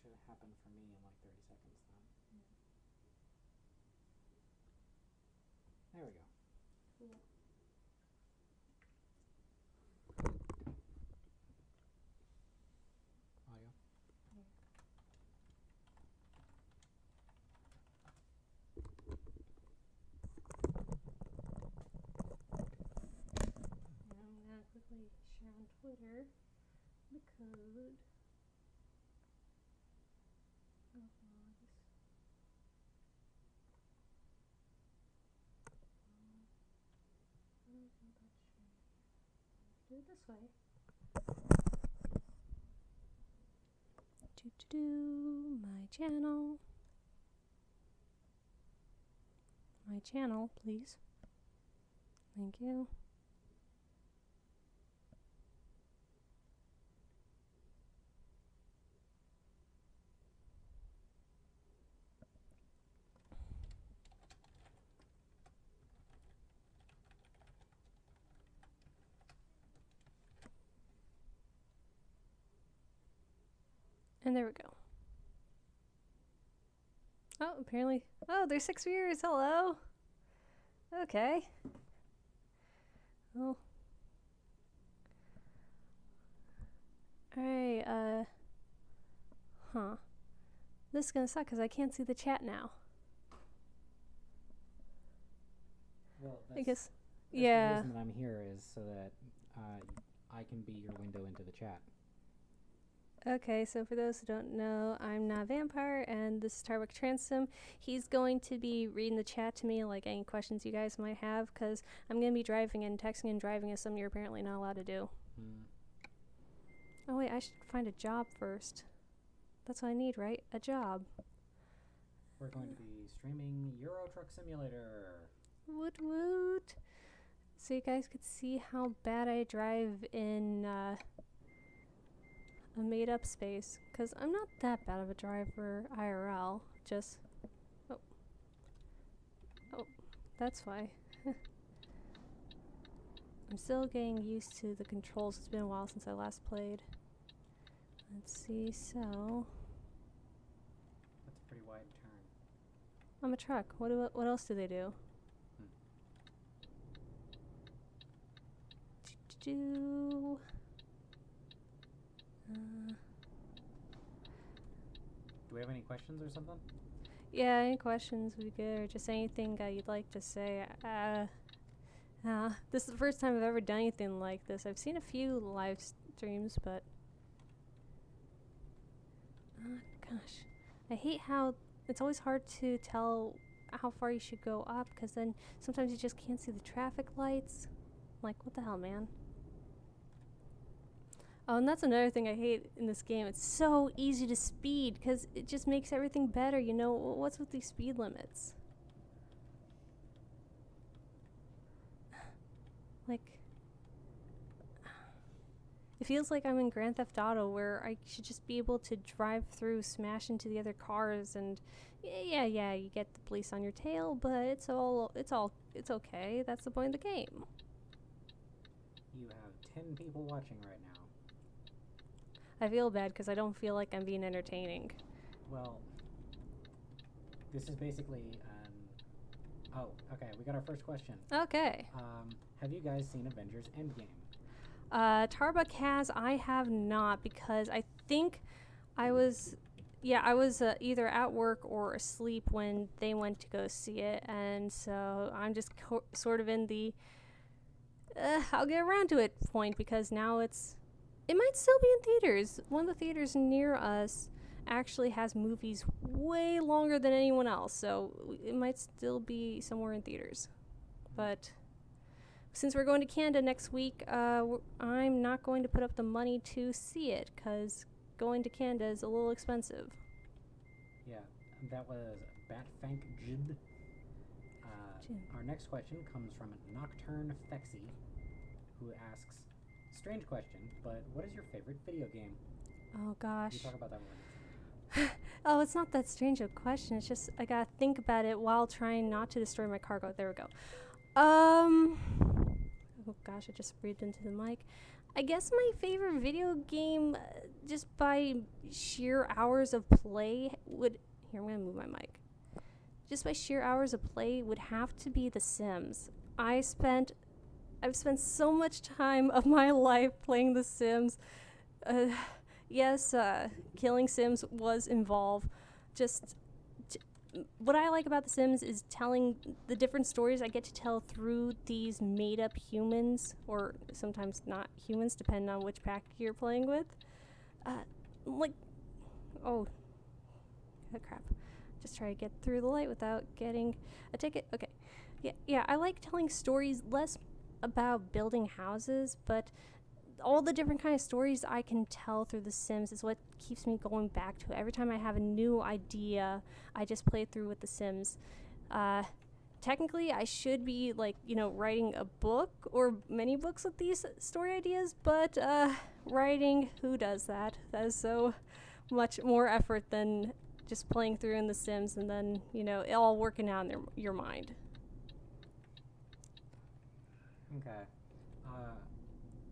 should happen for me in like 30 seconds then. Yeah. There we go. Cool. Audio. Yeah. And I'm gonna quickly share on Twitter the code. Oh, this. Do it this way. My channel. My channel, please. Thank you. And there we go. Oh, apparently. Oh, there's 6 viewers. Hello. Okay. Oh. Alright, huh. This is gonna suck because I can't see the chat now. Well, I guess. the Yeah. reason that I'm here is so that I can be your window into the chat. Okay, so for those who don't know, I'm not Vampire, and this is Tarbuck Transom. He's going to be reading the chat to me, like any questions you guys might have, because I'm going to be driving, and texting and driving is something you're apparently not allowed to do. Oh wait, I should find a job first. That's what I need, right? A job. We're going to be streaming Euro Truck Simulator. Woot woot. So you guys could see how bad I drive in a made up space, because I'm not that bad of a driver IRL, just oh that's why. I'm still getting used to the controls. It's been a while since I last played. Let's see. So That's a pretty wide turn. I'm a truck. What else do they do? Do we have any questions or something? yeah, any questions would be good, or just anything you'd like to say. This is the first time I've ever done anything like this. I've seen a few live streams, but gosh, I hate how it's always hard to tell how far you should go up, because then sometimes you just can't see the traffic lights. Like, what the hell, man? Oh, and that's another thing I hate in this game. It's so easy to speed, because it just makes everything better. You know, what's with these speed limits? Like, it feels like I'm in Grand Theft Auto, where I should just be able to drive through, smash into the other cars, and yeah, you get the police on your tail, but it's okay. That's the point of the game. You have 10 people watching right now. I feel bad because I don't feel like I'm being entertaining. Well, this is basically oh, okay, we got our first question. Okay. Have you guys seen Avengers Endgame? Tarbuck has. I have not, because I think I was either at work or asleep when they went to go see it, and so I'm just sort of in the I'll get around to it point, because now it might still be in theaters. One of the theaters near us actually has movies way longer than anyone else, so it might still be somewhere in theaters. But since we're going to Canada next week, I'm not going to put up the money to see it, because going to Canada is a little expensive. Yeah, that was Batfank Jid. Our next question comes from Nocturne Fexy, who asks, strange question, but what is your favorite video game? Oh gosh. We talk about that one. Oh, it's not that strange a question. It's just I gotta think about it while trying not to destroy my cargo. There we go. Oh gosh, I just breathed into the mic. I guess my favorite video game, just by sheer hours of play, would. Here, I'm gonna move my mic. Just by sheer hours of play, would have to be The Sims. I've spent so much time of my life playing The Sims. Yes, killing Sims was involved. Just what I like about The Sims is telling the different stories I get to tell through these made-up humans, or sometimes not humans, depending on which pack you're playing with. Oh, crap. Just try to get through the light without getting a ticket. Okay. Yeah, I like telling stories less about building houses, but all the different kind of stories I can tell through The Sims is what keeps me going back to it. Every time I have a new idea, I just play through with The Sims. Technically, I should be, writing a book or many books with these story ideas, but writing, who does that? That is so much more effort than just playing through in The Sims and then, it all working out in your mind. Okay.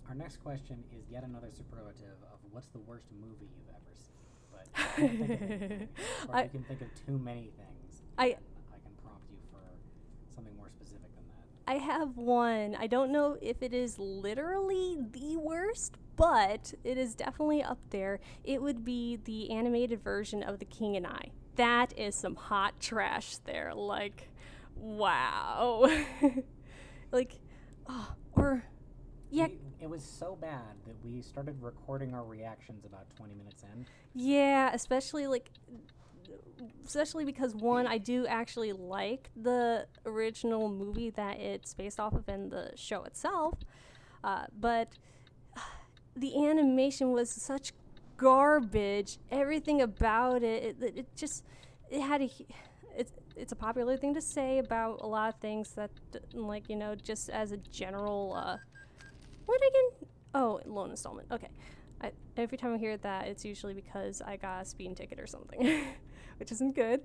Our next question is yet another superlative of what's the worst movie you've ever seen. But I can't think of anything. Or if you can think of too many things, I can prompt you for something more specific than that. I have one. I don't know if it is literally the worst, but it is definitely up there. It would be the animated version of The King and I. That is some hot trash there. Wow. Yeah. It was so bad that we started recording our reactions about 20 minutes in. Yeah, especially because one, I do actually like the original movie that it's based off of and the show itself, but the animation was such garbage. Everything about it had it's a popular thing to say about a lot of things that, just as a general, what again? Oh, loan installment. Okay. Every time I hear that, it's usually because I got a speeding ticket or something, which isn't good.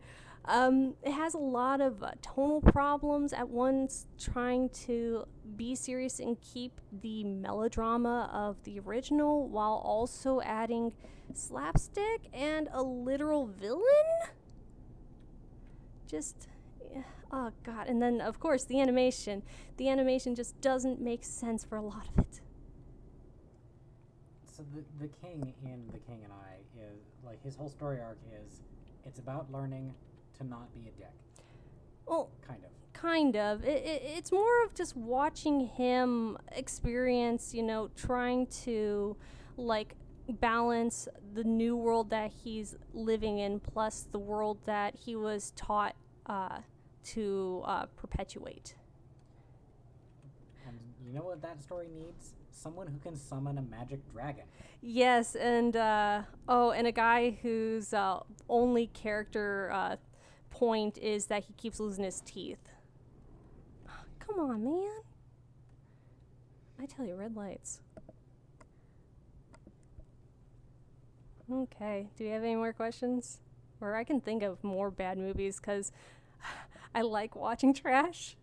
It has a lot of tonal problems at once, trying to be serious and keep the melodrama of the original while also adding slapstick and a literal villain. Oh god. And then of course the animation just doesn't make sense for a lot of it. So the king in The King and I is his whole story arc is it's about learning to not be a dick. Well, kind of. It's more of just watching him experience, trying to balance the new world that he's living in plus the world that he was taught to perpetuate. And you know what that story needs? Someone who can summon a magic dragon. Yes, and and a guy whose only character point is that he keeps losing his teeth. Come on, man. I tell you, red lights. Okay, do you have any more questions? Or I can think of more bad movies because I like watching trash.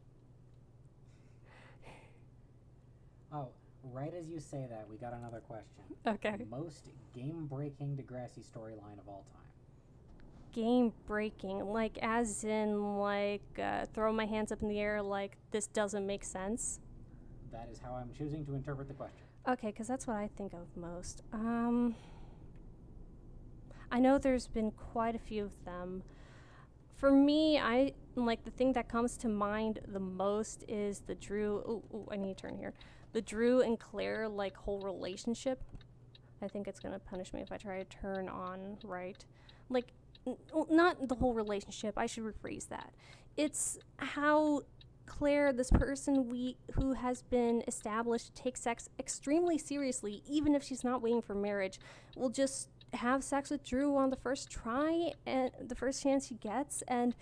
Oh, right as you say that, we got another question. Okay. Most game-breaking Degrassi storyline of all time. Game-breaking, as in, throw my hands up in the air this doesn't make sense? That is how I'm choosing to interpret the question. Okay, because that's what I think of most. I know there's been quite a few of them. For me, the thing that comes to mind the most is the Drew. I need to turn here. The Drew and Claire whole relationship. I think it's gonna punish me if I try to turn on right. Not the whole relationship. I should rephrase that. It's how Claire, this person who has been established to take sex extremely seriously, even if she's not waiting for marriage, will just have sex with Drew on the first try and the first chance he gets. And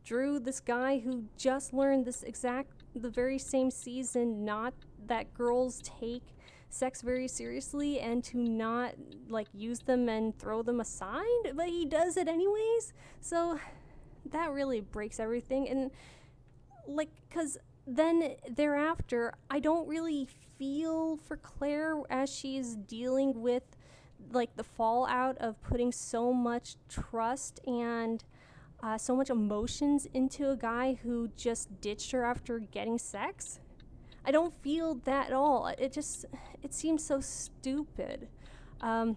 Drew, this guy who just learned the very same season, not that girls take sex very seriously and to not use them and throw them aside, but he does it anyways. So that really breaks everything. And because then thereafter, I don't really feel for Claire as she's dealing with like the fallout of putting so much trust and so much emotions into a guy who just ditched her after getting sex. I don't feel that at all. It seems so stupid. I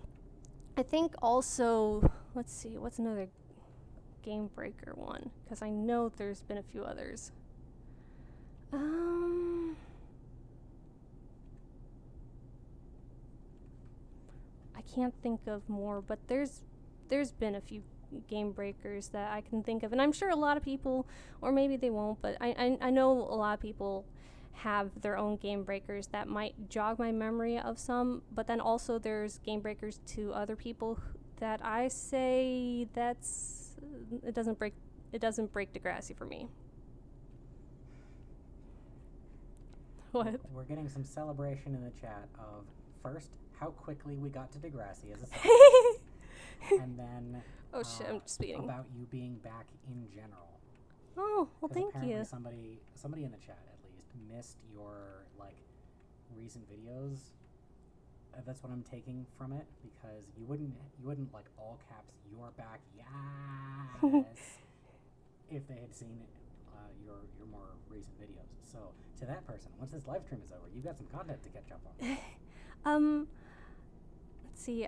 think also, let's see, what's another game breaker one? Because I know there's been a few others. I can't think of more, but there's been a few game breakers that I can think of, and I'm sure a lot of people, or maybe they won't, but I know a lot of people have their own game breakers that might jog my memory of some, but then also there's game breakers to other people that I say it doesn't break Degrassi for me. What? We're getting some celebration in the chat of, first, how quickly we got to Degrassi as a subject, and then oh shit, I'm just speeding. About you being back in general. Oh, well, thank you. Somebody in the chat at least missed your like recent videos. That's what I'm taking from it, because you wouldn't like all caps "you're back, yes" if they had seen your more recent videos. So to that person, once this live stream is over, you've got some content to catch up on. Let's see.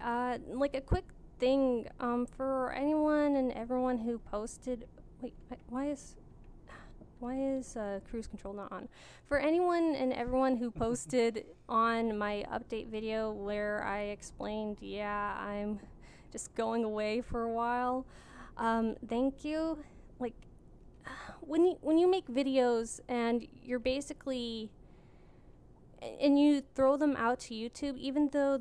Like a quick thing. For anyone and everyone who posted. Wait, why is cruise control not on? For anyone and everyone who posted on my update video where I explained, yeah, I'm just going away for a while. Thank you. Like, when you make videos and you're basically and you throw them out to YouTube, even though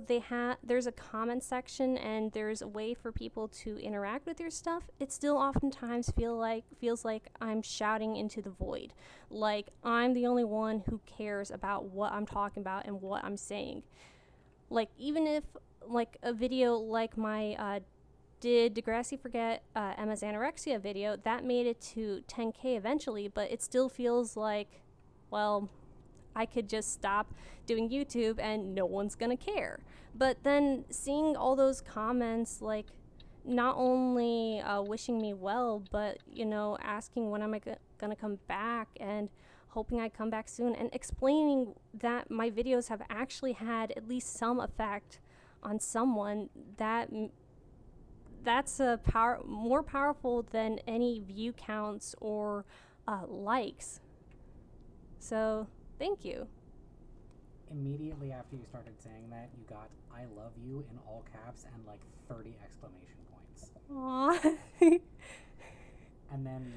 there's a comment section and there's a way for people to interact with your stuff, it still oftentimes feels like I'm shouting into the void. Like I'm the only one who cares about what I'm talking about and what I'm saying. Like even if like a video like my did Degrassi forget Emma's anorexia video, that made it to 10K eventually, but it still feels like, well, I could just stop doing YouTube and no one's gonna care. But then seeing all those comments, like not only wishing me well, but asking when am I gonna come back and hoping I come back soon, and explaining that my videos have actually had at least some effect on someone, that's more powerful than any view counts or likes. So thank you. Immediately after you started saying that, you got "I love you" in all caps and like 30 exclamation points. Aww. And then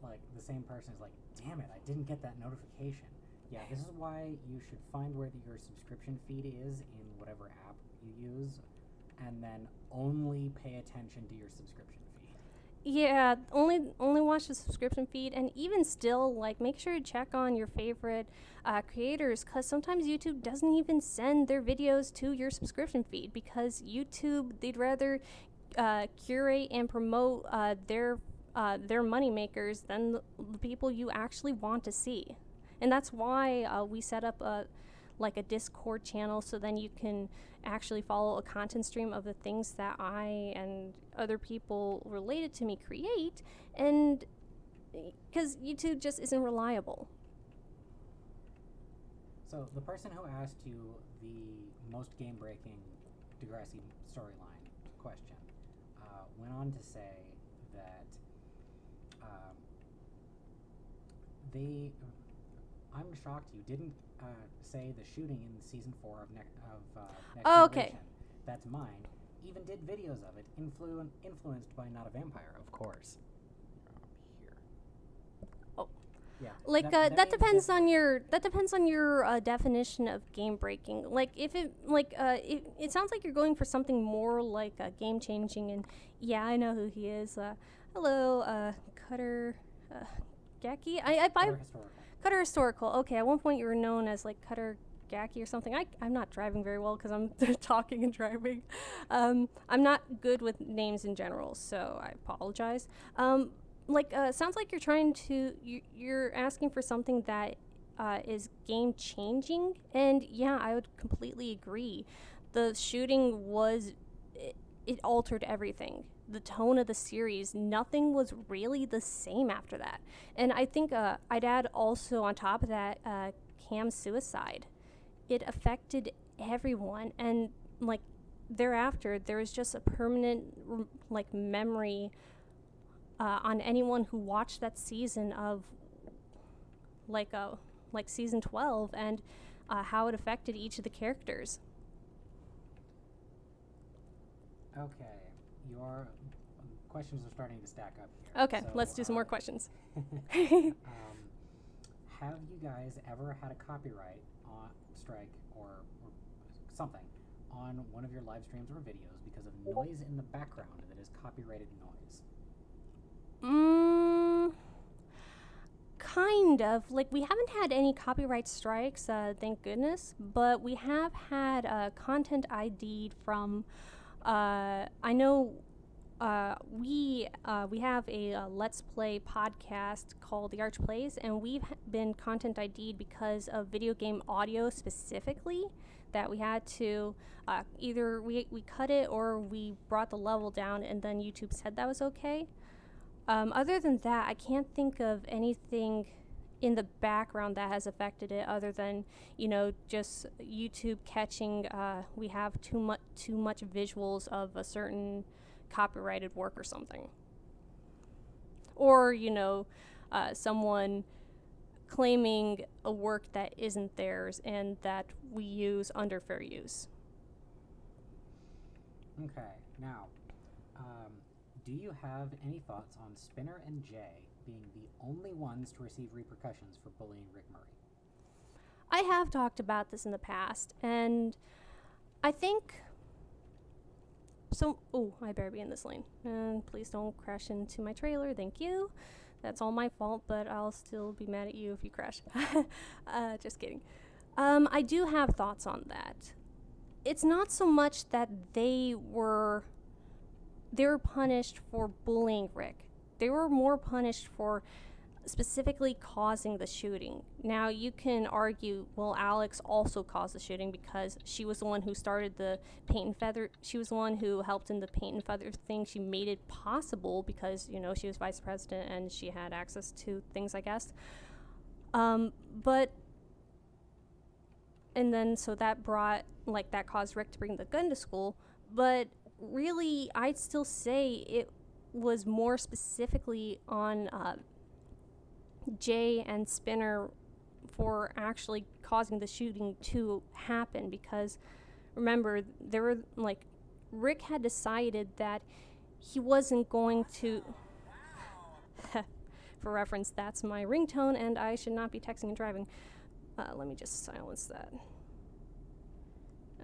like the same person is like, damn it, I didn't get that notification. Yeah, this is why you should find where your subscription feed is in whatever app you use, and then only pay attention to your subscription feed. Yeah, only watch the subscription feed, and even still, like, make sure to check on your favorite creators, because sometimes YouTube doesn't even send their videos to your subscription feed, because YouTube, they'd rather curate and promote their money makers than the people you actually want to see. And that's why we set up a Discord channel, so then you can actually follow a content stream of the things that I and other people related to me create, and because YouTube just isn't reliable. So the person who asked you the most game-breaking Degrassi storyline question went on to say that I'm shocked you didn't say the shooting in season 4 of Next Okay. That's mine. Even did videos of it, influenced by Not a Vampire, of course. Here. Oh. Yeah. Like that depends on your definition of game breaking. Like if it sounds like you're going for something more like game changing, and yeah, I know who he is. Hello, Cutter Gaki. Cutter Historical. Okay, at one point you were known as like Cutter Gaki or something. I'm not driving very well because I'm talking and driving. I'm not good with names in general, so I apologize. Sounds like you're asking for something that is game changing. And yeah, I would completely agree. The shooting it altered everything. The tone of the series, nothing was really the same after that. And I think I'd add also on top of that, Cam's suicide. It affected everyone, and like thereafter, there was just a permanent like memory on anyone who watched that season of like season 12 and how it affected each of the characters. Okay, your questions are starting to stack up here. Okay, so, let's do some more questions. Have you guys ever had a copyright strike or something on one of your live streams or videos because of noise in the background that is copyrighted noise? Kind of. Like, we haven't had any copyright strikes, thank goodness, but we have had content ID'd from, I know we have a Let's Play podcast called The Arch Plays, and we've been content ID'd because of video game audio specifically, that we had to either we cut it or we brought the level down, and then YouTube said that was okay. Other than that, I can't think of anything in the background that has affected it other than, just YouTube catching we have too much visuals of a certain copyrighted work or something. Or, someone claiming a work that isn't theirs and that we use under fair use. Okay, now, do you have any thoughts on Spinner and Jay being the only ones to receive repercussions for bullying Rick Murray? I have talked about this in the past, and I think... I better be in this lane. And please don't crash into my trailer, thank you. That's all my fault, but I'll still be mad at you if you crash. Just kidding. I do have thoughts on that. It's not so much that they were punished for bullying Rick. They were more punished for specifically causing the shooting. Now, you can argue, well, Alex also caused the shooting because she was the one who started the paint and feather. She was the one who helped in the paint and feather thing. She made it possible because, she was vice president and she had access to things, I guess. And then, so that that caused Rick to bring the gun to school. But really, I'd still say it was more specifically on Jay and Spinner for actually causing the shooting to happen, because remember, there were Rick had decided that he wasn't going to for reference, that's my ringtone and I should not be texting and driving. Let me just silence that.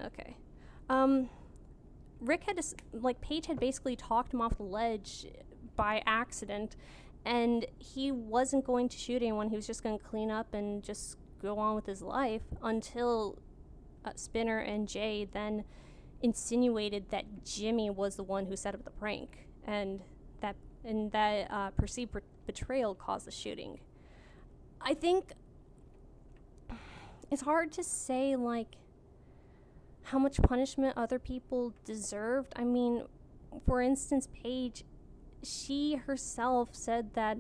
Okay. Rick had Paige had basically talked him off the ledge by accident, and he wasn't going to shoot anyone. He was just going to clean up and just go on with his life until Spinner and Jay then insinuated that Jimmy was the one who set up the prank, and that perceived betrayal caused the shooting. I think it's hard to say how much punishment other people deserved. I mean, for instance, Paige, she herself said that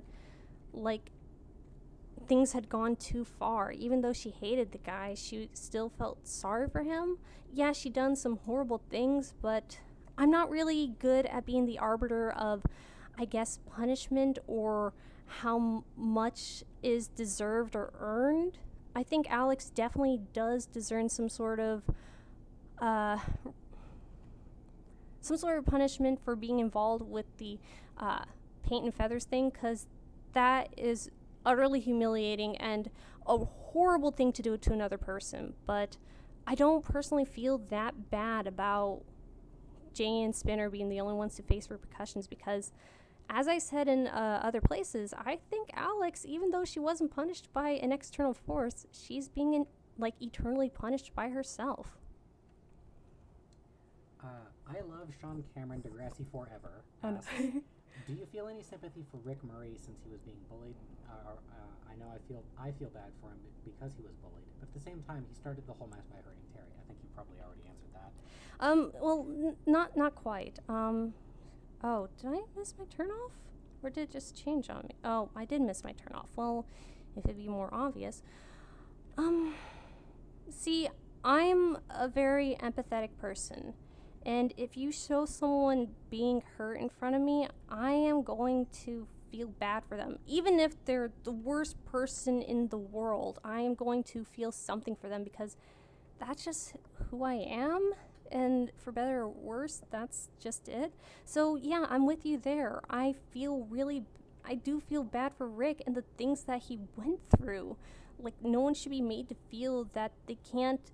things had gone too far. Even though she hated the guy, she still felt sorry for him. Yeah, she done some horrible things, but I'm not really good at being the arbiter of, I guess, punishment or how much is deserved or earned. I think Alex definitely does deserve some sort of punishment for being involved with the paint and feathers thing, because that is utterly humiliating and a horrible thing to do to another person. But I don't personally feel that bad about Jay and Spinner being the only ones to face repercussions, because as I said in other places, I think Alex, even though she wasn't punished by an external force, she's being eternally punished by herself. I love Sean Cameron Degrassi forever. Oh, no. Do you feel any sympathy for Rick Murray since he was being bullied? I know I feel bad for him because he was bullied, but at the same time, he started the whole mess by hurting Terry. I think you probably already answered that. Well, not quite. Oh, did I miss my turn off? Or did it just change on me? Oh, I did miss my turn off. Well, if it'd be more obvious. See, I'm a very empathetic person. And if you show someone being hurt in front of me, I am going to feel bad for them. Even if they're the worst person in the world, I am going to feel something for them because that's just who I am. And for better or worse, that's just it. So yeah, I'm with you there. I do feel bad for Rick and the things that he went through. Like, no one should be made to feel that they can't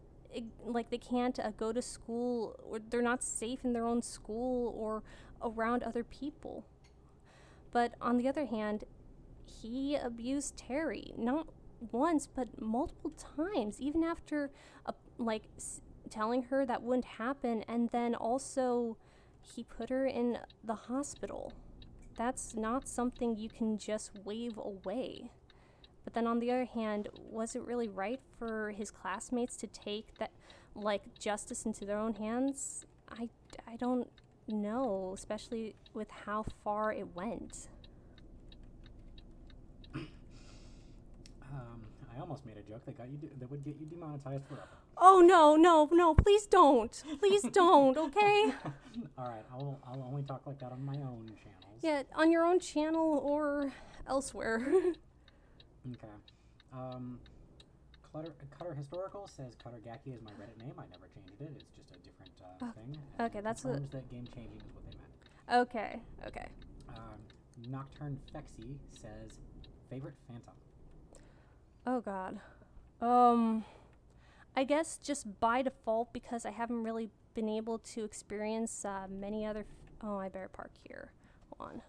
go to school, or they're not safe in their own school or around other people. But on the other hand, he abused Terry, not once, but multiple times, even after telling her that wouldn't happen, and then also he put her in the hospital. That's not something you can just wave away. But then on the other hand, was it really right for his classmates to take that, justice into their own hands? I don't know, especially with how far it went. I almost made a joke that would get you demonetized forever. Oh, no, please don't. Please don't, okay? Alright, I'll only talk like that on my own channels. Yeah, on your own channel or elsewhere. Okay. Cutter Historical says Cuttergaki is my Reddit name. I never changed it. It's just a different thing. Okay, that's what... that game changing is what they meant. Okay. Nocturne Fexy says favorite Phantom. Oh, God. I guess just by default, because I haven't really been able to experience many other... I better park here. Hold on.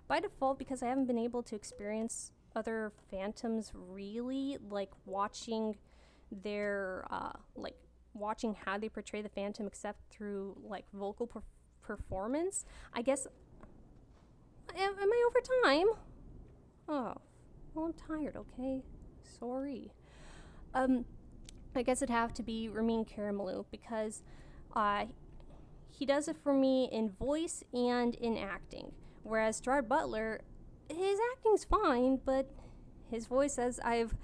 By default, because I haven't been able to experience other Phantoms really, watching their... watching how they portray the Phantom except through, vocal performance. I guess... Am I over time? Oh. Well, I'm tired, okay? Sorry. I guess it'd have to be Ramin Karimloo because he does it for me in voice and in acting. Whereas Gerard Butler, his acting's fine, but his voice, as I've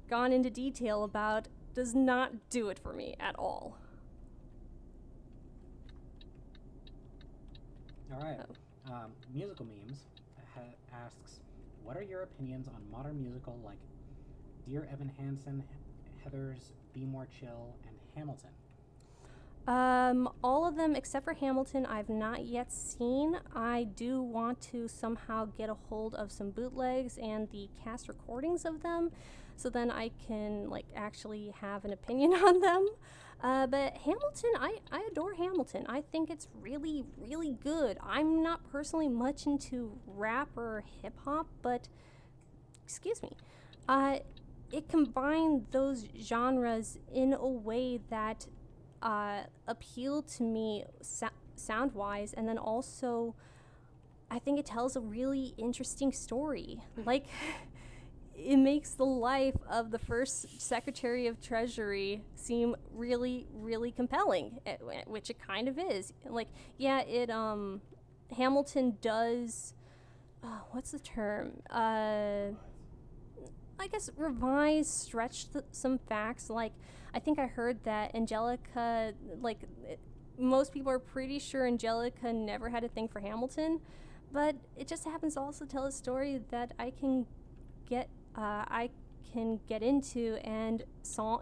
gone into detail about, does not do it for me at all. All right. Musical Memes asks, what are your opinions on modern musical like Dear Evan Hansen, Heathers, Be More Chill, and Hamilton? All of them except for Hamilton I've not yet seen. I do want to somehow get a hold of some bootlegs and the cast recordings of them so then I can actually have an opinion on them. But Hamilton, I adore Hamilton. I think it's really, really good. I'm not personally much into rap or hip-hop, but excuse me. It combined those genres in a way that appeal to me sound-wise, and then also I think it tells a really interesting story. It makes the life of the first Secretary of Treasury seem really, really compelling, which it kind of is. Hamilton does, what's the term? I guess revise, stretch some facts. I think I heard that Angelica, most people are pretty sure Angelica never had a thing for Hamilton, but it just happens to also tell a story that I can get into, and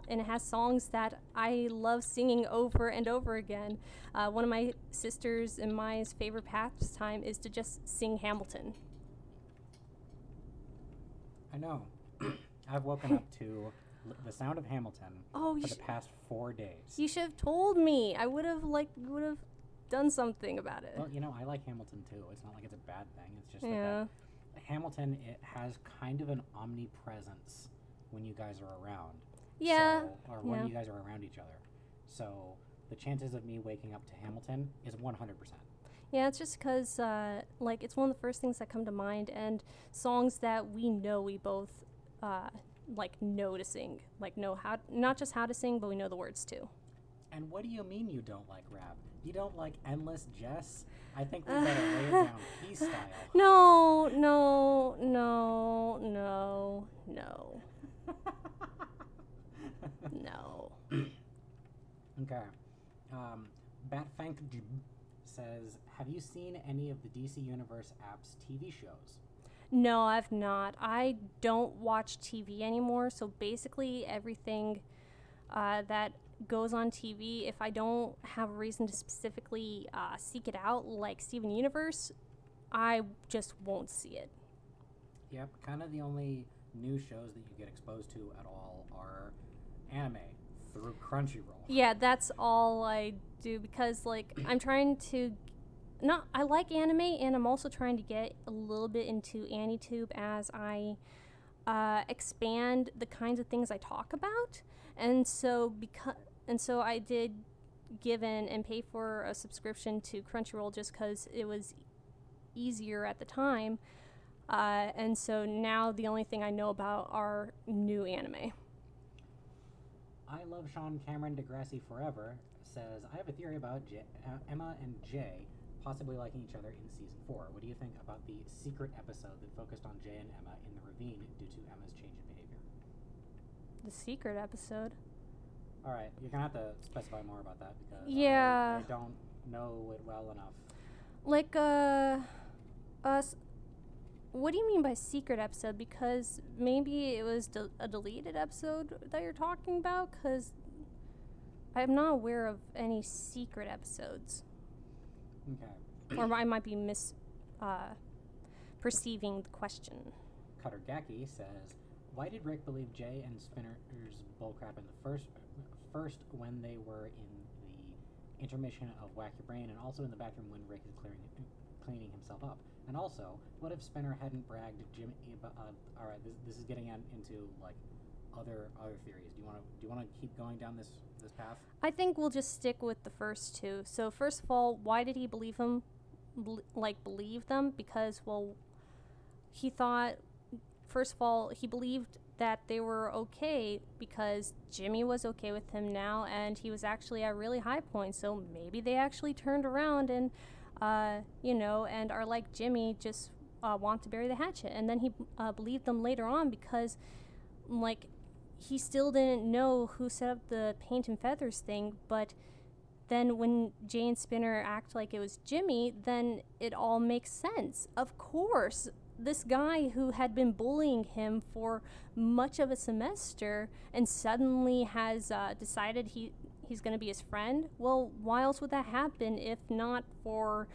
it has songs that I love singing over and over again. One of my sisters and my favorite pastime is to just sing Hamilton. I know. I've woken up to the sound of Hamilton for the past 4 days. You should have told me. I would have done something about it. Well, I like Hamilton too. It's not like it's a bad thing. It's just that Hamilton, it has kind of an omnipresence when you guys are around. Yeah. When you guys are around each other. So the chances of me waking up to Hamilton is 100%. Yeah, it's just because, like, it's one of the first things that come to mind, and songs that we know we both, like, know to sing. Like, know how, not just how to sing, but we know the words too. And what do you mean you don't like rap? You don't like Endless Jess? I think we better lay it down peace style. No. No. Okay. Batfankjib says, have you seen any of the DC Universe app's TV shows? No, I've not. I don't watch TV anymore, so basically everything that goes on TV, if I don't have a reason to specifically seek it out, like Steven Universe, I just won't see it. Yep, kind of the only new shows that you get exposed to at all are anime through Crunchyroll. Yeah, that's all I do because, like, I'm trying to I like anime, and I'm also trying to get a little bit into AniTube as I expand the kinds of things I talk about. And so I did give in and pay for a subscription to Crunchyroll just because it was easier at the time. And so now the only thing I know about are new anime. I love Sean Cameron Degrassi Forever says, I have a theory about Emma and Jay possibly liking each other in season 4. What do you think about the secret episode that focused on Jay and Emma in the ravine due to Emma's change in behavior? The secret episode? All right, you're going to have to specify more about that because yeah. I don't know it well enough. Like, what do you mean by secret episode? Because maybe it was a deleted episode that you're talking about? Because I'm not aware of any secret episodes. Okay. Or I might be perceiving the question. Cutter Gaki says, why did Rick believe Jay and Spinner's bullcrap in the first when they were in the intermission of Whack Your Brain and also in the bathroom when Rick is cleaning himself up? And also, what if Spinner hadn't bragged Jimmy about, all right, this is getting into like other theories. Do you want to keep going down this path? I think we'll just stick with the first two. So first of all, why did he believe him? Believe them? Because, well, he thought, first of all, he believed that they were okay because Jimmy was okay with him now, and he was actually at a really high point. So maybe they actually turned around and, and are like Jimmy, just want to bury the hatchet. And then he believed them later on because, like, he still didn't know who set up the paint and feathers thing, but then when Jay and Spinner act like it was Jimmy, then it all makes sense. Of course, this guy who had been bullying him for much of a semester and suddenly has decided he's going to be his friend. Well, why else would that happen if not for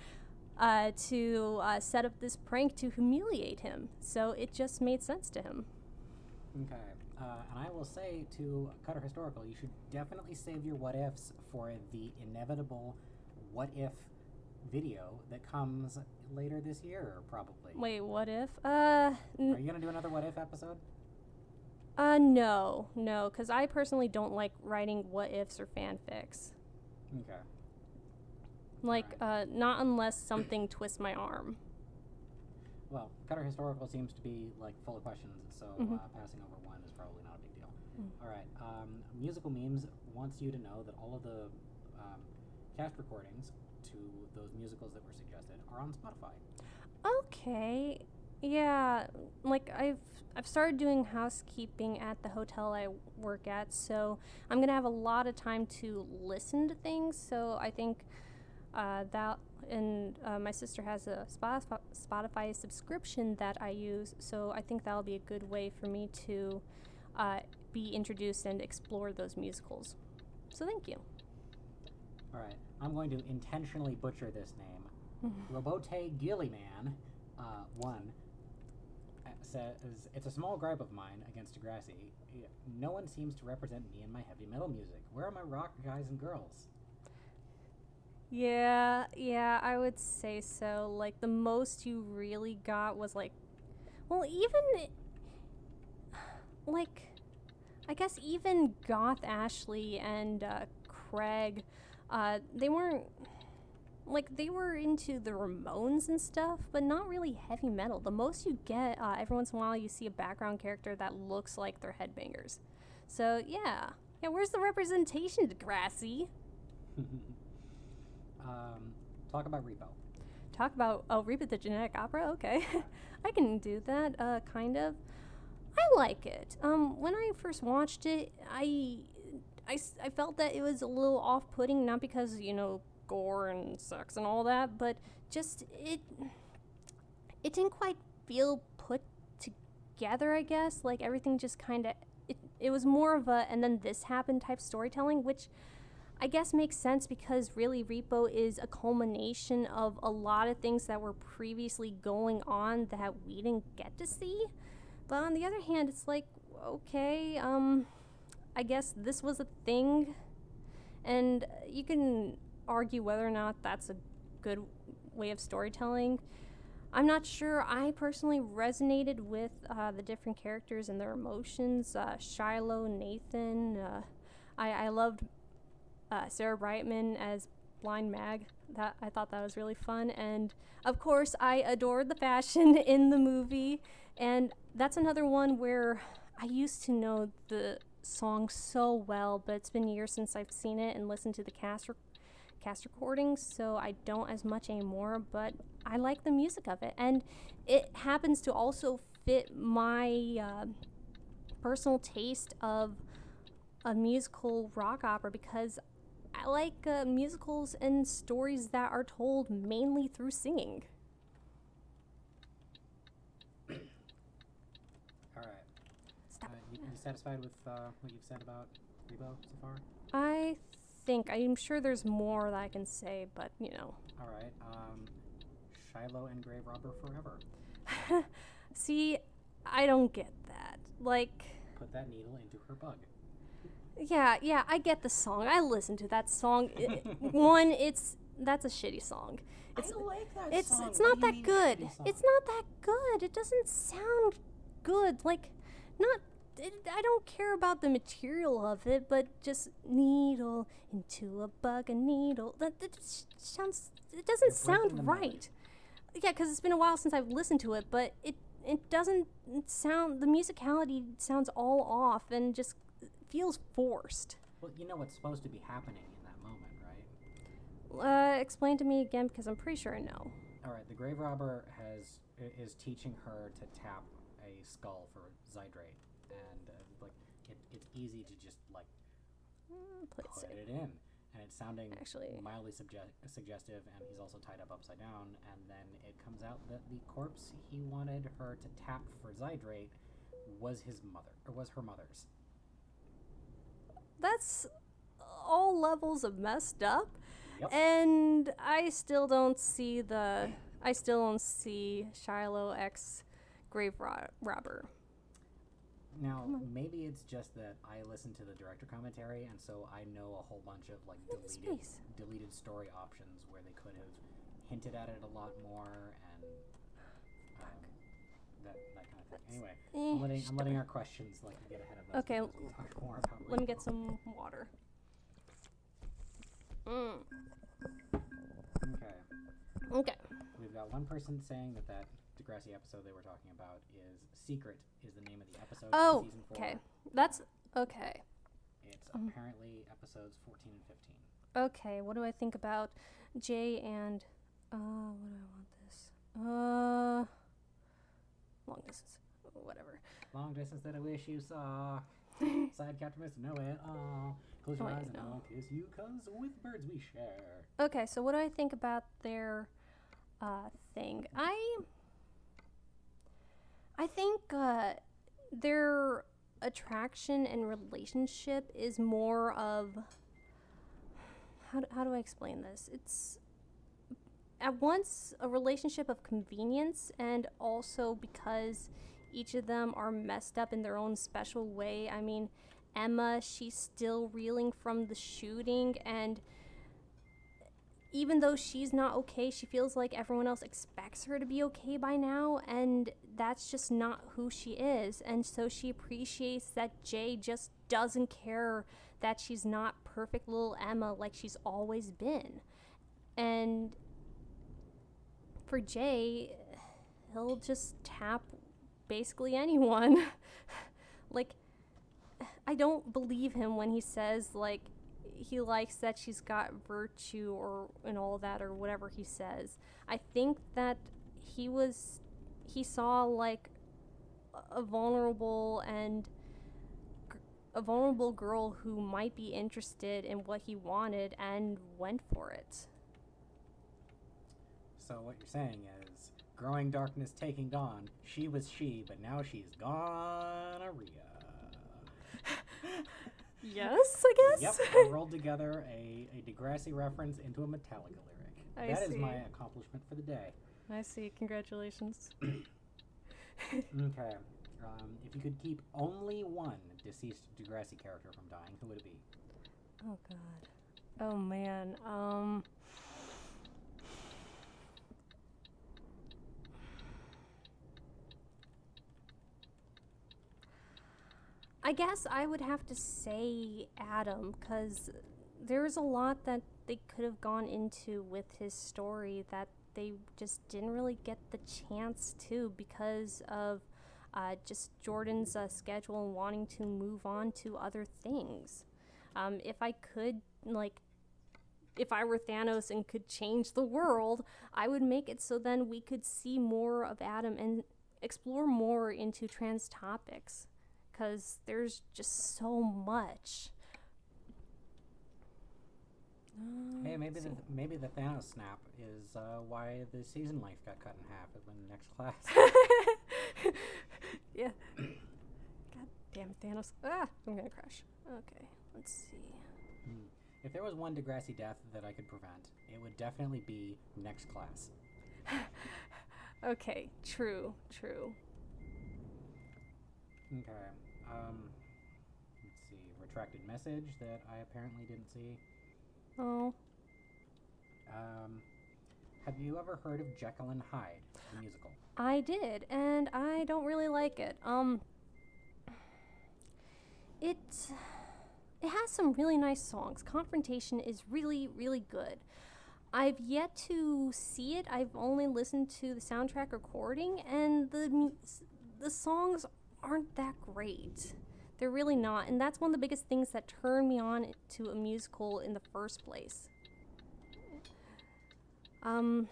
to set up this prank to humiliate him? So it just made sense to him. Okay. And I will say to Cutter Historical, you should definitely save your what ifs for the inevitable what if video that comes later this year, probably. Wait, what if? Are you going to do another what if episode? No, because I personally don't like writing what ifs or fanfics. Okay. Like, right. Not unless something twists my arm. Well, Cutter Historical seems to be, like, full of questions, so passing over one is probably not a big deal. All right. Musical Memes wants you to know that all of the cast recordings to those musicals that were suggested are on Spotify. Okay. Yeah, like I've started doing housekeeping at the hotel I work at, so I'm going to have a lot of time to listen to things, so I think that, and my sister has a Spotify subscription that I use, so I think that'll be a good way for me to be introduced and explore those musicals. So thank you. All right, I'm going to intentionally butcher this name. Robote Gilliman, says, it's a small gripe of mine against Degrassi. No one seems to represent me in my heavy metal music. Where are my rock guys and girls? Yeah, I would say so. Like, the most you really got was, like, well, even, like, I guess even Goth Ashley and Craig They weren't like they were into the Ramones and stuff, but not really heavy metal. The most you get, every once in a while, you see a background character that looks like they're headbangers. So yeah, where's the representation, Degrassi? Talk about Repo. Talk about Repo the Genetic Opera. Okay, I can do that. Kind of. I like it. When I first watched it, I felt that it was a little off-putting, not because gore and sex and all that, but just it didn't quite feel put together, I guess. Like everything just kind of it was more of a and then this happened type storytelling, which I guess makes sense because really Repo is a culmination of a lot of things that were previously going on that we didn't get to see. But on the other hand, it's like, okay, I guess this was a thing, and you can argue whether or not that's a good way of storytelling. I'm not sure. I personally resonated with the different characters and their emotions. Shiloh, Nathan. I loved Sarah Brightman as Blind Mag. I thought that was really fun, and of course, I adored the fashion in the movie. And that's another one where I used to know the song so well, but it's been years since I've seen it and listened to the cast recordings, so I don't as much anymore, but I like the music of it. And it happens to also fit my personal taste of a musical rock opera because I like musicals and stories that are told mainly through singing. You satisfied with what you've said about Repo so far? I'm sure there's more that I can say, but All right. Shiloh and Grave Robber Forever. See, I don't get that. Like, put that needle into her bug. Yeah, I get the song. I listen to that song. That's a shitty song. I like that song. It's not that good. It's not that good. It doesn't sound good. Like, I don't care about the material of it, but just needle into a bug, a needle. It doesn't sound right. Yeah, because it's been a while since I've listened to it, but it doesn't sound. The musicality sounds all off and just feels forced. Well, you know what's supposed to be happening in that moment, right? Explain to me again, because I'm pretty sure I know. All right, the Grave Robber is teaching her to tap a skull for Zydrate. And it's easy to just put it in, and it's sounding mildly suggestive. And he's also tied up upside down. And then it comes out that the corpse he wanted her to tap for Zydrate was her mother's. That's all levels of messed up, yep. And I still don't see Shiloh X Grave Robber. Now, maybe it's just that I listen to the director commentary, and so I know a whole bunch of deleted story options where they could have hinted at it a lot more, and that kind of thing. Anyway, I'm letting our questions get ahead of us. Okay, We'll talk more about let me get some water. Okay. We've got one person saying that Degrassi episode they were talking about is Secret is the name of the episode of season 4. Okay. That's okay. It's apparently episodes 14 and 15. Okay, what do I think about Jay and what do I want this? Long distance. Whatever. Long distance that I wish you saw. Side captain Mr. Know It. Close your eyes and I'll kiss you, 'cause with birds we share. Okay, so what do I think about their thing? I think their attraction and relationship is more of how do I explain this? It's at once a relationship of convenience and also because each of them are messed up in their own special way. I mean, Emma, she's still reeling from the shooting, and even though she's not okay, she feels like everyone else expects her to be okay by now, and that's just not who she is. And so she appreciates that Jay just doesn't care that she's not perfect little Emma like she's always been. And for Jay, he'll just tap basically anyone. Like, I don't believe him when he says, like, he likes that she's got virtue or and all that or whatever he says. I think that he saw like a vulnerable girl who might be interested in what he wanted and went for it. So what you're saying is, growing darkness taking dawn, she was she, but now she's gonorrhea. Yes, I guess. Yep, I rolled together a Degrassi reference into a Metallica lyric. That is my accomplishment for the day. I see. Congratulations. Okay. If you could keep only one deceased Degrassi character from dying, who would it be? Oh, God. Oh, man. I guess I would have to say Adam, because there's a lot that they could have gone into with his story that they just didn't really get the chance to because of just Jordan's schedule and wanting to move on to other things. If I could, like, if I were Thanos and could change the world, I would make it so then we could see more of Adam and explore more into trans topics. Because there's just so much. Hey, maybe the Thanos snap is why the season length got cut in half in the next class. Yeah. God damn it, Thanos. Ah, I'm gonna crash. Okay, let's see. If there was one Degrassi death that I could prevent, it would definitely be next class. Okay, true. Okay. Let's see. Retracted message that I apparently didn't see. Oh. Have you ever heard of Jekyll and Hyde, the musical? I did, and I don't really like it. It has some really nice songs. Confrontation is really, really good. I've yet to see it. I've only listened to the soundtrack recording, and the songs aren't that great. They're really not, and that's one of the biggest things that turned me on to a musical in the first place. Come on, move.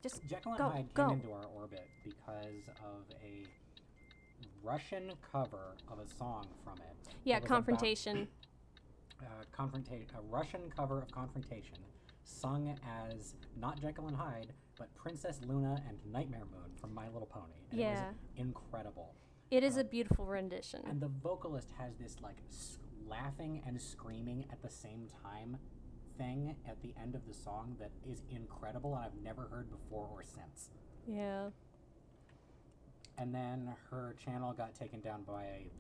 Just Jekyll and go, Hyde go. came into our orbit because of a Russian cover of a song from it. Yeah, Confrontation. A Russian cover of Confrontation, sung as not Jekyll and Hyde, but Princess Luna and Nightmare Moon from My Little Pony. And it was incredible. It is a beautiful rendition. And the vocalist has this like laughing and screaming at the same time thing at the end of the song that is incredible and I've never heard before or since. Yeah. And then her channel got taken down by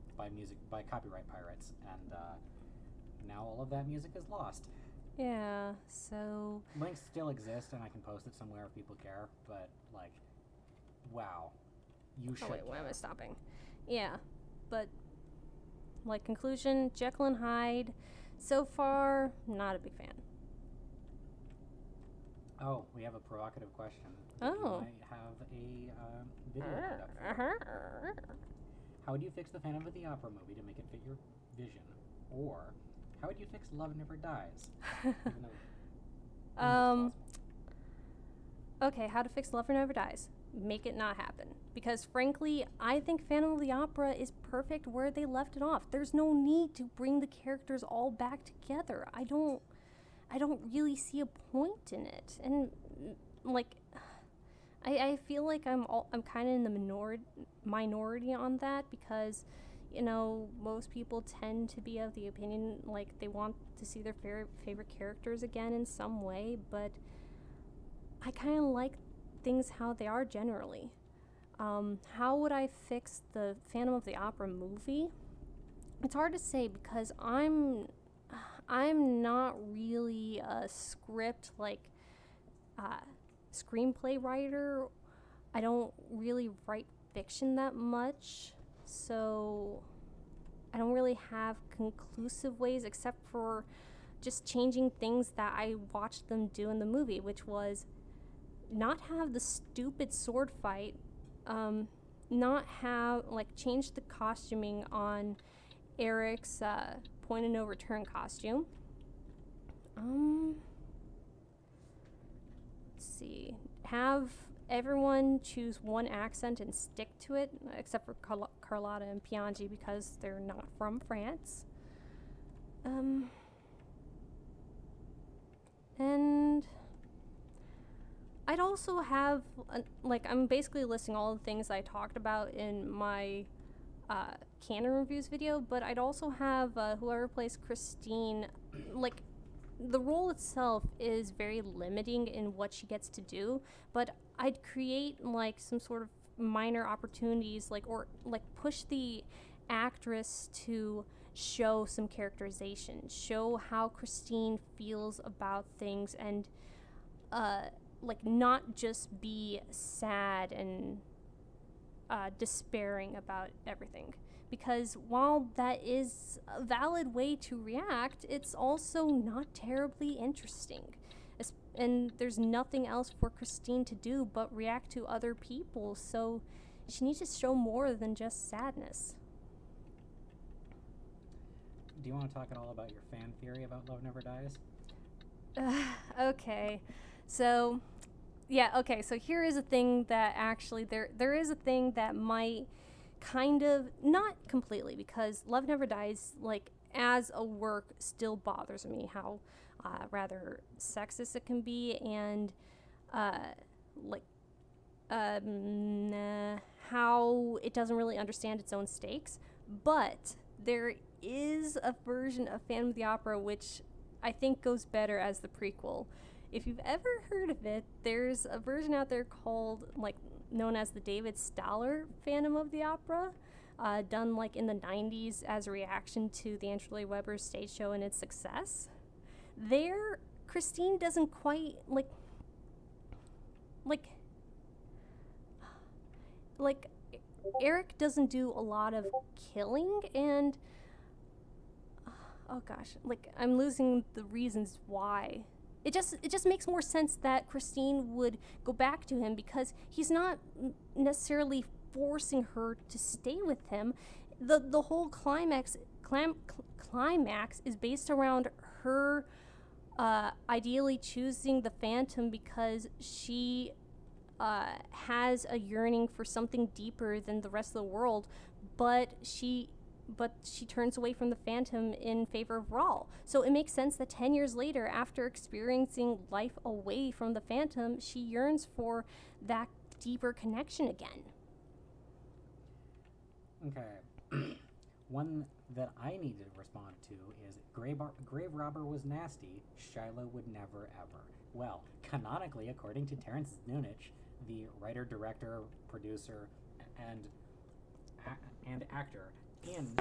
copyright pirates, and now all of that music is lost. Yeah, so... Links still exist, and I can post it somewhere if people care, but, like, wow. You should. Oh, wait, why am I stopping? Yeah, but, like, conclusion, Jekyll and Hyde, so far, not a big fan. Oh, we have a provocative question. Oh. You might have a video lined up for. How would you fix the Phantom of the Opera movie to make it fit your vision? Or, how would you fix Love Never Dies? Even though Okay, how to fix Love Never Dies. Make it not happen. Because frankly, I think Phantom of the Opera is perfect where they left it off. There's no need to bring the characters all back together. I don't really see a point in it. And like I feel like I'm kind of in the minority on that because, you know, most people tend to be of the opinion like they want to see their favorite characters again in some way, but I kind of like things how they are generally. How would I fix the Phantom of the Opera movie? It's hard to say because I'm not really a script screenplay writer. I don't really write fiction that much, so I don't really have conclusive ways except for just changing things that I watched them do in the movie, which was not have the stupid sword fight, not have, like, change the costuming on Eric's point of no return costume. Let's see. Have everyone choose one accent and stick to it, except for Carlotta and Piangi because they're not from France. And I'd also have, I'm basically listing all the things I talked about in my canon reviews video, but I'd also have whoever plays Christine, like, the role itself is very limiting in what she gets to do, but I'd create, like, some sort of minor opportunities, or push the actress to show some characterization, show how Christine feels about things, and not just be sad and despairing about everything. Because while that is a valid way to react, it's also not terribly interesting. And there's nothing else for Christine to do but react to other people, so she needs to show more than just sadness. Do you want to talk at all about your fan theory about Love Never Dies? Okay. So here is a thing that actually, there is a thing that might kind of, not completely, because Love Never Dies, as a work, still bothers me, how rather sexist it can be, and how it doesn't really understand its own stakes. But there is a version of Phantom of the Opera which I think goes better as the prequel. If you've ever heard of it, there's a version out there called, known as the David Staller Phantom of the Opera, done, in the 90s as a reaction to the Andrew Lloyd Webber stage show and its success. There, Christine doesn't quite, Eric doesn't do a lot of killing, and, oh gosh, I'm losing the reasons why. It just makes more sense that Christine would go back to him because he's not necessarily forcing her to stay with him. The whole climax is based around her ideally choosing the Phantom because she has a yearning for something deeper than the rest of the world, but she turns away from the Phantom in favor of Rahl. So it makes sense that 10 years later, after experiencing life away from the Phantom, she yearns for that deeper connection again. Okay. One that I need to respond to is Grave Robber was nasty. Shiloh would never ever. Well, canonically, according to Terrence Nunich, the writer, director, producer, and actor in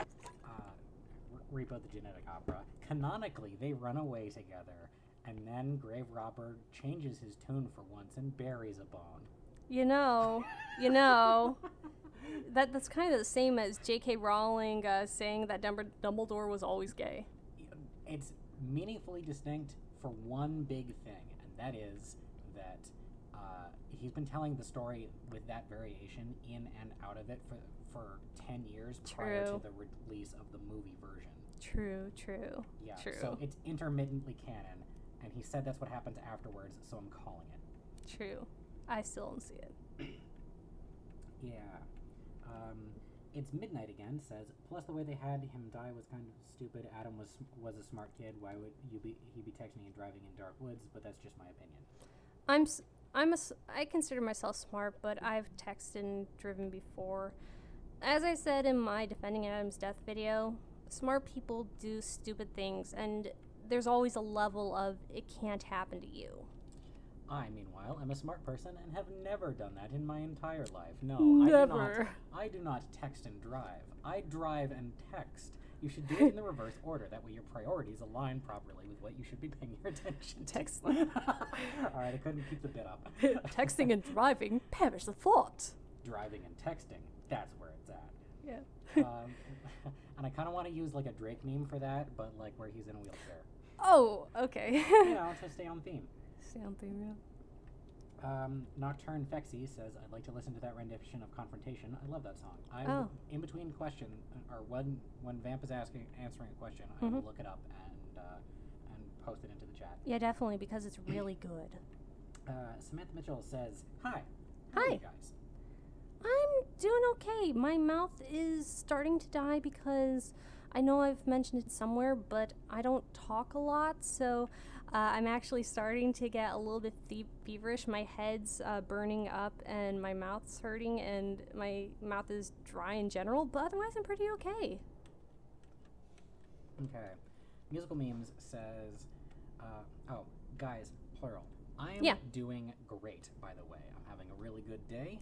Repo the Genetic Opera, canonically they run away together, and then Grave Robber changes his tune for once and buries a bone. You know, that's kind of the same as J.K. Rowling saying that Dumbledore was always gay. It's meaningfully distinct for one big thing, and that is that he's been telling the story with that variation in and out of it for 10 years prior to the release of the movie version. True. Yeah, so it's intermittently canon, and he said that's what happens afterwards, so I'm calling it. True. I still don't see it. Yeah. It's Midnight Again says, plus the way they had him die was kind of stupid. Adam was a smart kid. Why would he be texting and driving in dark woods? But that's just my opinion. I consider myself smart, but I've texted and driven before. As I said in my Defending Adam's Death video, smart people do stupid things, and there's always a level of it can't happen to you. I, meanwhile, am a smart person and have never done that in my entire life. No, never. I do not text and drive. I drive and text. You should do it in the reverse order. That way your priorities align properly with what you should be paying your attention to. Text. All right, I couldn't keep the bit up. Texting and driving, perish the thought. Driving and texting, that's where it's at. Yeah. And I kind of want to use like a Drake meme for that, but like where he's in a wheelchair. Oh, okay. You know, to stay on theme. Stay on theme, yeah. Nocturne Fexy says, I'd like to listen to that rendition of Confrontation. I love that song. In between question, or when Vamp is answering a question, I will look it up and post it into the chat. Yeah, definitely, because it's really good. Samantha Mitchell says, Hi. Hi. How are you guys? I'm doing okay. My mouth is starting to die because I know I've mentioned it somewhere, but I don't talk a lot, so I'm actually starting to get a little bit feverish. My head's burning up and my mouth's hurting and my mouth is dry in general, but otherwise I'm pretty okay. Okay. Musical Memes says, guys, plural. I'm doing great, by the way. I'm having a really good day.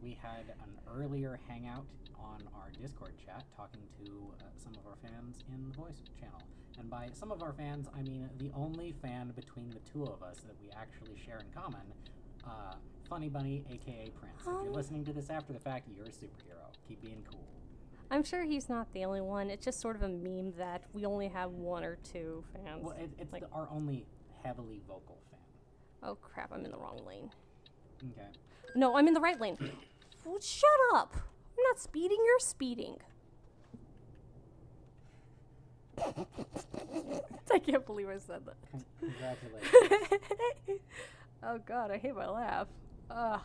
We had an earlier hangout on our Discord chat talking to some of our fans in the voice channel. And by some of our fans, I mean the only fan between the two of us that we actually share in common, Funny Bunny, aka Prince. If you're listening to this after the fact, you're a superhero. Keep being cool. I'm sure he's not the only one. It's just sort of a meme that we only have one or two fans. Well, it's like our only heavily vocal fan. Oh crap, I'm in the wrong lane. Okay. No, I'm in the right lane. Well, shut up. I'm not speeding, you're speeding. I can't believe I said that. Congratulations. Oh god, I hate my laugh. Ugh,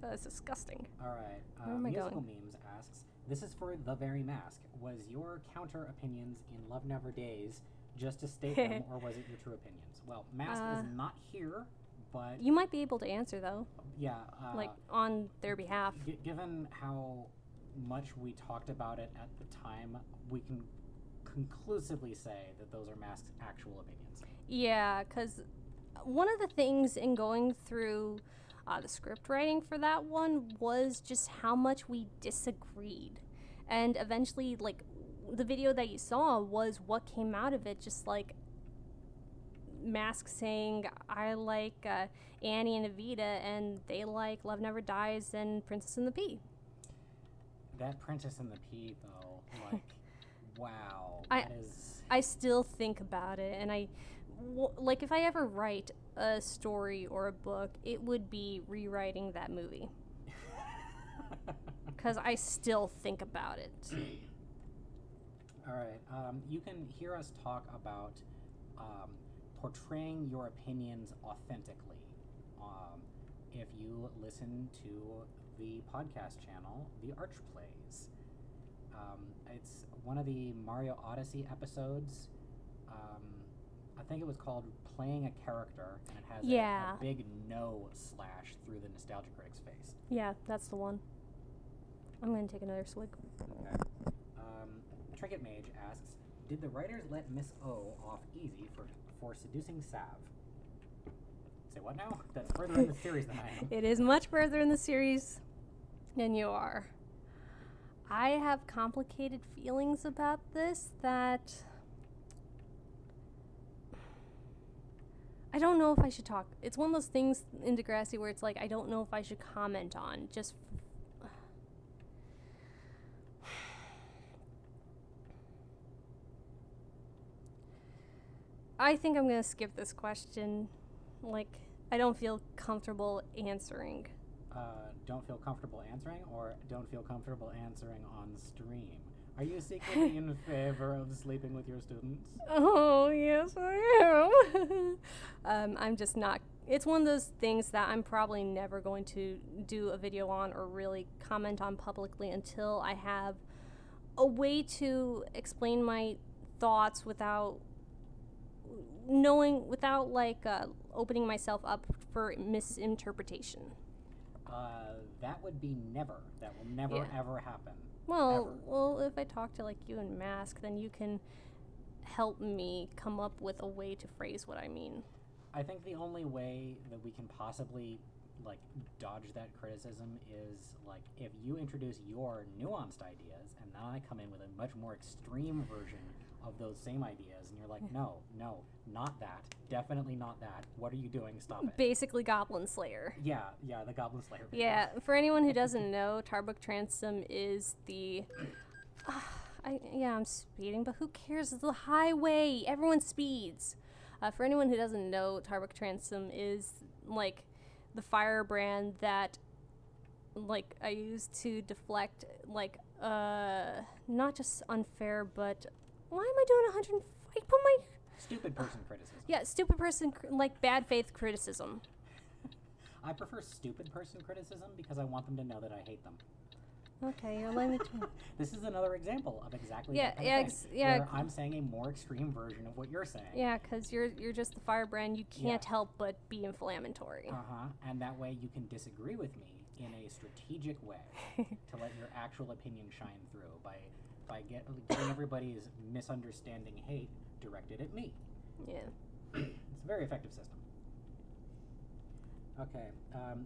that's disgusting. Alright, Where am I Musical going? Memes asks, this is for The Very Mask. Was your counter opinions in Love Never Days just to state them, or was it your true opinions? Well, Mask is not here, but... You might be able to answer, though. Yeah. Like, on their behalf. Given how much we talked about it at the time, we can conclusively say that those are Mask's actual opinions. Yeah, because one of the things in going through the script writing for that one was just how much we disagreed. And eventually, like, the video that you saw was what came out of it, just like Mask saying, I like Annie and Evita, and they like Love Never Dies and Princess and the Pea. That Princess and the Pea, though, like, wow. I still think about it, and like, if I ever write a story or a book, it would be rewriting that movie. Because I still think about it. All right. You can hear us talk about portraying your opinions authentically if you listen to the podcast channel, The Arch Plays. It's one of the Mario Odyssey episodes. I think it was called Playing a Character, and it has a big no slash through the Nostalgia Critic's face. Yeah, that's the one. I'm going to take another swig. Okay. Trinket Mage asks, did the writers let Miss O off easy for seducing Sav? Say what now? That's further in the series than I am. It is much further in the series than you are. I have complicated feelings about this that I don't know if I should talk. It's one of those things in Degrassi where it's like I don't know if I should comment on. Just I think I'm going to skip this question. Like, I don't feel comfortable answering. Don't feel comfortable answering, or don't feel comfortable answering on stream? Are you secretly in favor of sleeping with your students? Oh, yes, I am. I'm just not. It's one of those things that I'm probably never going to do a video on or really comment on publicly until I have a way to explain my thoughts without opening myself up for misinterpretation. That would be never. That will never ever happen. Well, if I talk to like you and Mask, then you can help me come up with a way to phrase what I mean. I think the only way that we can possibly like dodge that criticism is like if you introduce your nuanced ideas and then I come in with a much more extreme version of those same ideas and you're like, no, not that, definitely not that, what are you doing, stop it. Basically Goblin Slayer. Yeah, the Goblin Slayer video. Yeah, for anyone who doesn't know, Tarbuk Transom is the I'm speeding, but who cares? It's the highway. Everyone speeds. For anyone who doesn't know, Tarbuck Transom is like the firebrand that like I use to deflect like not just unfair, but why am I doing 100? I put my Stupid person criticism. yeah, stupid person like bad faith criticism. I prefer stupid person criticism because I want them to know that I hate them. Okay, you're letting me to. This is another example of exactly Yeah, that kind of thing, yeah. where I'm saying a more extreme version of what you're saying. Yeah, because you're just the firebrand. You can't help but be inflammatory. And that way you can disagree with me in a strategic way to let your actual opinion shine through by getting everybody's misunderstanding hate directed at me. Yeah. It's a very effective system. Okay,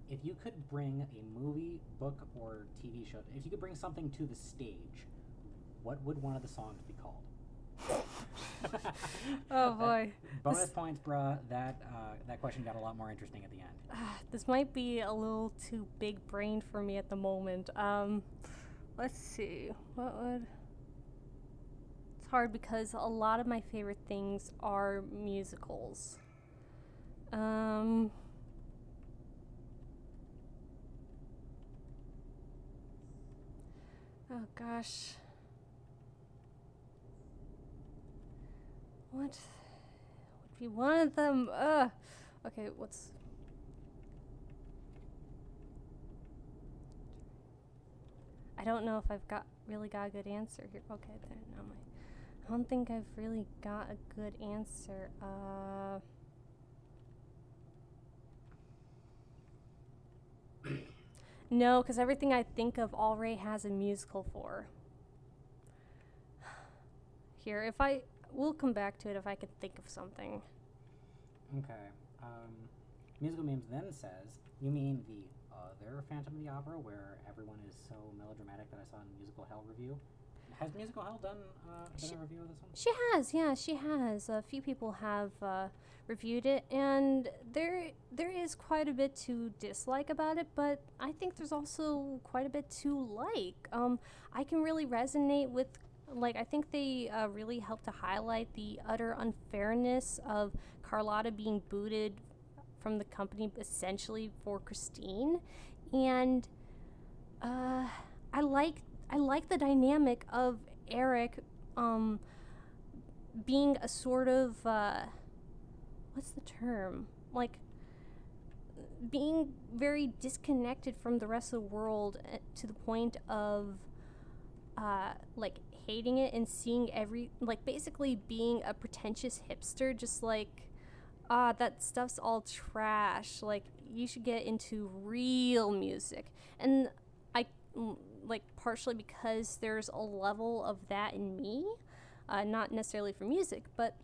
if you could bring a movie, book, or TV show, if you could bring something to the stage, what would one of the songs be called? Oh boy. Bonus points, bruh. That question got a lot more interesting at the end. This might be a little too big brained for me at the moment. Let's see. What would... It's hard because a lot of my favorite things are musicals. Oh gosh. What would be one of them? Okay, what's... I don't know if I've really got a good answer here. Okay, there, now I don't think I've really got a good answer. No, because everything I think of already has a musical for. Here, we'll come back to it if I can think of something. Okay. Musical Memes then says, you mean the other Phantom of the Opera where everyone is so melodramatic that I saw in Musical Hell review? Has Musical Hell done a review of this one? She has, yeah, she has. A few people have reviewed it, and there is quite a bit to dislike about it, but I think there's also quite a bit to like. I can really resonate with, like, I think they really help to highlight the utter unfairness of Carlotta being booted from the company essentially for Christine, and I like the dynamic of Eric being a sort of what's the term, like being very disconnected from the rest of the world to the point of like hating it and seeing basically being a pretentious hipster, just like that stuff's all trash, like you should get into real music. And I like partially because there's a level of that in me, not necessarily for music but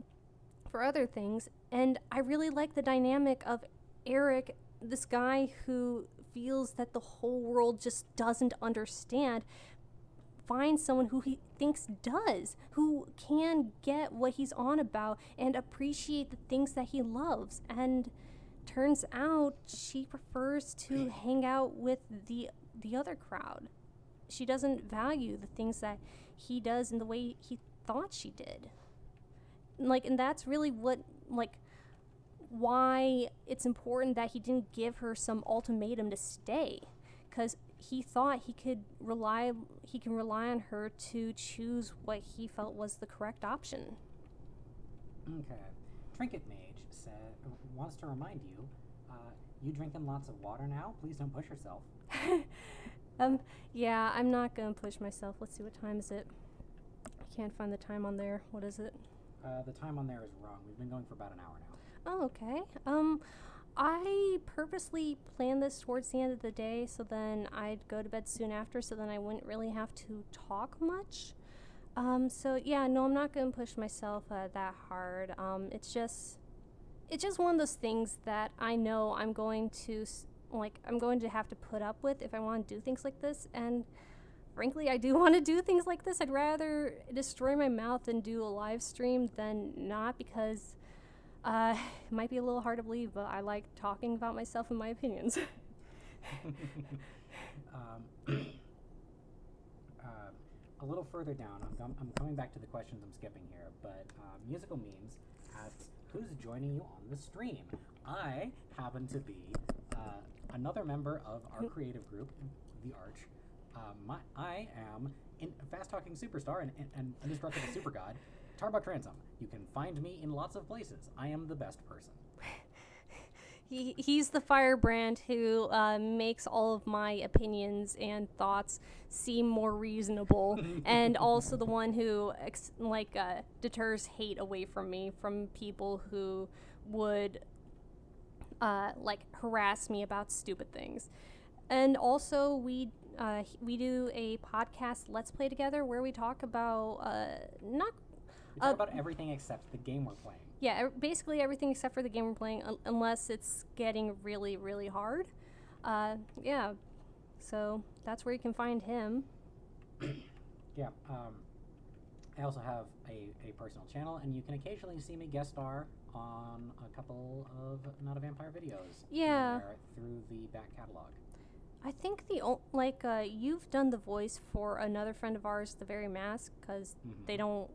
for other things, and I really like the dynamic of Eric, this guy who feels that the whole world just doesn't understand, finds someone who he thinks does, who can get what he's on about and appreciate the things that he loves, and turns out she prefers to hang out with the other crowd. She doesn't value the things that he does in the way he thought she did. And that's really why it's important that he didn't give her some ultimatum to stay, because he thought he can rely on her to choose what he felt was the correct option. Okay. Trinket Mage wants to remind you, you drinking lots of water now? Please don't push yourself. Yeah, I'm not gonna push myself. Let's see, what time is it? I can't find the time on there. What is it? The time on there is wrong. We've been going for about an hour now. Oh, okay. I purposely planned this towards the end of the day, so then I'd go to bed soon after, so then I wouldn't really have to talk much. So yeah, no, I'm not gonna push myself that hard. It's just one of those things that I know I'm going to have to put up with if I want to do things like this, and frankly, I do want to do things like this. I'd rather destroy my mouth than do a live stream than not, because it might be a little hard to believe, but I like talking about myself and my opinions. a little further down, I'm coming back to the questions I'm skipping here, but Musical Memes asks, who's joining you on the stream? I happen to be another member of our creative group, The Arch. I am a fast-talking superstar and indestructible super god, Tarbuck Ransom. You can find me in lots of places. I am the best person. He's the firebrand who makes all of my opinions and thoughts seem more reasonable, and also the one who deters hate away from me from people who would harass me about stupid things. And also we do a podcast Let's Play together where we talk about We talk about everything except the game we're playing. Yeah, basically everything except for the game we're playing, unless it's getting really, really hard. Yeah, so that's where you can find him. Yeah, I also have a personal channel, and you can occasionally see me guest star on a couple of Not a Vampire videos. Yeah. Through the back catalog. I think you've done the voice for another friend of ours, The Very Mask, because they don't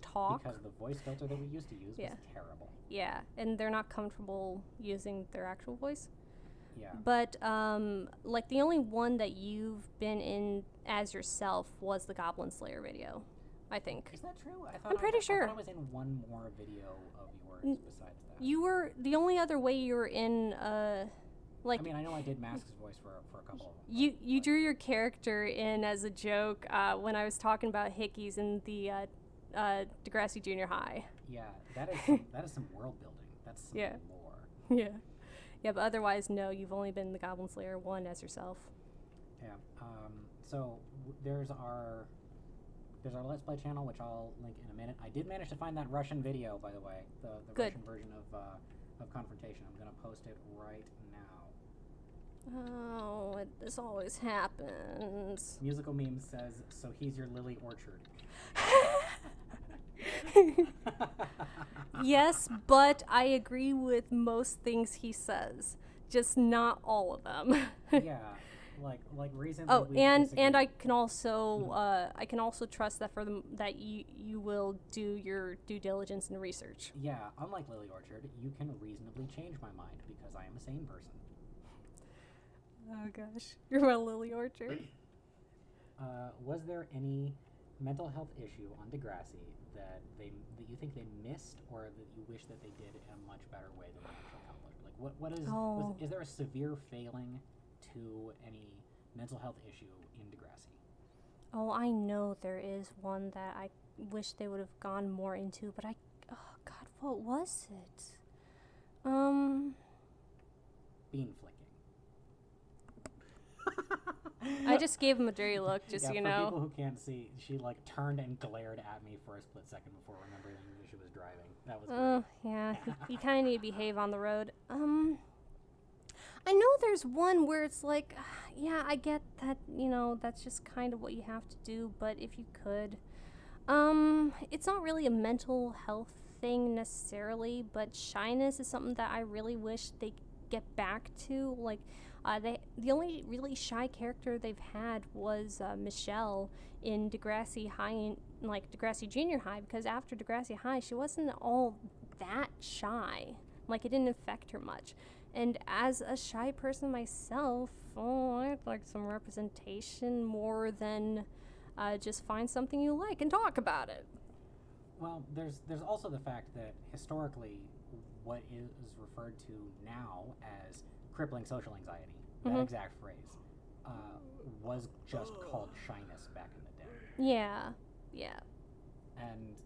talk. Because the voice filter that we used to use was terrible. Yeah, and they're not comfortable using their actual voice. Yeah. But the only one that you've been in as yourself was the Goblin Slayer video, I think. Is that true? I'm pretty sure. I thought I was in one more video of yours besides that. You were the only other way you were in. I mean, I know I did Mask's voice for a couple of them. You drew your character in as a joke when I was talking about hickeys in the Degrassi Junior High. Yeah, that is some world building. That's some lore. Yeah. Yeah, but otherwise, no, you've only been the Goblin Slayer 1 as yourself. Yeah. So there's our Let's Play channel, which I'll link in a minute. I did manage to find that Russian video, by the way, the Russian version of Confrontation. I'm gonna post it right now. Oh, this always happens. Musical Meme says, so he's your Lily Orchard. Yes, but I agree with most things he says, just not all of them. Yeah, like recently. Oh, and I can also trust that that you will do your due diligence and research. Yeah, unlike Lily Orchard, you can reasonably change my mind because I am a sane person. Oh gosh, you're a Lily Orchard. Was there any mental health issue on Degrassi that you think they missed, or that you wish that they did in a much better way than they actually accomplished? Like, what is is there a severe failing to any mental health issue in Degrassi? Oh, I know there is one that I wish they would have gone more into, but oh God, what was it? Bean flicking. I just gave him a dirty look, just yeah, so you for know. people who can't see, she turned and glared at me for a split second before remembering that she was driving. That was great. Yeah, you kind of need to behave on the road. I know there's one where it's like, yeah, I get that, that's just kind of what you have to do, but if you could. It's not really a mental health thing necessarily, but shyness is something that I really wish they get back to. Like, the only really shy character they've had was Michelle in Degrassi High and Degrassi Junior High, because after Degrassi High she wasn't all that shy. Like, it didn't affect her much. And as a shy person myself, I'd like some representation more than just find something you like and talk about it. Well, there's also the fact that historically, what is referred to now as crippling social anxiety, that exact phrase, was just called shyness back in the day. Yeah. And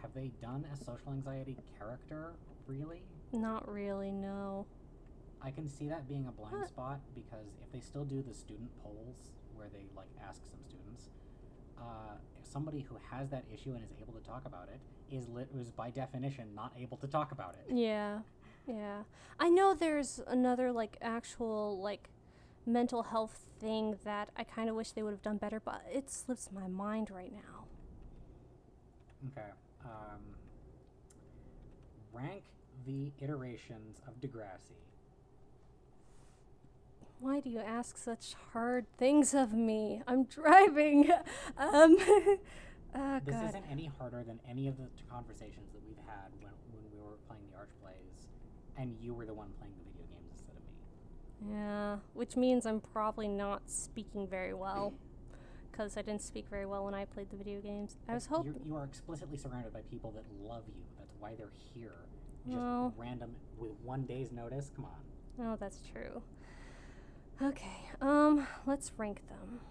have they done a social anxiety character, really? Not really, no. I can see that being a blind spot, because if they still do the student polls where they ask some students, somebody who has that issue and is able to talk about it is by definition not able to talk about it. Yeah. I know there's another actual mental health thing that I kind of wish they would have done better, but it slips my mind right now. Okay. Rank the iterations of Degrassi. Why do you ask such hard things of me? I'm driving. Oh, This God. isn't any harder than any of the conversations that we've had when we were playing the Arch plays, and you were the one playing the video games instead of me. Yeah, which means I'm probably not speaking very well, because I didn't speak very well when I played the video games. I was hoping. You are explicitly surrounded by people that love you. That's why they're here. Just No. random with 1 day's notice. Come on. Oh, that's true. Okay, let's rank them.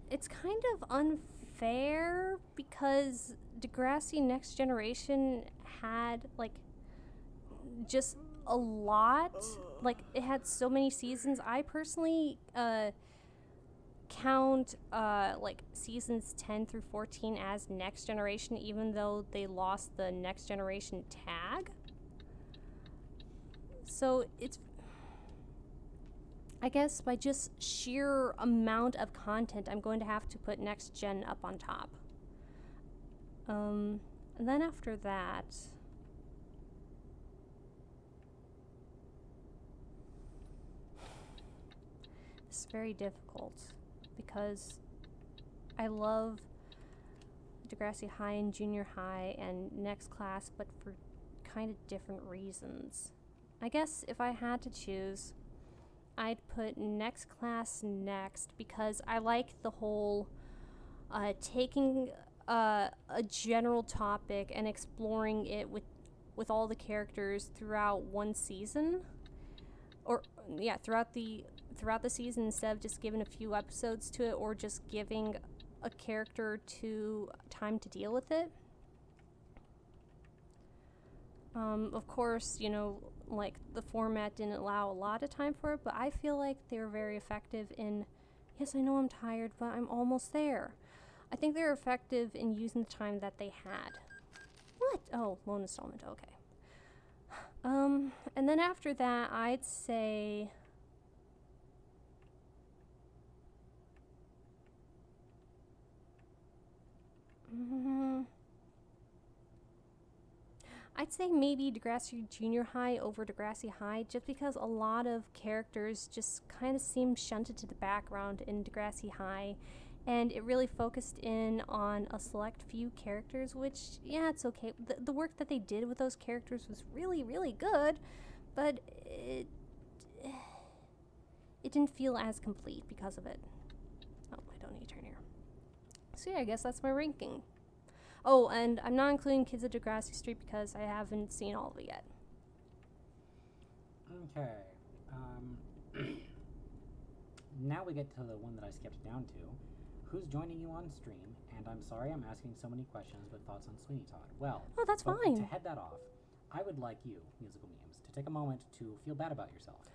It's kind of unfair because Degrassi Next Generation had, like, just a lot. Like, it had so many seasons. I personally count, like, seasons 10 through 14 as Next Generation, even though they lost the Next Generation tag. So it's, I guess by just sheer amount of content, I'm going to have to put Next Gen up on top. And then after that, it's very difficult because I love Degrassi High and Junior High and Next Class, but for kind of different reasons. I guess if I had to choose, I'd put Next Class next because I like the whole taking a general topic and exploring it with all the characters throughout one season, or throughout the season, instead of just giving a few episodes to it or just giving a character to time to deal with it. Of course, like, the format didn't allow a lot of time for it, but I feel like they were very effective in, yes, I know I'm tired, but I'm almost there. I think they were effective in using the time that they had. What? Oh, loan installment, okay. And then after that, I'd say... I'd say maybe Degrassi Junior High over Degrassi High, just because a lot of characters just kind of seem shunted to the background in Degrassi High, and it really focused in on a select few characters, which, yeah, it's okay. The work that they did with those characters was really, really good, but it didn't feel as complete because of it. Oh, I don't need to turn here. So yeah, I guess that's my ranking. Oh, and I'm not including Kids of Degrassi Street because I haven't seen all of it yet. Okay. Now we get to the one that I skipped down to. Who's joining you on stream? And I'm sorry I'm asking so many questions, but thoughts on Sweeney Todd? Well, oh, that's fine. To head that off, I would like you, Musical Memes, to take a moment to feel bad about yourself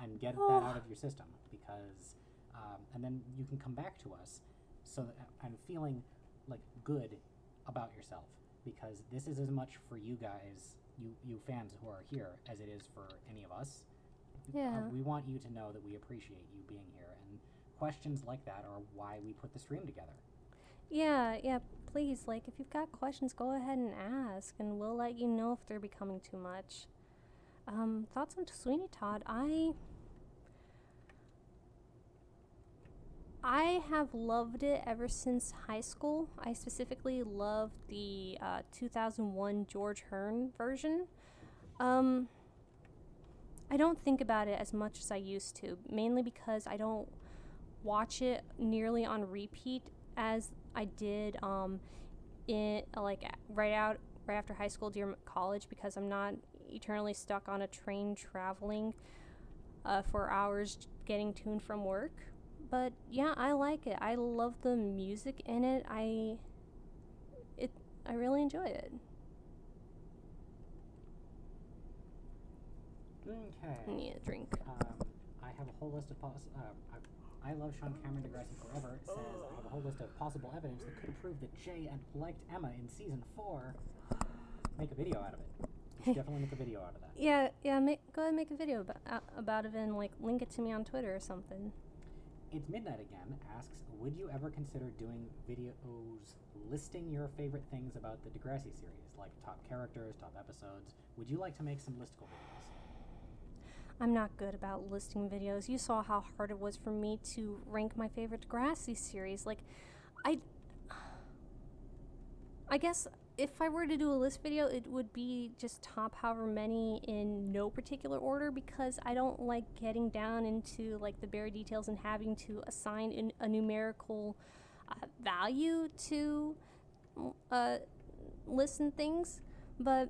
and get that out of your system, because, and then you can come back to us so that I'm feeling like good about yourself, because this is as much for you guys, you fans who are here, as it is for any of us. Yeah. We want you to know that we appreciate you being here, and questions like that are why we put the stream together. Yeah, please, like, if you've got questions, go ahead and ask, and we'll let you know if they're becoming too much. Thoughts on Sweeney Todd? I have loved it ever since high school. I specifically loved the 2001 George Hearn version. I don't think about it as much as I used to, mainly because I don't watch it nearly on repeat as I did in right after high school during college, because I'm not eternally stuck on a train traveling for hours getting tuned from work. But yeah, I like it. I love the music in it. I really enjoy it. Okay. I need a drink. I have a whole list of I love Sean Cameron Degrassi Forever. It says I have a whole list of possible evidence that could prove that Jay liked Emma in season 4. Make a video out of it. You should definitely make a video out of that. Yeah. Go ahead and make a video about it and link it to me on Twitter or something. It's Midnight Again asks, would you ever consider doing videos listing your favorite things about the Degrassi series, like top characters, top episodes? Would you like to make some listicle videos? I'm not good about listing videos. You saw how hard it was for me to rank my favorite Degrassi series. Like, I guess if I were to do a list video, it would be just top however many in no particular order, because I don't like getting down into like the bare details and having to assign a numerical value to listen things. But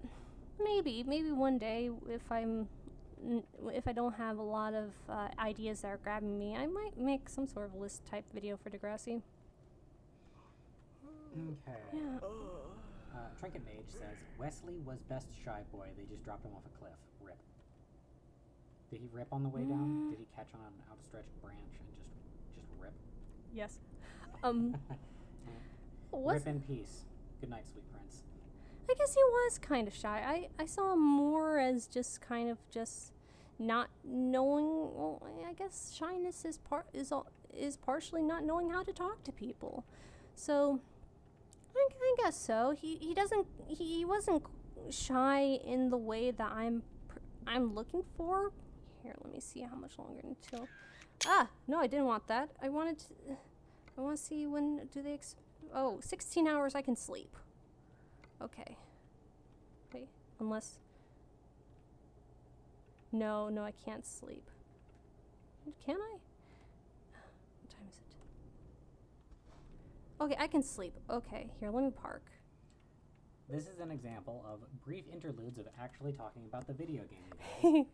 maybe one day, if I don't have a lot of ideas that are grabbing me, I might make some sort of list type video for Degrassi. Okay. Yeah. Trinket Mage says, Wesley was best shy boy. They just dropped him off a cliff. Rip. Did he rip on the way down? Did he catch on an outstretched branch and just rip? Yes. Rip in peace. Good night, sweet prince. I guess he was kind of shy. I saw him more as just kind of just not knowing. Well, I guess shyness is partially not knowing how to talk to people. So I guess so. He wasn't shy in the way that I'm looking for. Here, let me see how much longer until. No, I didn't want that. I want to see when do they. 16 hours I can sleep. Okay. Wait, unless. No, I can't sleep. Can I? What time is it? Okay, I can sleep. Okay, here, let me park. This is an example of brief interludes of actually talking about the video game.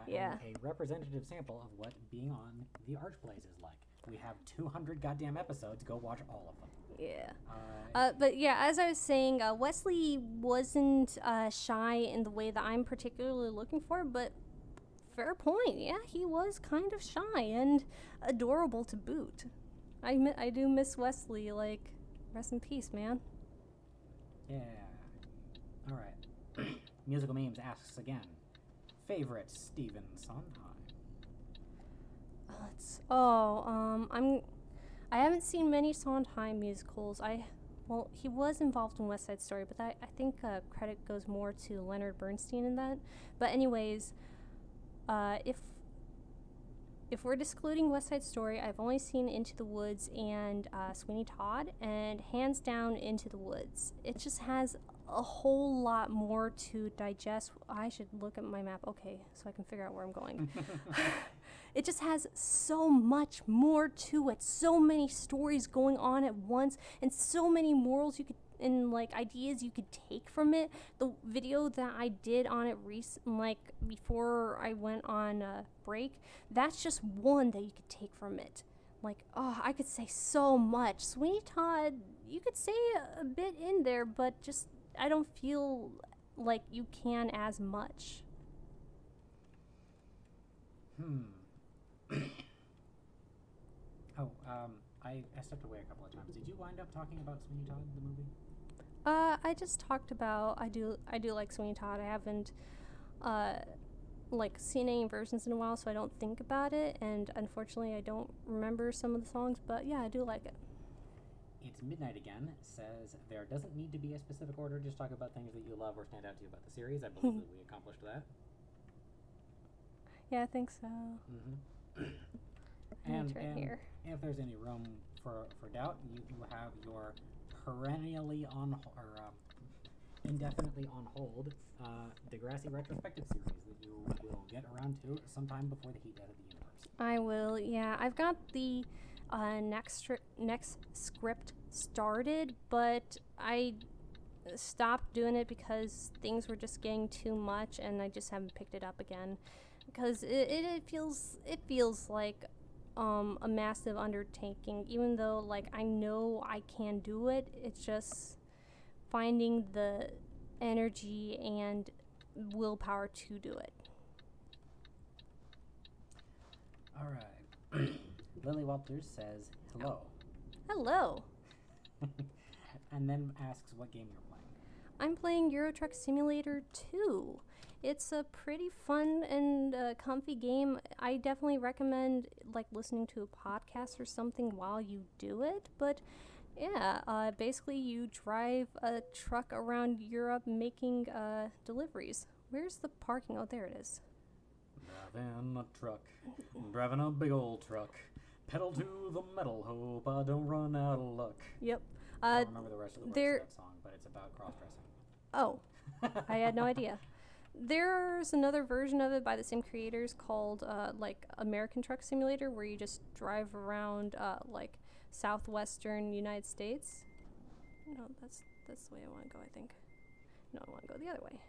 Yeah. And a representative sample of what being on the Archplays is like. We have 200 goddamn episodes. Go watch all of them. Yeah. But yeah, as I was saying, Wesley wasn't shy in the way that I'm particularly looking for, but fair point. Yeah, he was kind of shy and adorable to boot. I do miss Wesley. Like, rest in peace, man. Yeah. All right. Musical Memes asks again. Favorite Stephen Sondheim? I haven't seen many Sondheim musicals. He was involved in West Side Story, but I think credit goes more to Leonard Bernstein in that. But anyways, if we're excluding West Side Story, I've only seen Into the Woods and Sweeney Todd, and hands down Into the Woods. It just has a whole lot more to digest. I should look at my map, okay, so I can figure out where I'm going. It just has so much more to it, so many stories going on at once, and so many morals and like ideas you could take from it. The video that I did on it before I went on break, that's just one that you could take from it. Like, I could say so much. Sweeney Todd, you could say a bit in there, but just I don't feel like you can as much. I stepped away a couple of times. Did you wind up talking about Sweeney Todd, the movie? I just talked about I do like Sweeney Todd. I haven't seen any versions in a while, so I don't think about it, and unfortunately I don't remember some of the songs, but yeah, I do like it. It's Midnight Again says there doesn't need to be a specific order, just talk about things that you love or stand out to you about the series. I believe that we accomplished that. Yeah, I think so. And here. If there's any room for doubt, you have your perennially indefinitely on hold Degrassi retrospective series that you will get around to sometime before the heat death of the universe. I will, yeah. I've got the next script started, but I stopped doing it because things were just getting too much, and I just haven't picked it up again because it feels like a massive undertaking, even though like I know I can do it. It's just finding the energy and willpower to do it. All right. Lily Walters says hello. Hello. And then asks what game you're playing. I'm playing Euro Truck Simulator 2. It's a pretty fun and comfy game. I definitely recommend like listening to a podcast or something while you do it. But yeah, basically you drive a truck around Europe making deliveries. Where's the parking? Oh, there it is. Driving a truck, driving a big old truck. Pedal to the metal, hope I don't run out of luck. Yep. I don't remember the rest of the words to that song, but it's about cross-dressing. Oh, I had no idea. There's another version of it by the same creators called like American Truck Simulator, where you just drive around like southwestern United States. No, that's the way I want to go, I think. No, I want to go the other way.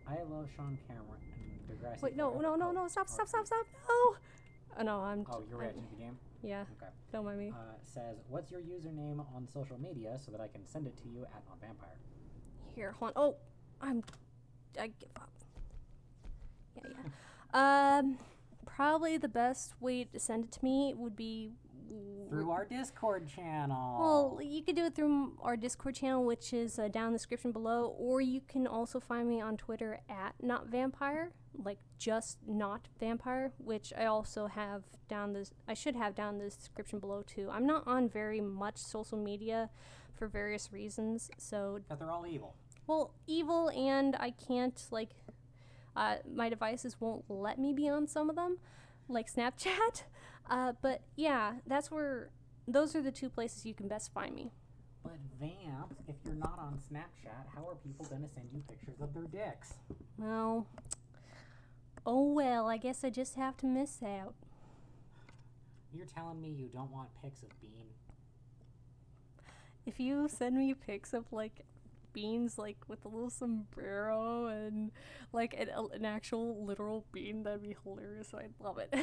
I love Sean Cameron and Degrassi. Wait, no, stop. No! Oh, no, Oh, you're reacting to the game? Yeah. Okay. Don't mind me. Says, what's your username on social media so that I can send it to you at NotVampire? Here, hold on. Oh, I give up. Yeah. Probably the best way to send it to me would be through our Discord channel. Well, you could do it through our Discord channel, which is down in the description below, or you can also find me on Twitter at NotVampire, like just NotVampire, which I also have down this. I should have down in the description below too. I'm not on very much social media for various reasons, so. But they're all evil. Well, evil, and I can't like. My devices won't let me be on some of them, like Snapchat. But yeah, those are the two places you can best find me. But Vamp, if you're not on Snapchat, how are people going to send you pictures of their dicks? Well, I guess I just have to miss out. You're telling me you don't want pics of Bean? If you send me pics of like beans, like with a little sombrero and like an actual literal bean, that'd be hilarious. I'd love it.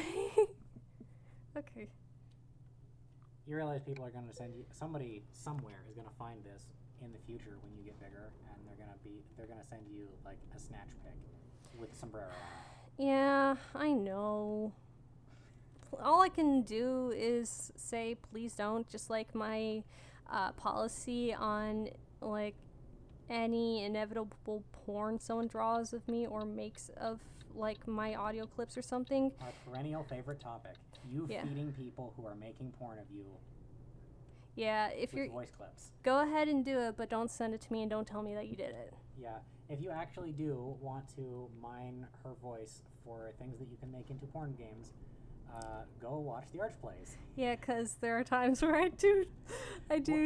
Okay. You realize people are going to send you, somebody somewhere is going to find this in the future when you get bigger, and they're going to send you like a snatch pic with a sombrero on it. Yeah, I know. All I can do is say please don't, just like my policy on like any inevitable porn someone draws of me or makes of like my audio clips or something. Our perennial favorite topic. You feeding people who are making porn of you. Yeah, if you're voice clips. Go ahead and do it, but don't send it to me and don't tell me that you did it. Yeah, if you actually do want to mine her voice for things that you can make into porn games, go watch the Arch Plays. Yeah, because there are times where I do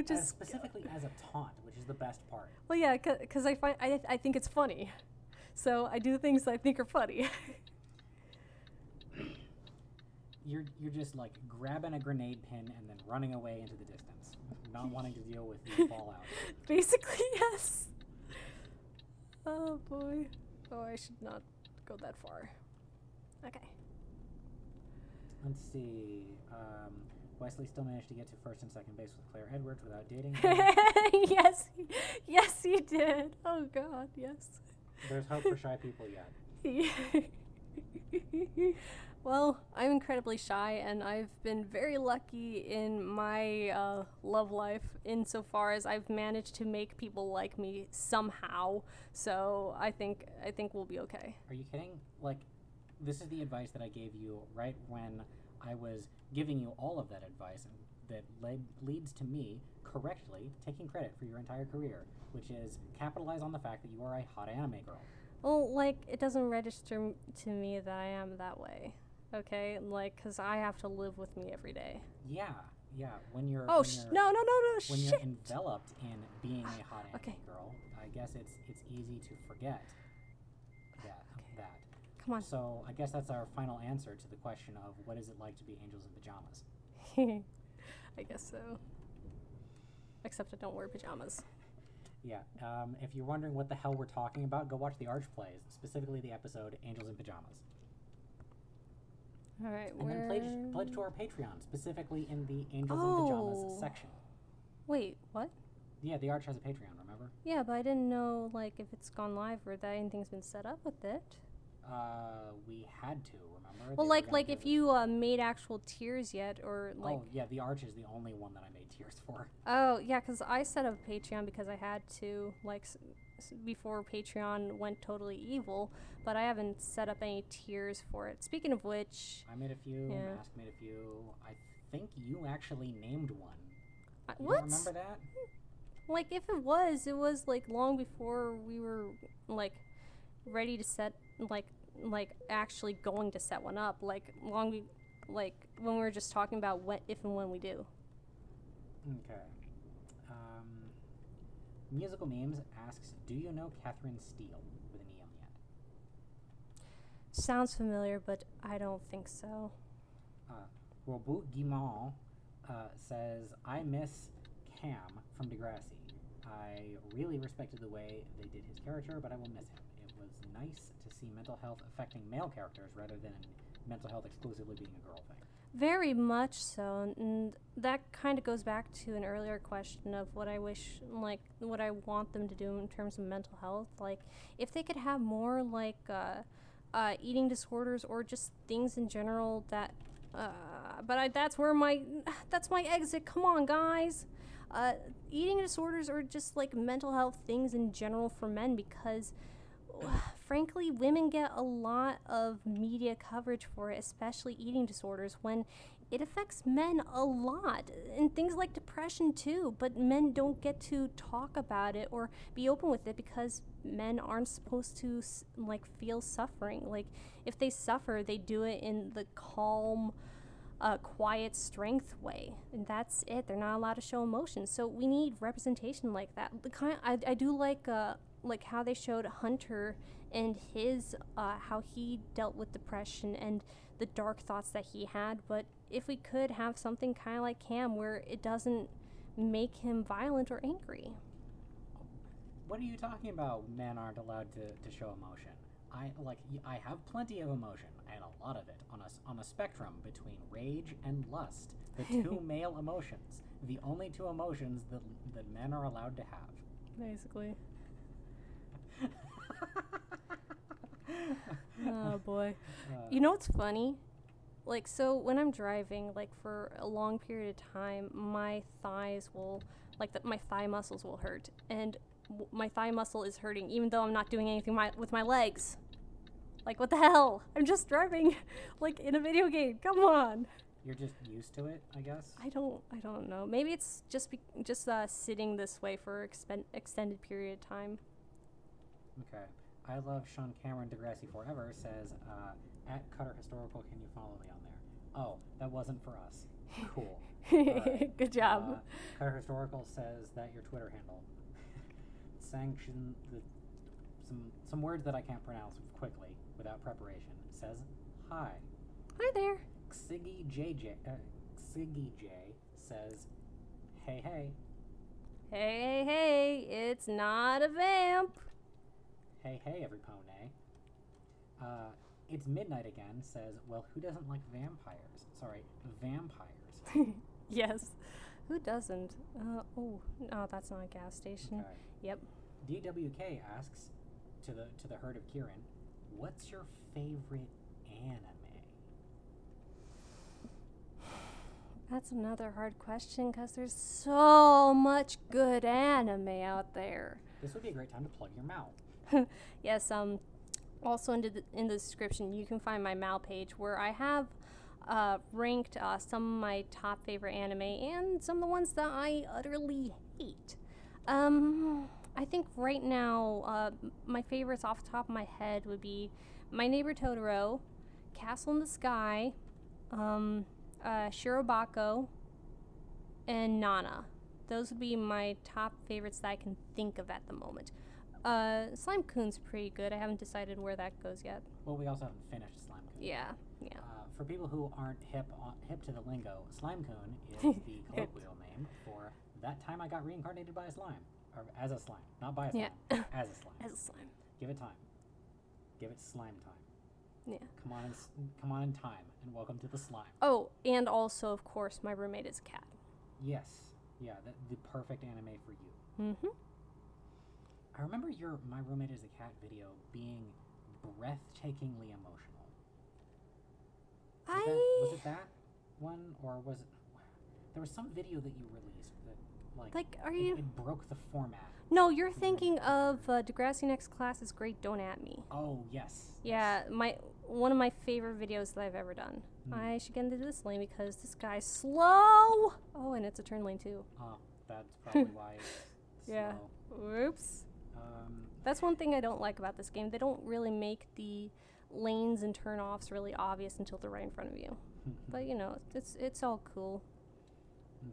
just specifically as a taunt, which is the best part. Well, yeah, because I think it's funny, so I do things that I think are funny. You're just like grabbing a grenade pin and then running away into the distance, not wanting to deal with the fallout. Basically, yes. Oh boy. Oh, I should not go that far. Okay. Let's see. Wesley still managed to get to first and second base with Claire Edwards without dating. Yes, he did. Oh God, yes. There's hope for shy people yet. Well, I'm incredibly shy, and I've been very lucky in my love life insofar as I've managed to make people like me somehow. So I think we'll be okay. Are you kidding? Like, this is the advice that I gave you right when I was giving you all of that advice, and that leads to me correctly taking credit for your entire career, which is capitalize on the fact that you are a hot anime girl. Well, like, it doesn't register to me that I am that way. Okay, like, because I have to live with me every day. Yeah. When you're no, when shit. you're enveloped in being a hot anime Okay. girl, I guess it's easy to forget that. Come on. So I guess that's our final answer to the question of what is it like to be angels in pajamas. I guess so. Except I don't wear pajamas. Yeah. If you're wondering what the hell we're talking about, go watch the Arch Plays, specifically the episode Angels in Pajamas. All right, and then pledge to our Patreon, specifically in the Angels in Pajamas section. Wait, what? Yeah, the Arch has a Patreon, remember? Yeah, but I didn't know, like, if it's gone live or that anything's been set up with it. We had to, remember? Well, like if you made actual tiers yet, or like... Oh, yeah, the Arch is the only one that I made tiers for. Oh, yeah, because I set up Patreon because I had to, like, before Patreon went totally evil, but I haven't set up any tiers for it. Speaking of which... I made a few, Mask made a few. I think you actually named one. You what? Don't remember that? Like, if it was, like, long before we were, like, ready to set like actually going to set one up like when we were just talking about if and when we do. Okay. Musical Memes asks, do you know Catherine Steele with an E on the end? Sounds familiar, but I don't think so. Robert Guimond says, I miss Cam from Degrassi. I really respected the way they did his character, but I will miss him. It was nice to see mental health affecting male characters rather than mental health exclusively being a girl thing. Very much so, and that kind of goes back to an earlier question of what I wish, like, what I want them to do in terms of mental health. Like, if they could have more, like, eating disorders or just things in general that, that's my exit. Come on, guys. Eating disorders or just, like, mental health things in general for men, because frankly, women get a lot of media coverage for it, especially eating disorders, when it affects men a lot, and things like depression too, but men don't get to talk about it or be open with it because men aren't supposed to like feel suffering. Like, if they suffer, they do it in the calm, quiet strength way, and that's it. They're not allowed to show emotions, so we need representation like that. I do like how they showed Hunter and his how he dealt with depression and the dark thoughts that he had. But if we could have something kind of like Cam, where it doesn't make him violent or angry. What are you talking about? Men aren't allowed to show emotion. I have plenty of emotion, and a lot of it on a spectrum between rage and lust, the two male emotions, the only two emotions that men are allowed to have. Basically. Oh boy. You know what's funny? Like, so when I'm driving, like, for a long period of time, my thighs will, my thigh muscles will hurt, and my thigh muscle is hurting even though I'm not doing anything with my legs. Like, what the hell? I'm just driving like in a video game. Come on. You're just used to it, I guess. I don't know. Maybe it's just sitting this way for extended period of time. Okay. I love Sean Cameron Degrassi Forever says, at Cutter Historical, can you follow me on there? Oh, that wasn't for us. Cool. Right. Good job. Cutter Historical says that your Twitter handle. Sanction some words that I can't pronounce quickly without preparation. Says hi. Hi there. Xiggy J says, hey hey. Hey hey hey, it's not a vamp. Hey hey every pone. It's midnight again says, well, who doesn't like vampires? Sorry, vampires. Yes. Who doesn't? No, that's not a gas station. Okay. Yep. DWK asks to the herd of Kieran, what's your favorite anime? That's another hard question because there's so much good anime out there. This would be a great time to plug your Mal. Yes, also in the description you can find my Mal page where I have ranked some of my top favorite anime and some of the ones that I utterly hate. I think right now my favorites off the top of my head would be My Neighbor Totoro, Castle in the Sky, Shirobako, and Nana. Those would be my top favorites that I can think of at the moment. Slime Coon's pretty good. I haven't decided where that goes yet. Well, we also haven't finished Slime Coon. Yeah. For people who aren't hip to the lingo, Slime Coon is the colloquial name for that time I got reincarnated by a slime. Or as a slime. Not by a slime. As a slime. As a slime. Give it time. Give it slime time. Yeah. Come on in time, and welcome to the slime. Oh, and also, of course, my roommate is a cat. Yes. Yeah, the perfect anime for you. Mm-hmm. I remember your My Roommate is a Cat video being breathtakingly emotional. Was it that one, or was it... There was some video that you released that, like, are you... It broke the format. No, you're thinking of Degrassi Next Class is Great, Don't At Me. Oh, yes. Yeah, one of my favorite videos that I've ever done. I should get into this lane because this guy's slow. Oh, and it's a turn lane too. Oh, that's probably why it's yeah. slow. Whoops. That's one thing I don't like about this game. They don't really make the lanes and turn-offs really obvious until they're right in front of you. But, you know, it's all cool.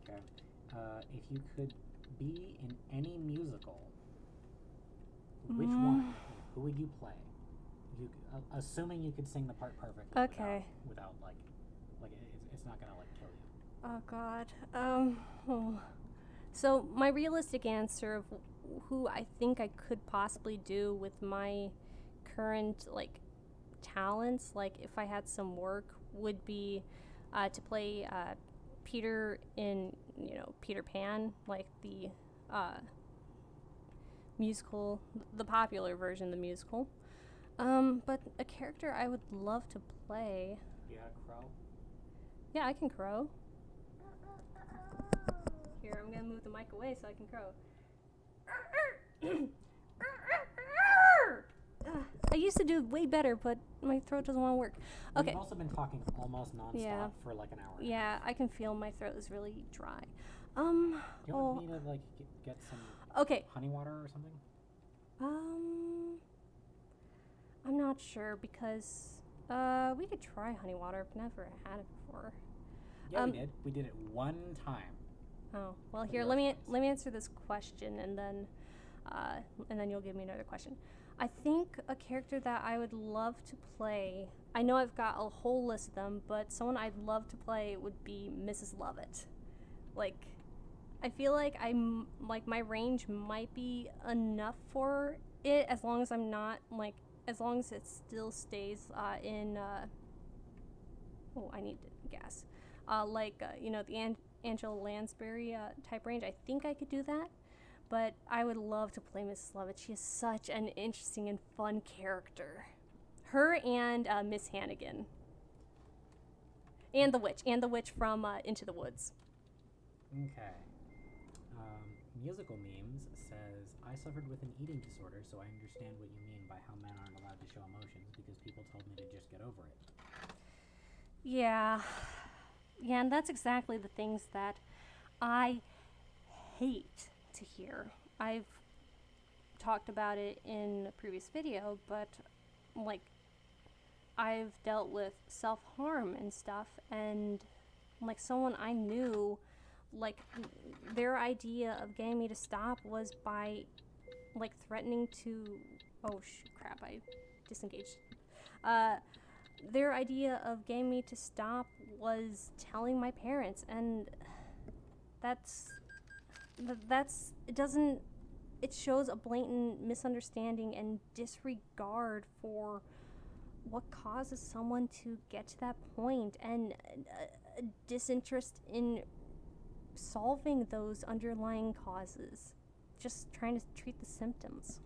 Okay. If you could be in any musical, which one? Who would you play? You, assuming you could sing the part perfectly. Okay. Without like it's not gonna like kill you. Oh God. So my realistic answer of who I think I could possibly do with my current like talents, like if I had some work, would be to play Peter in Peter Pan, like the musical, the popular version of the musical. But a character I would love to play. You got a crow? Yeah, I can crow. Here, I'm gonna move the mic away so I can crow. I used to do way better, but my throat doesn't want to work. Okay. We've also been talking almost nonstop for like an hour. Yeah, I can feel my throat is really dry. Do you want me to like get some honey water or something? I'm not sure because we could try honey water. I've never had it before. Yeah, we did. We did it one time. Oh, well, here, let me answer this question, and then you'll give me another question. I think a character that I would love to play, I know I've got a whole list of them, but someone I'd love to play would be Mrs. Lovett. Like, I feel like my range might be enough for it as long as I'm not, like, as long as it still stays in, I need gas. The Angela Lansbury type range. I think I could do that. But I would love to play Mrs. Lovett. She is such an interesting and fun character. Her and Miss Hannigan. And the witch from Into the Woods. Okay. Musical Memes says, I suffered with an eating disorder, so I understand what you mean by how men aren't allowed to show emotions because people told me to just get over it. Yeah. Yeah, and that's exactly the things that I hate to hear. I've talked about it in a previous video, but like I've dealt with self-harm and stuff, and like someone I knew, like their idea of getting me to stop was by like threatening to crap, I disengaged. Their idea of getting me to stop was telling my parents, and it shows a blatant misunderstanding and disregard for what causes someone to get to that point, and a disinterest in solving those underlying causes, just trying to treat the symptoms.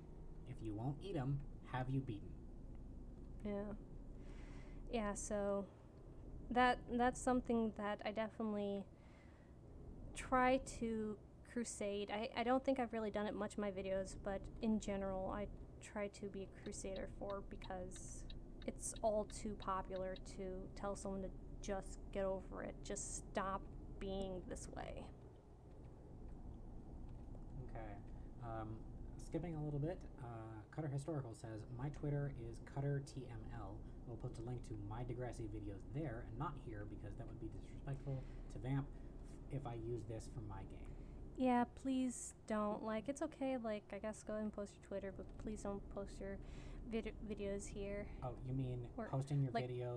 If you won't eat them, have you beaten? Yeah, so that's something that I definitely try to crusade. I don't think I've really done it much in my videos, but in general I try to be a crusader for, because it's all too popular to tell someone to just get over it, just stop being this way. Okay. Skipping a little bit, Cutter Historical says, my Twitter is CutterTML. We'll put the link to my Degrassi videos there and not here because that would be disrespectful to Vamp if I use this for my game. Yeah, please don't. Like, it's okay, like, I guess go ahead and post your Twitter, but please don't post your videos here. Oh, you mean posting your video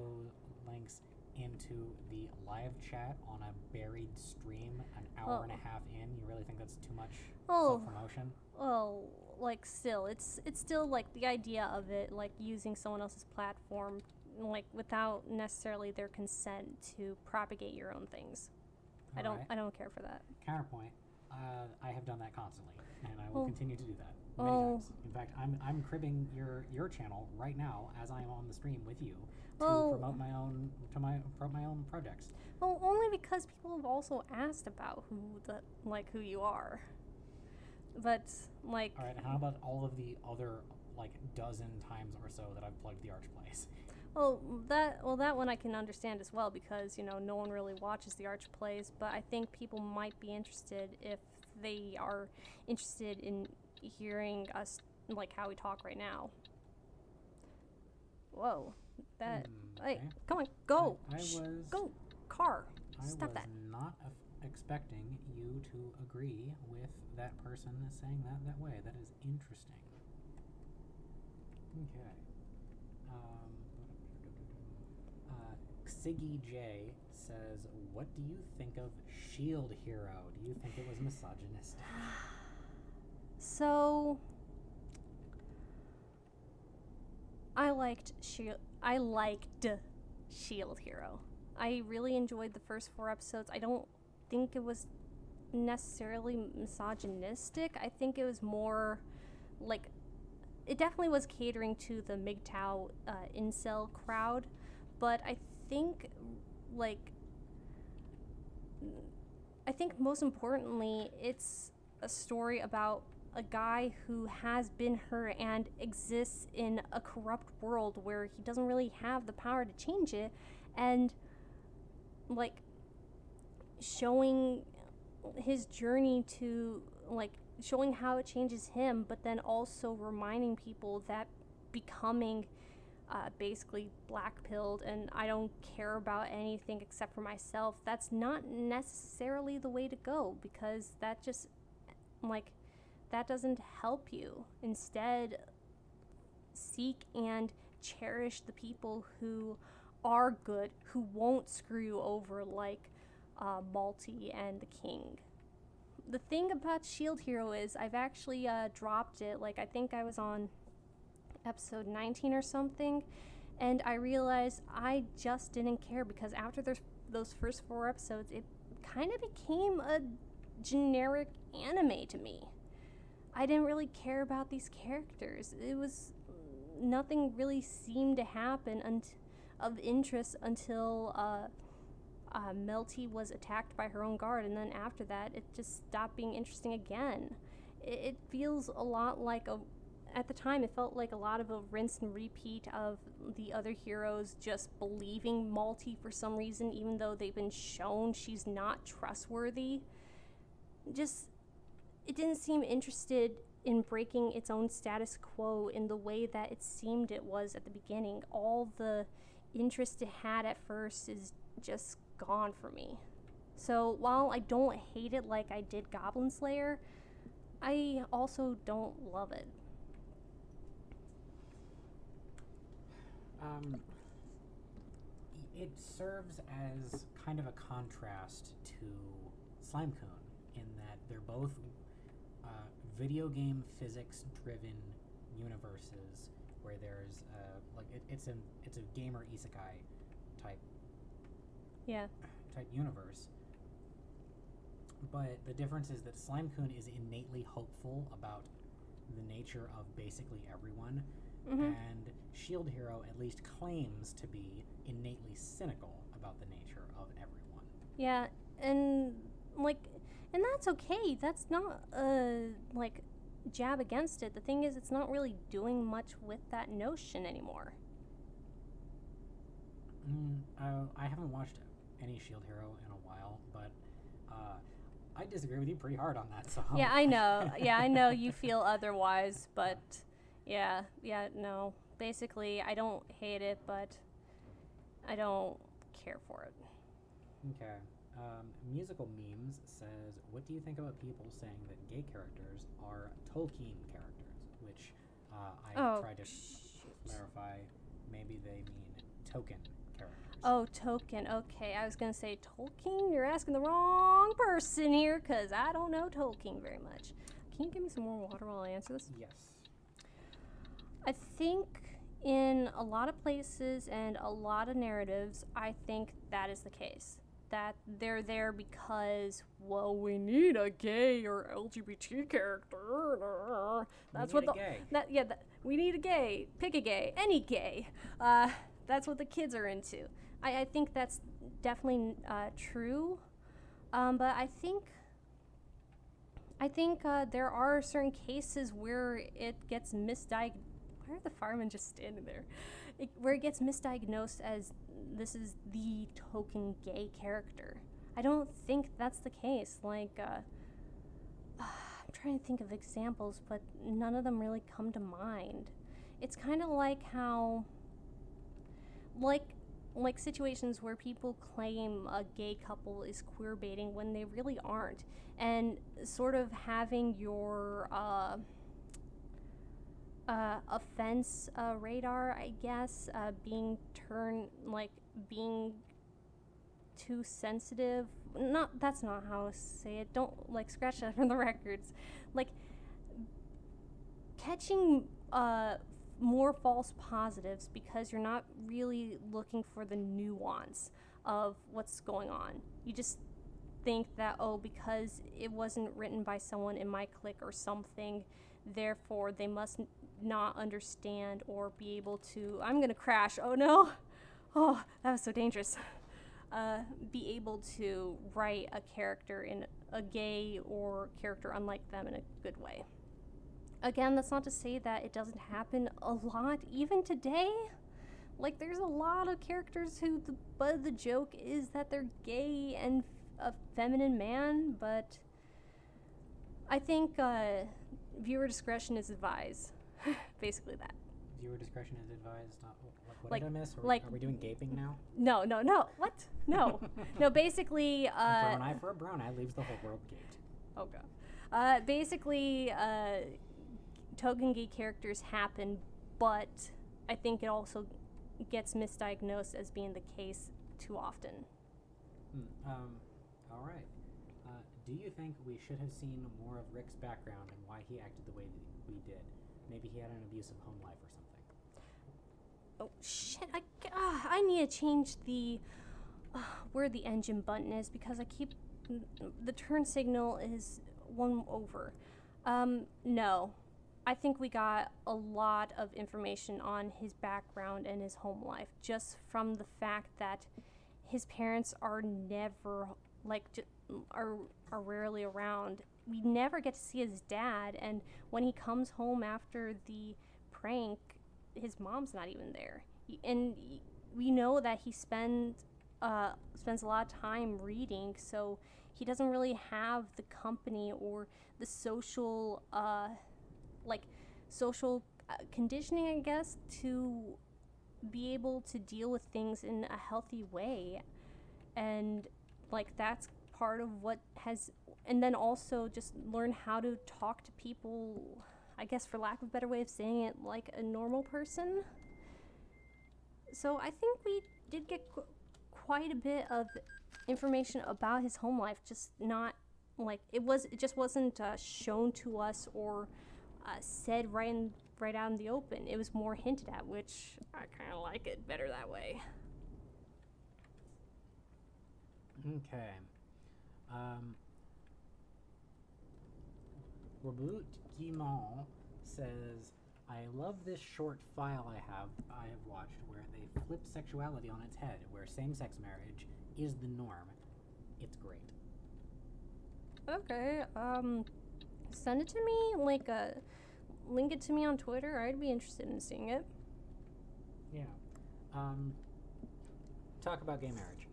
links into the live chat on a buried stream an hour and a half in? You really think that's too much self-promotion? Well, like, still, it's still, like, the idea of it, like, using someone else's platform, like, without necessarily their consent to propagate your own things. I don't care for that. Counterpoint, I have done that constantly, and I will continue to do that many times. In fact, I'm cribbing your channel right now as I am on the stream with you to promote my own projects. Well, only because people have also asked about who you are. But like. All right. How about all of the other like dozen times or so that I've plugged the Arch Plays? Well, that one I can understand as well, because no one really watches the Arch Plays. But I think people might be interested if they are interested in hearing us like how we talk right now. Whoa, that Okay. hey, come on, go, I was go, car, I stop was that. not expecting you to agree with that person saying that way. That is interesting. Okay. Xiggy J says, "What do you think of Shield Hero? Do you think it was misogynistic?" So I liked Shield Hero. I really enjoyed the first 4 episodes. I don't think it was necessarily misogynistic. I think it was more like it definitely was catering to the MGTOW incel crowd, but I think like most importantly it's a story about a guy who has been hurt and exists in a corrupt world where he doesn't really have the power to change it, and like showing his journey to like showing how it changes him, but then also reminding people that becoming basically black pilled and I don't care about anything except for myself, that's not necessarily the way to go, because that just like that doesn't help you. Instead, seek and cherish the people who are good, who won't screw you over like Malty and the King. The thing about Shield Hero is I've actually dropped it. Like I think I was on episode 19 or something, and I realized I just didn't care, because after those first 4 episodes it kind of became a generic anime to me. I didn't really care about these characters. It was nothing really seemed to happen of interest until Melty was attacked by her own guard, and then after that it just stopped being interesting again. It feels a lot like at the time it felt like a lot of a rinse and repeat of the other heroes just believing Malty for some reason, even though they've been shown she's not trustworthy. Just it didn't seem interested in breaking its own status quo in the way that it seemed it was at the beginning. All the interest it had at first is just gone for me. So while I don't hate it like I did Goblin Slayer, I also don't love it. It serves as kind of a contrast to Slimecone in that they're both video game physics driven universes where there's it's a gamer isekai type universe. But the difference is that Slimecone is innately hopeful about the nature of basically everyone, and Shield Hero at least claims to be innately cynical about the nature of everyone. Yeah, and that's okay. That's not like jab against it. The thing is, it's not really doing much with that notion anymore. I haven't watched any Shield Hero in a while, but I disagree with you pretty hard on that. So yeah, I know. Yeah, I know you feel otherwise, but yeah, no. Basically, I don't hate it, but I don't care for it. Okay. Musical Memes says, "What do you think about people saying that gay characters are Tolkien characters?" Which I tried to clarify. Maybe they mean token characters. Oh, token. Okay, I was gonna say Tolkien. You're asking the wrong person here, because I don't know Tolkien very much. Can you give me some more water while I answer this? Yes. I think in a lot of places and a lot of narratives, I think that is the case. That they're there because, well, we need a gay or LGBT character. That's what we need a gay. Pick a gay, any gay. That's what the kids are into. I think that's definitely true, but I think there are certain cases where it gets misdiagnosed. Why are the firemen just standing there? Where it gets misdiagnosed as this is the token gay character. I don't think that's the case. Like, I'm trying to think of examples, but none of them really come to mind. It's kind of like how, like situations where people claim a gay couple is queer baiting when they really aren't, and sort of having your offense radar, I guess, being being too sensitive. Not That's not how to say it. Don't scratch that from the records. Like catching more false positives because you're not really looking for the nuance of what's going on. You just think that, oh, because it wasn't written by someone in my clique or something, therefore they must not understand or be able to. I'm gonna crash. Oh no. Oh, that was so dangerous. Be able to write a character in a gay or character unlike them in a good way. Again, that's not to say that it doesn't happen a lot, even today. Like, there's a lot of characters who the butt of the joke is that they're gay and a feminine man, but I think viewer discretion is advised. Basically that. Viewer discretion is advised. What Like- did I miss? like- Are we doing gaping now? No. What? No. No, basically... A brown eye for a brown eye leaves the whole world gaped. Oh, God. Basically, token gay characters happen, but I think it also gets misdiagnosed as being the case too often. All right. Do you think we should have seen more of Rick's background and why he acted the way that we did? Maybe he had an abusive home life or something. Oh, shit. I need to change the... where the engine button is, because I keep... The turn signal is one over. No. I think we got a lot of information on his background and his home life, just from the fact that his parents are never, are rarely around. We never get to see his dad, and when he comes home after the prank, his mom's not even there. And we know that he spends a lot of time reading, so he doesn't really have the company or the social conditioning, I guess, to be able to deal with things in a healthy way. And that's part of what has, and then also just learn how to talk to people, I guess, for lack of a better way of saying it, like a normal person. So I think we did get quite a bit of information about his home life, just not it just wasn't shown to us or said right out in the open. It was more hinted at, which I kind of like it better that way. Okay. Reboot Guimont says, I love this short file I have watched where they flip sexuality on its head, where same-sex marriage is the norm. It's great. Okay, send it to me, link it to me on Twitter. I'd be interested in seeing it. Yeah. Talk about gay marriage.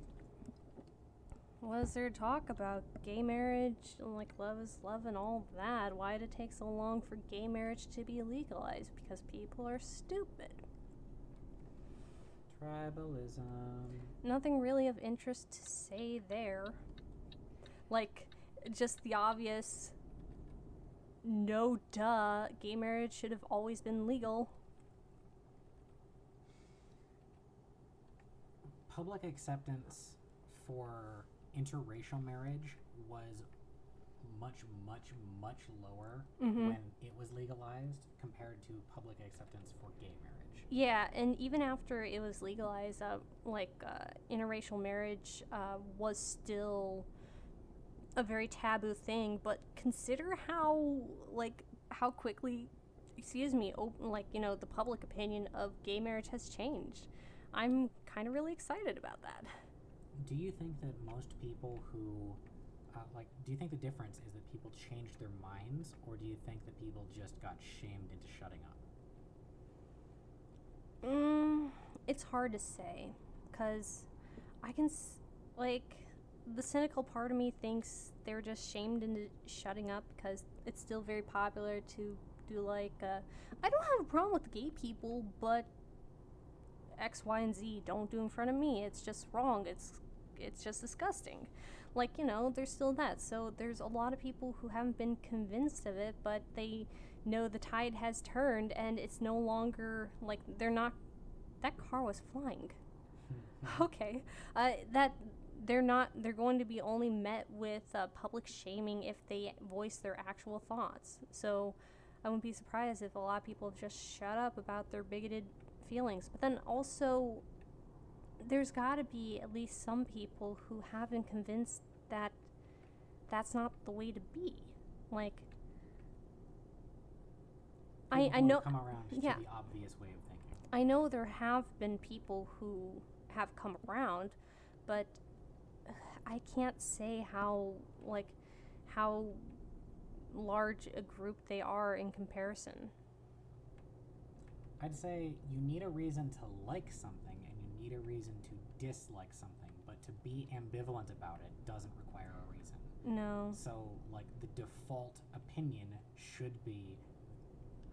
What is there to talk about? Gay marriage, love is love and all that. Why did it take so long for gay marriage to be legalized? Because people are stupid. Tribalism. Nothing really of interest to say there. Just the obvious, no duh, gay marriage should have always been legal. Public acceptance for interracial marriage was much, much, much lower when it was legalized compared to public acceptance for gay marriage. Yeah, and even after it was legalized, interracial marriage was still a very taboo thing. But consider how quickly, the public opinion of gay marriage has changed. I'm kind of really excited about that. Do you think that most people who, do you think the difference is that people changed their minds, or do you think that people just got shamed into shutting up? It's hard to say, because I can, the cynical part of me thinks they're just shamed into shutting up because it's still very popular to do like, I don't have a problem with gay people, but X, Y, and Z don't do in front of me. It's just wrong. It's just disgusting. Like, there's still that. So there's a lot of people who haven't been convinced of it, but they know the tide has turned and it's no longer like they're not. That car was flying. Okay, they're going to be only met with public shaming if they voice their actual thoughts. So I wouldn't be surprised if a lot of people have just shut up about their bigoted feelings. But then also, there's got to be at least some people who have been convinced that that's not the way to be. Like, I know, come around yeah, to the obvious way of thinking. I know there have been people who have come around, but I can't say how large a group they are in comparison. I'd say you need a reason to like something and you need a reason to dislike something, but to be ambivalent about it doesn't require a reason. No. So, like, the default opinion should be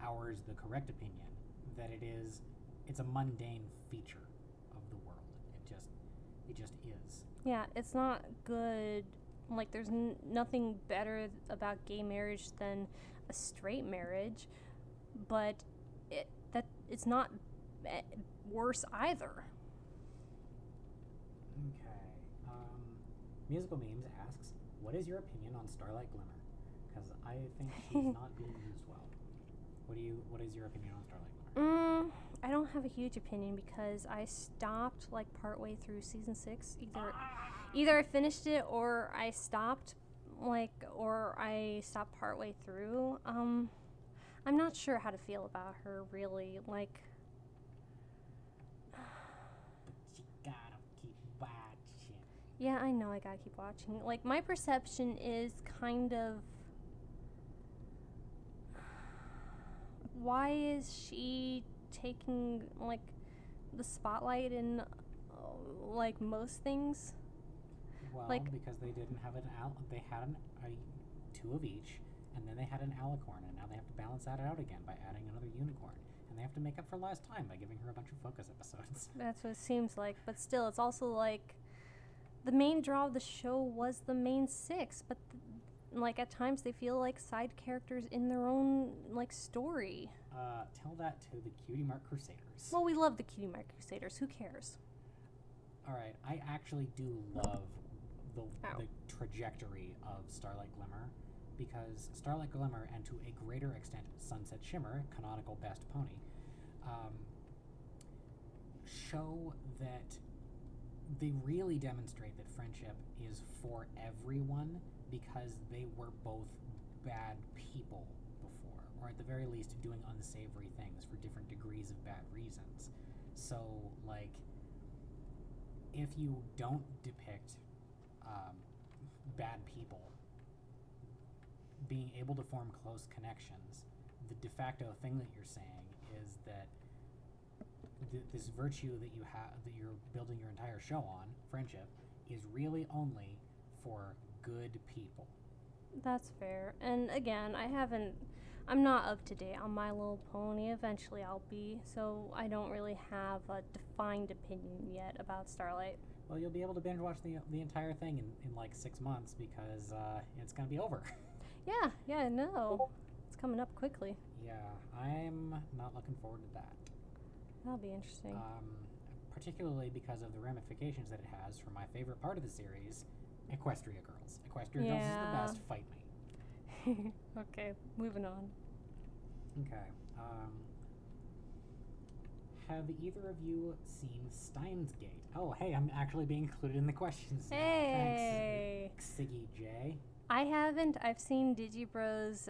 ours, the correct opinion, that it's a mundane feature of the world. It just is. Yeah, it's not good. Like, there's nothing better about gay marriage than a straight marriage, but it's not worse either. Okay. Musical Memes asks, what is your opinion on Starlight Glimmer? Because I think she's not being used well. What is your opinion on Starlight Glimmer? I don't have a huge opinion because I stopped like partway through season 6. Either I finished it or I stopped, or I stopped partway through. I'm not sure how to feel about her really. Like, But you gotta keep watching. yeah, I know I gotta keep watching. Like, my perception is kind of, why is she taking like the spotlight in like most things? Well, like, because they didn't have they had two of each, and then they had an alicorn, and now they have to balance that out again by adding another unicorn, and they have to make up for last time by giving her a bunch of focus episodes. That's what it seems like, but still, it's also like the main draw of the show was the main 6, but like at times they feel like side characters in their own like story. Tell that to the Cutie Mark Crusaders. Well, we love the Cutie Mark Crusaders. Who cares? All right, I actually do love the trajectory of Starlight Glimmer, because Starlight Glimmer, and to a greater extent Sunset Shimmer, canonical best pony, show that they really demonstrate that friendship is for everyone, because they were both bad people before, or at the very least doing unsavory things for different degrees of bad reasons. So, like, if you don't depict bad people being able to form close connections, the de facto thing that you're saying is that this virtue that you have, that you're building your entire show on, friendship, is really only for good people. That's fair. And again, I'm not up to date on My Little Pony. Eventually I'll be, so I don't really have a defined opinion yet about Starlight. Well, you'll be able to binge watch the entire thing in like 6 months, because it's going to be over. Yeah, no. It's coming up quickly. Yeah, I'm not looking forward to that. That'll be interesting. Particularly because of the ramifications that it has for my favorite part of the series, Equestria Girls. Equestria Girls is the best. Fight me. Okay, moving on. Okay. Have either of you seen Steins Gate? Oh, hey, I'm actually being included in the questions now. Hey! Thanks, Siggy J. I haven't. I've seen Digibro's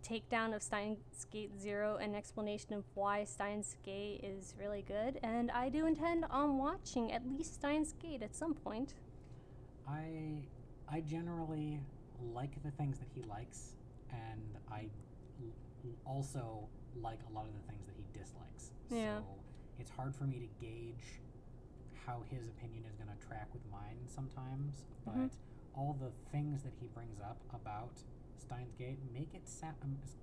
takedown of Steins Gate 0, an explanation of why Steins Gate is really good, and I do intend on watching at least Steins Gate at some point. I generally like the things that he likes, and I also like a lot of the things that he dislikes. Yeah. So it's hard for me to gauge how his opinion is going to track with mine sometimes, but Mhm. all the things that he brings up about Steins Gate make it Steins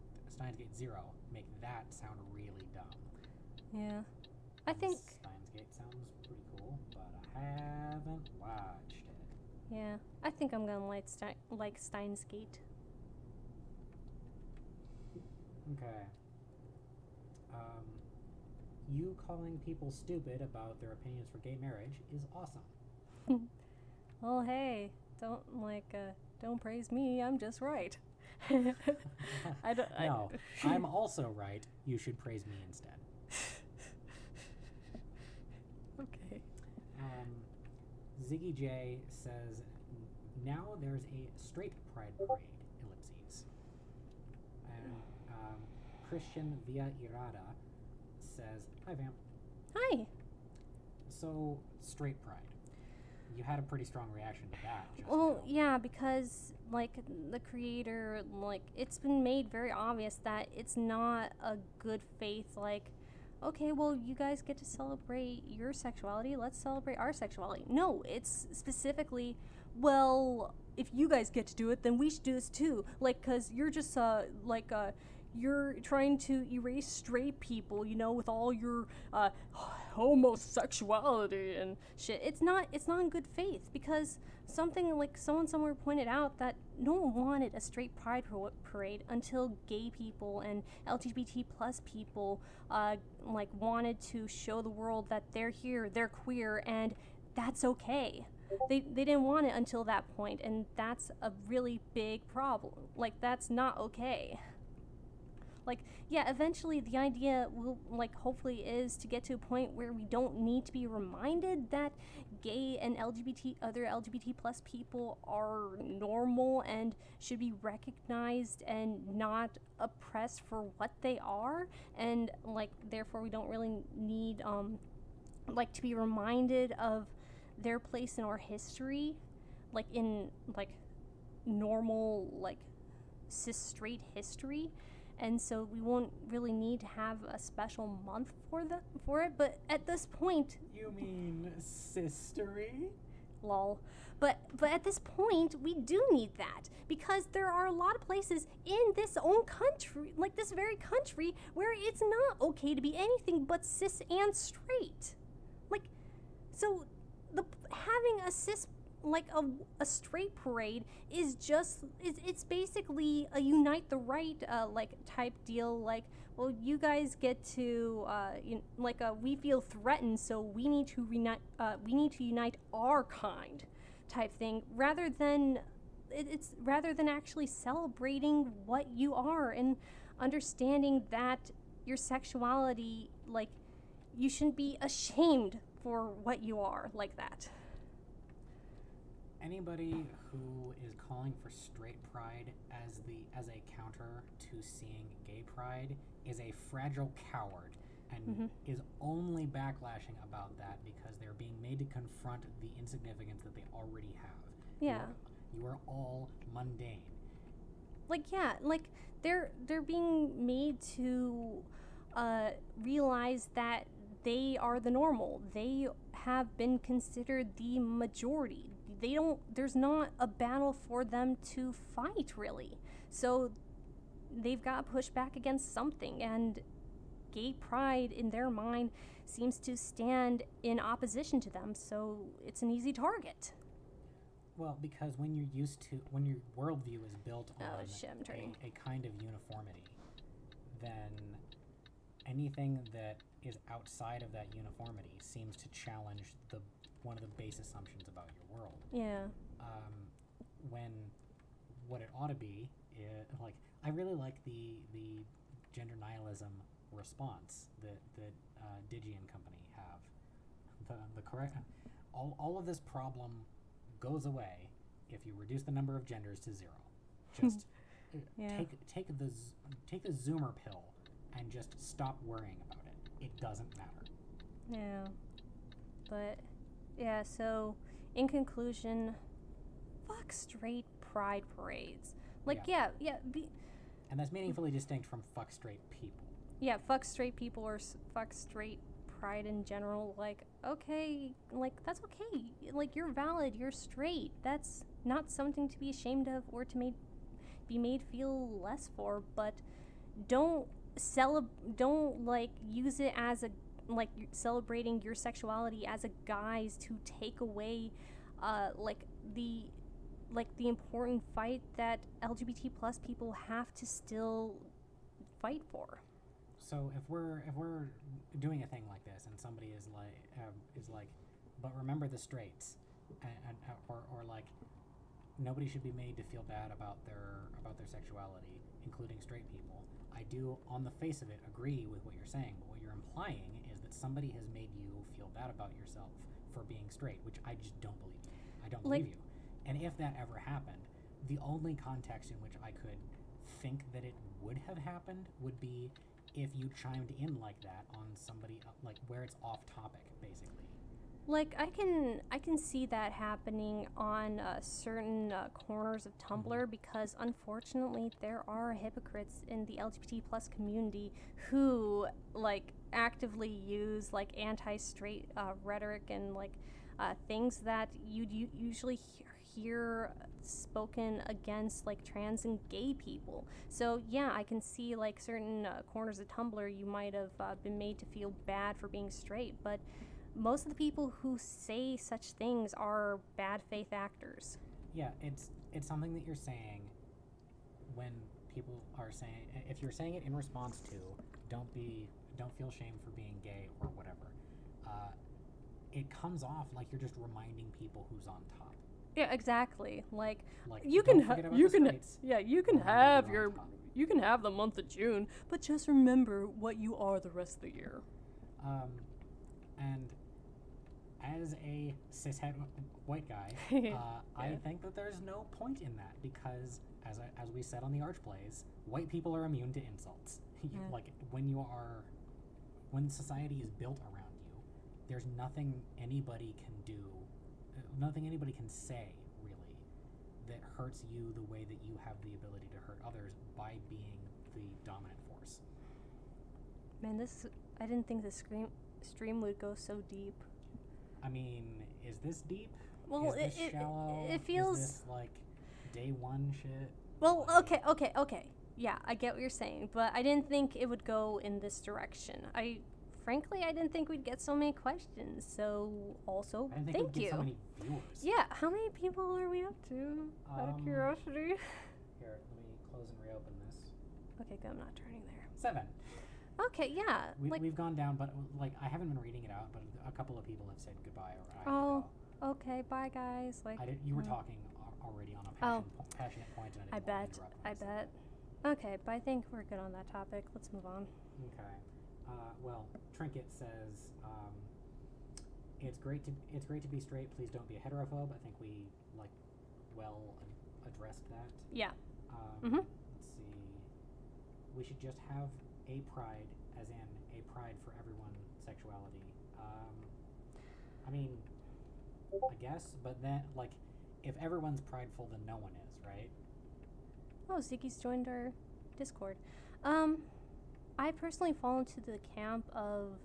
Gate Zero make that sound really dumb. Yeah. I think. Steins Gate sounds pretty cool, but I haven't watched it. Yeah. I think I'm gonna like Steins Gate. Okay. You calling people stupid about their opinions for gay marriage is awesome. Well, hey, don't praise me. I'm just right. I don't. No, I'm also right. You should praise me instead. Okay. Ziggy J says, now there's a straight pride parade, ellipses. And Christian Via Irada says, hi Vamp. Hi. So, straight pride. You had a pretty strong reaction to that. Just Well, now. yeah, because like the creator, like it's been made very obvious that it's not a good faith. Like, okay, well, you guys get to celebrate your sexuality. Let's celebrate our sexuality. No, it's specifically, well, if you guys get to do it, then we should do this too. Like, cause you're just you're trying to erase straight people, you know, with all your homosexuality and shit. It's not in good faith, because something like someone somewhere pointed out that no one wanted a straight pride parade until gay people and LGBT plus people like wanted to show the world that they're here, they're queer, and that's okay. They didn't want it until that point, and that's a really big problem. Like, that's not okay. Like, yeah, eventually the idea will, like, hopefully is to get to a point where we don't need to be reminded that gay and other LGBT plus people are normal and should be recognized and not oppressed for what they are, and, like, therefore we don't really need, like, to be reminded of their place in our history, like, in, like, normal, like, cis straight history. And so we won't really need to have a special month for it. But at this point, You mean sistery? lol. But at this point, we do need that, because there are a lot of places in this own country, like this very country, where it's not okay to be anything but cis and straight. Like, so having a cis, like a straight parade is just it's basically a unite the right like type deal. Like, well, you guys get to we feel threatened, so we need to unite our kind type thing, rather than actually celebrating what you are and understanding that your sexuality, like, you shouldn't be ashamed for what you are like that. Anybody who is calling for straight pride as a counter to seeing gay pride is a fragile coward and is only backlashing about that because they're being made to confront the insignificance that they already have. Yeah. You are all mundane. Like, yeah, like they're being made to realize that they are the normal. They have been considered the majority. There's not a battle for them to fight, really. So they've got to push back against something, and gay pride in their mind seems to stand in opposition to them, so it's an easy target. Well, because when your worldview is built on a kind of uniformity, then anything that is outside of that uniformity seems to challenge one of the base assumptions about your world. Yeah. When what it ought to be, like, I really like the gender nihilism response that Digi and company have. The correct all of this problem goes away if you reduce the number of genders to 0. Just take the Zoomer pill and just stop worrying about it. It doesn't matter. Yeah. But yeah, so in conclusion, fuck straight pride parades. Like, yeah. And that's meaningfully distinct from fuck straight people. Yeah, fuck straight people or fuck straight pride in general, like, okay, like, that's okay. Like, you're valid, you're straight. That's not something to be ashamed of or to be made feel less for, but don't don't use it as a celebrating your sexuality as a guise to take away like the important fight that LGBT plus people have to still fight for. So if we're doing a thing like this and somebody is like, but remember the straights, or like nobody should be made to feel bad about their sexuality, including straight people. I do, on the face of it, agree with what you're saying, but what you're implying is that somebody has made you feel bad about yourself for being straight, which I just don't believe you. I don't believe you. And if that ever happened, the only context in which I could think that it would have happened would be if you chimed in like that on somebody, like where it's off topic, basically. Like, I can see that happening on certain corners of Tumblr, because unfortunately there are hypocrites in the LGBT plus community who like actively use like anti-straight rhetoric and like things that you'd usually hear spoken against like trans and gay people. So yeah, I can see like certain corners of Tumblr you might have been made to feel bad for being straight, but most of the people who say such things are bad faith actors. Yeah, it's something that you're saying when people are saying, if you're saying it in response to don't feel shame for being gay or whatever, it comes off like you're just reminding people who's on top. Yeah, exactly. Like you can have you can have the month of June, but just remember what you are the rest of the year. And as a cishet white guy, I think that there's no point in that, because as we said on the Arch Plays, white people are immune to insults. Like when society is built around you, there's nothing anybody can do, nothing anybody can say really that hurts you the way that you have the ability to hurt others by being the dominant force. Man, I didn't think the stream would go so deep. I mean, is this deep? Well, is this shallow? It feels... Is this like day one shit? Well, okay. Yeah, I get what you're saying, but I didn't think it would go in this direction. Frankly, I didn't think we'd get so many questions, so also, I didn't think thank we'd you. get so many viewers. Yeah, how many people are we up to, out of curiosity? Here, let me close and reopen this. Okay, good, I'm not turning there. 7. Okay, yeah. We've gone down, but like I haven't been reading it out, but a couple of people have said goodbye or I have to go. Okay, bye guys. Like you were talking already on a passionate point, and I didn't want to interrupt. I bet. Okay, but I think we're good on that topic. Let's move on. Okay. Well, Trinket says it's great to be straight. Please don't be a heterophobe. I think we addressed that. Yeah. Let's see. We should just have a pride, as in a pride for everyone's sexuality. I mean, I guess, but then if everyone's prideful, then no one is, right? Oh, Ziki's joined our Discord. I personally fall into the camp of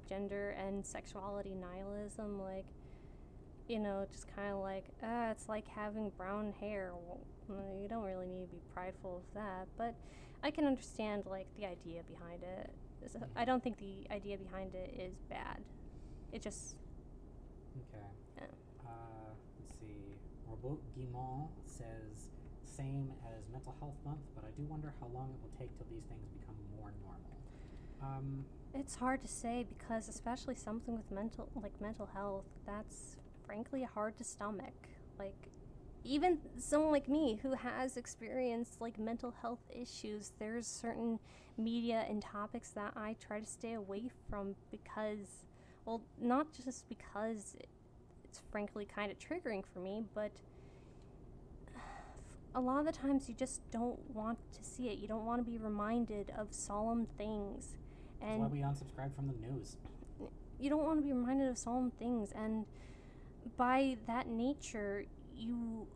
gender and sexuality nihilism, just kind of it's like having brown hair. Well, you don't really need to be prideful of that, but I can understand the idea behind it. I don't think the idea behind it is bad. It just... Okay. Yeah. Let's see. Robot Guimont says, same as Mental Health Month, but I do wonder how long it will take till these things become more normal. It's hard to say, because especially something with mental health, that's frankly hard to stomach. Even someone like me who has experienced mental health issues, there's certain media and topics that I try to stay away from because, well, not just because it's frankly kind of triggering for me, but a lot of the times you just don't want to see it. You don't want to be reminded of solemn things. And that's why we unsubscribe from the news. You don't want to be reminded of solemn things, and by that nature, you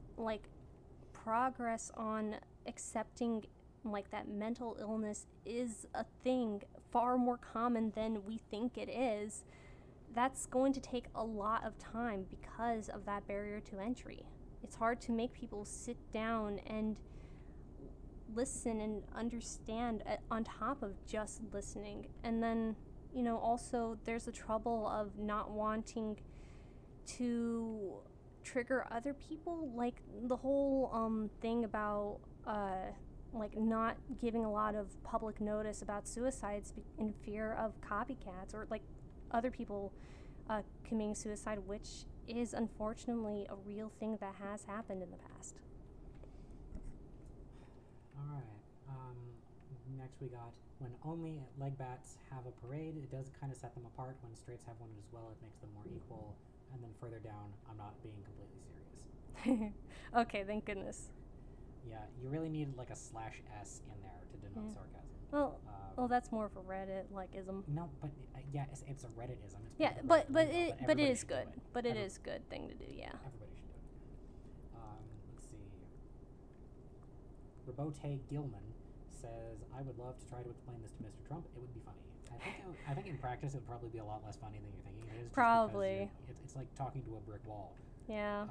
progress on accepting that mental illness is a thing far more common than we think it is, that's going to take a lot of time because of that barrier to entry. It's hard to make people sit down and listen and understand on top of just listening. And then, also there's the trouble of not wanting to trigger other people, like the whole thing about like not giving a lot of public notice about suicides in fear of copycats or like other people committing suicide, which is unfortunately a real thing that has happened in the past. All right. Next we got, when only leg bats have a parade, it does kind of set them apart. When straights have one as well, it makes them more equal. And then further down, I'm not being completely serious. Okay, thank goodness. Yeah, you really need like a /s in there to denote sarcasm. Well, that's more of a Reddit like ism. No, but it's a Reddit-ism. It's Yeah, but it is good. But it is a good thing to do. Yeah. Everybody should do it. Let's see. Rabote Gilman says, I would love to try to explain this to Mr. Trump. It would be funny. I think in practice it would probably be a lot less funny than you're thinking it is. Probably. It's like talking to a brick wall. Yeah.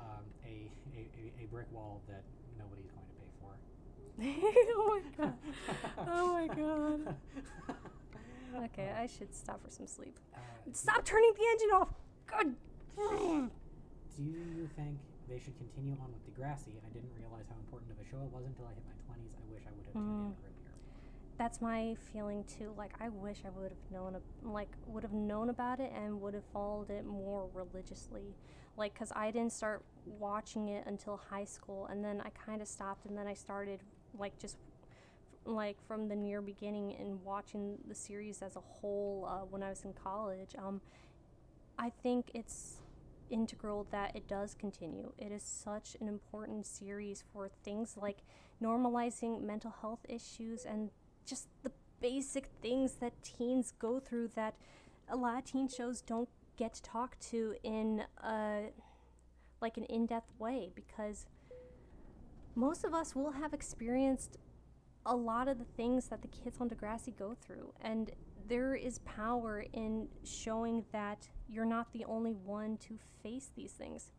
A brick wall that nobody's going to pay for. Oh my god. Oh my god. Okay, I should stop for some sleep. Stop turning the engine off! God. Do you think they should continue on with Degrassi? I didn't realize how important of a show it was until I hit my 20s. I wish I would have tuned in earlier. That's my feeling too. Like, I wish I would have known about it and would have followed it more religiously. Like, because I didn't start watching it until high school, and then I kind of stopped, and then I started, like, just, like, from the near beginning and watching the series as a whole when I was in college. I think it's integral that it does continue. It is such an important series for things like normalizing mental health issues and just the basic things that teens go through that a lot of teen shows don't get to talk to in like an in-depth way, because most of us will have experienced a lot of the things that the kids on Degrassi go through, and there is power in showing that you're not the only one to face these things.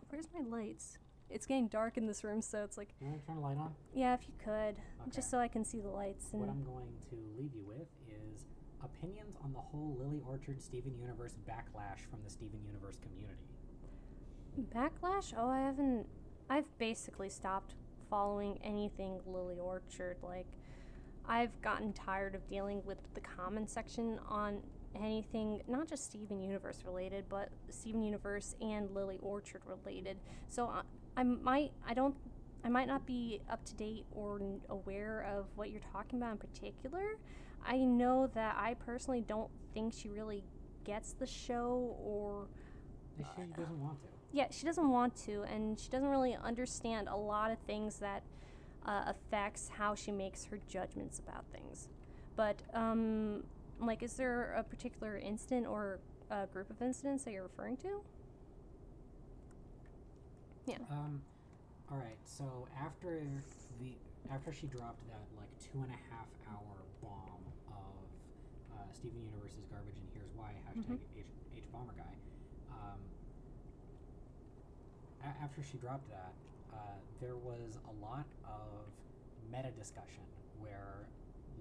Where's my lights? It's getting dark in this room, so it's like... You want to turn the light on? Yeah, if you could. Okay. Just so I can see the lights. And what I'm going to leave you with is opinions on the whole Lily Orchard Steven Universe backlash from the Steven Universe community. Backlash? Oh, I've basically stopped following anything Lily Orchard. Like, I've gotten tired of dealing with the comment section on anything, not just Steven Universe related, but Steven Universe and Lily Orchard related. So I might not be up to date or aware of what you're talking about in particular. I know that I personally don't think she really gets the show, or She doesn't want to. Yeah, she doesn't want to, and she doesn't really understand a lot of things that affects how she makes her judgments about things. But like, is there a particular incident or a group of incidents that you're referring to? Yeah. All right. So after she dropped that like 2.5 hour bomb of Steven Universe's garbage, and here's why #HBomberGuy. After she dropped that, there was a lot of meta discussion where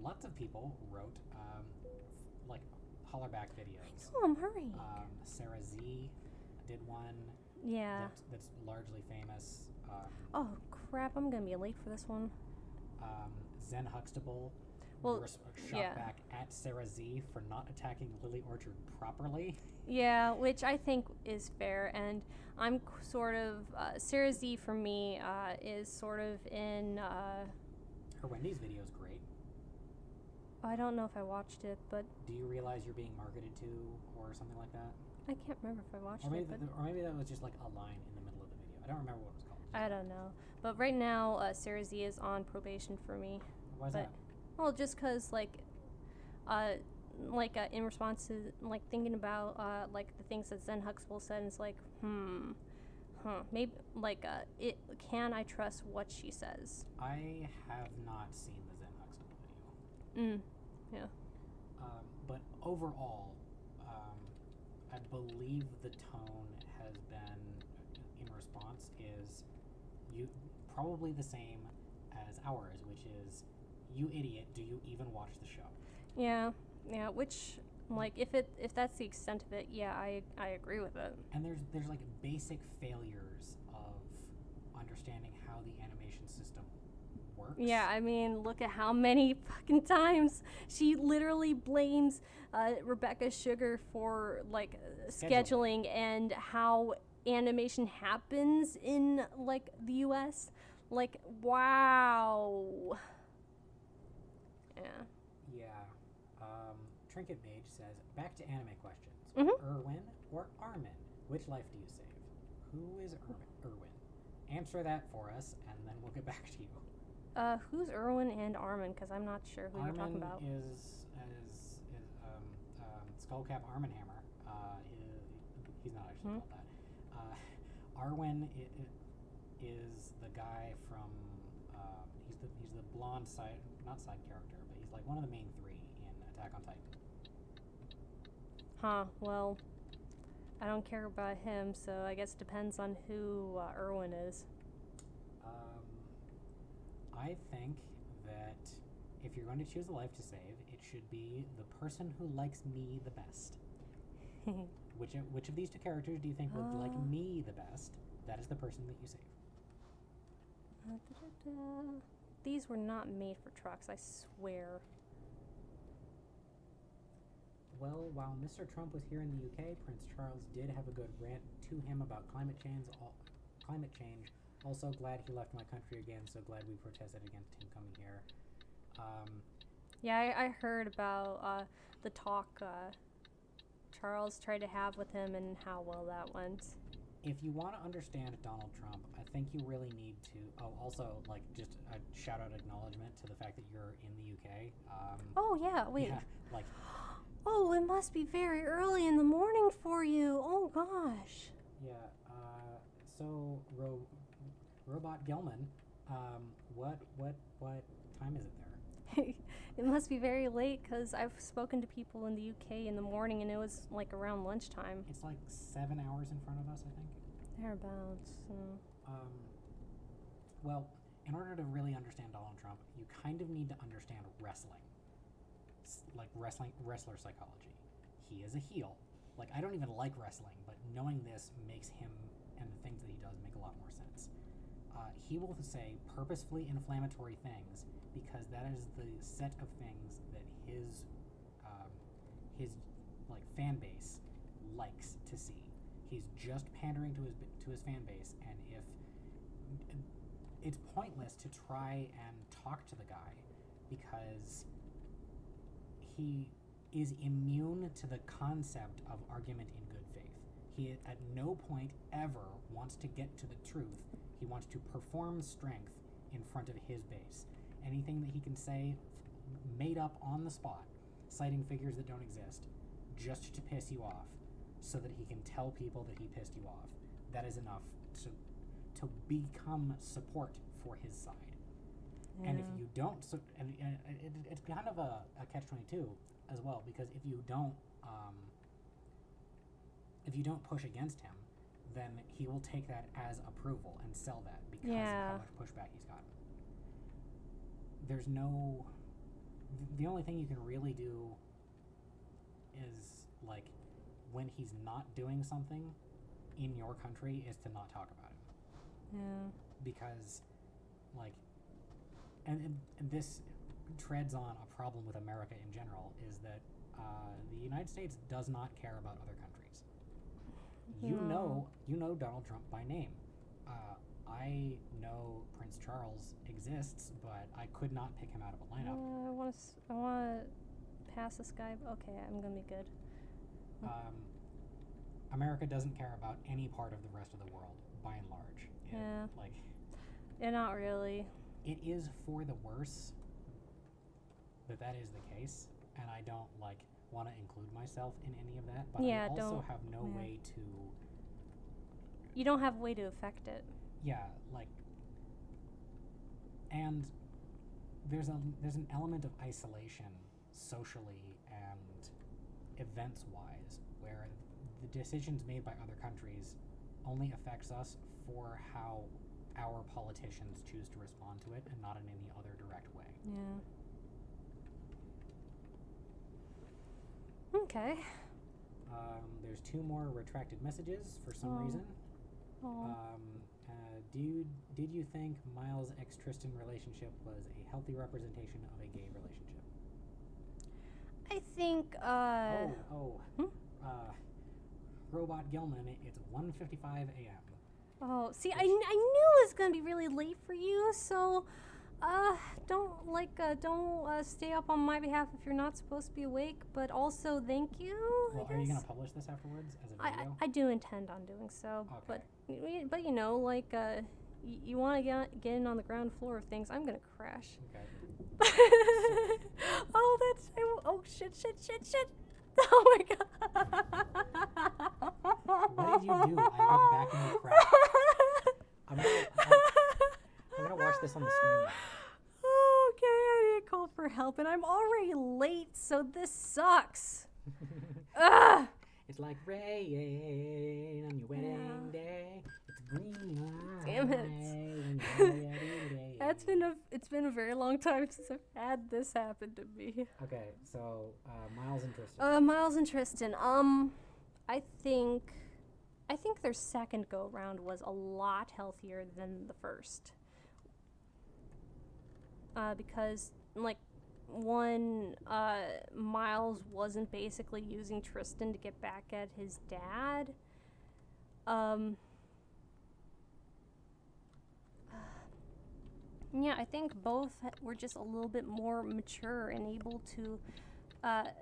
lots of people wrote like hollerback videos. I know, I'm hurrying. Sarah Z did one. Yeah. That's largely famous. Oh crap! I'm gonna be late for this one. Zen Huxtable shot back at Sarah Z for not attacking Lily Orchard properly. Yeah, which I think is fair, and I'm sort of Sarah Z for me is sort of in. Her Wendy's video is great. I don't know if I watched it, but do you realize you're being marketed to, or something like that? I can't remember if I watched or maybe it. Or maybe that was just like a line in the middle of the video. I don't remember what it was called. I don't know, but right now Sarah Z is on probation for me. Why is that? Well, just cause in response to like thinking about like the things that Zen Huxtable said, and it's like maybe like can I trust what she says? I have not seen the Zen Huxtable video. Yeah. But overall, I believe the tone has been, in response, is you probably the same as ours, which is, you idiot, do you even watch the show? Yeah, yeah. Which, like, if that's the extent of it, yeah, I agree with it. And there's like basic failures of understanding how the animation system works. Yeah, I mean, look at how many fucking times she literally blames Rebecca Sugar for like scheduling and how animation happens in like the U.S. Like, wow. Yeah. Yeah. Trinket Mage says, back to anime questions. Mhm. Irwin or Armin? Which life do you save? Who is Irwin? Answer that for us, and then we'll get back to you. Who's Irwin and Armin? Because I'm not sure who you're talking about. Armin is Skullcap Arminhammer. He's not actually called that. Arwen is the guy from. He's the blonde not side character, but he's like one of the main three in Attack on Titan. Huh. Well, I don't care about him, so I guess it depends on who Irwin is. I think that if you're going to choose a life to save, it should be the person who likes me the best. Which of these two characters do you think would like me the best? That is the person that you save. These were not made for trucks, I swear. Well, while Mr. Trump was here in the UK, Prince Charles did have a good rant to him about climate change. Also glad he left my country again, so glad we protested against him coming here. Yeah, I heard about the talk Charles tried to have with him and how well that went. If you want to understand Donald Trump, I think you really need to... Oh, also, like, just a shout-out acknowledgement to the fact that you're in the UK. Oh, yeah, wait. Yeah, like... Oh, it must be very early in the morning for you. Oh, gosh. Yeah, so, Robot Gelman, what time is it there? It must be very late, because I've spoken to people in the UK in the morning, and it was, like, around lunchtime. It's like 7 hours in front of us, I think. Thereabouts. Well, in order to really understand Donald Trump, you kind of need to understand wrestling. Like wrestler psychology. He is a heel. Like, I don't even like wrestling, but knowing this makes him and the things that he does make a lot more sense. He will say purposefully inflammatory things because that is the set of things that his like fan base likes to see. He's just pandering to his fan base, and if it's pointless to try and talk to the guy because he is immune to the concept of argument in good faith. He at no point ever wants to get to the truth. He wants to perform strength in front of his base. Anything that he can say made up on the spot, citing figures that don't exist, just to piss you off, so that he can tell people that he pissed you off. That is enough to become support for his side. Yeah. And if you don't, it's kind of a catch-22 as well, because if you don't push against him, then he will take that as approval and sell that because of how much pushback he's gotten. There's no... The only thing you can really do is, like, when he's not doing something in your country, is to not talk about it. Yeah. Because, like... And this treads on a problem with America in general, is that the United States does not care about other countries. You know Donald Trump by name. I know Prince Charles exists, but I could not pick him out of a lineup. I want to pass this guy. Okay, I'm gonna be good. America doesn't care about any part of the rest of the world, by and large. Yeah, not really. It is for the worse that is the case, and I don't want to include myself in any of that, but I also have no way to... You don't have a way to affect it. Yeah, and there's an element of isolation socially and events-wise, where the decisions made by other countries only affects us for how our politicians choose to respond to it and not in any other direct way. Yeah. Okay. There's 2 more retracted messages for some reason. Oh. Did you think Miles' ex-Tristan relationship was a healthy representation of a gay relationship? I think, Robot Gilman, it's 1:55 a.m. Oh, see, I knew it was gonna be really late for you, so, don't stay up on my behalf if you're not supposed to be awake, but also thank you, Well, I are you guess. going to publish this afterwards as a video? I do intend on doing so, Okay. but you know, like, you want to get in on the ground floor of things, I'm gonna crash. Okay. Oh, shit. Oh my god. What did you do? I went back and you crashed. I'm gonna watch this on the screen now. Okay, I need to call for help, and I'm already late, so this sucks. Ugh. It's like rain on your wedding day. It's green. Damn it. It's been a very long time since I've had this happen to me. Okay, so Miles and Tristan. Miles and Tristan. I think their second go round was a lot healthier than the first. Because like one, Miles wasn't basically using Tristan to get back at his dad. Yeah, I think both were just a little bit more mature and able to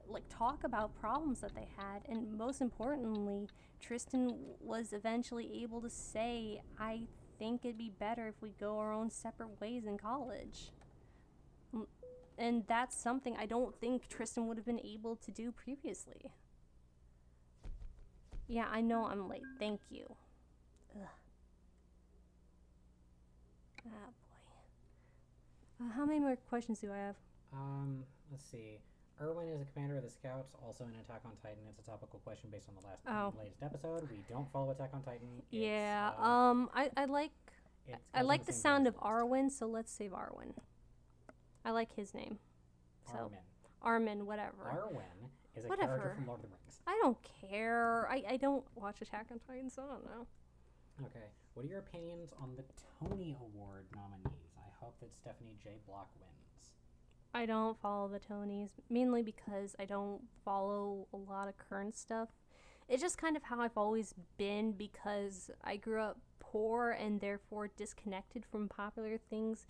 like talk about problems that they had, and most importantly, Tristan was eventually able to say, I think it'd be better if we go our own separate ways in college. And that's something I don't think Tristan would have been able to do previously. Yeah, I know I'm late. Thank you. Ugh. Ah, boy. How many more questions do I have? Let's see. Erwin is a commander of the Scouts, also in Attack on Titan. It's a topical question based on the latest episode. We don't follow Attack on Titan. Yeah. I like the sound of Arwen, so let's save Arwen. I like his name. So Armin, whatever. Arwen is a character from Lord of the Rings. I don't care. I don't watch Attack on Titan, so I don't know. Okay. What are your opinions on the Tony Award nominees? I hope that Stephanie J. Block wins. I don't follow the Tonys, mainly because I don't follow a lot of current stuff. It's just kind of how I've always been, because I grew up poor and therefore disconnected from popular things.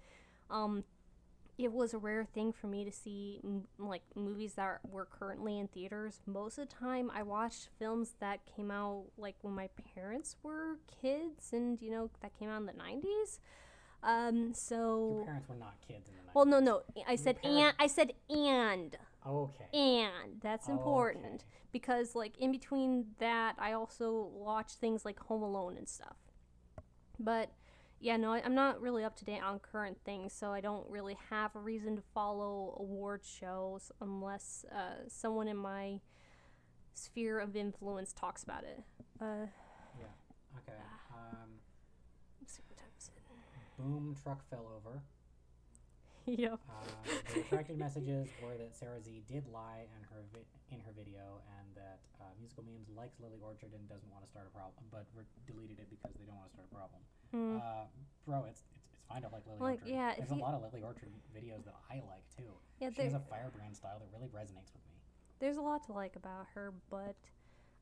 It was a rare thing for me to see like movies that were currently in theaters. Most of the time I watched films that came out like when my parents were kids, and you know, that came out in the 90s. So your parents were not kids in the 90s. Well, no. I said and. Okay. And that's important, because like in between that I also watch things like Home Alone and stuff. But yeah, no, I'm not really up to date on current things, so I don't really have a reason to follow award shows unless someone in my sphere of influence talks about it. Yeah. Okay. Let's see what time is it. Boom truck fell over. Yep. The retracted messages were that Sarah Z did lie in her video, and that Musical Memes likes Lily Orchard and doesn't want to start a problem, but deleted it because they don't want to start a problem. Bro, it's fine to like Lily Orchard. Yeah, there's a lot of Lily Orchard videos that I like too. Yeah, she has a firebrand style that really resonates with me. There's a lot to like about her, but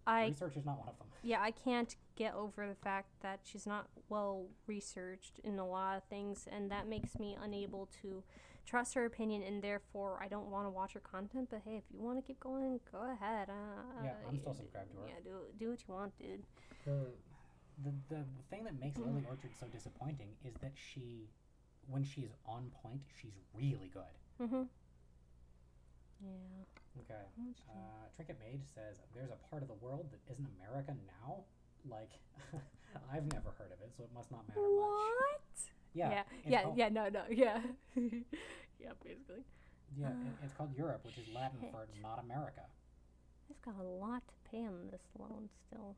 research is not one of them. Yeah, I can't get over the fact that she's not well researched in a lot of things, and that makes me unable to trust her opinion, and therefore I don't want to watch her content. But hey, if you want to keep going, go ahead. Yeah, I'm still subscribed to her. Yeah, do what you want, dude. The thing that makes Lily Orchard so disappointing is that when she's on point, she's really good. Yeah. Okay. Trinket Mage says, there's a part of the world that isn't America now? Like, I've never heard of it, so it must not matter much. What? Yeah. No. Yeah. Yeah, basically. Yeah, it's called Europe, which is Latin shit. for not America. I've got a lot to pay on this loan still.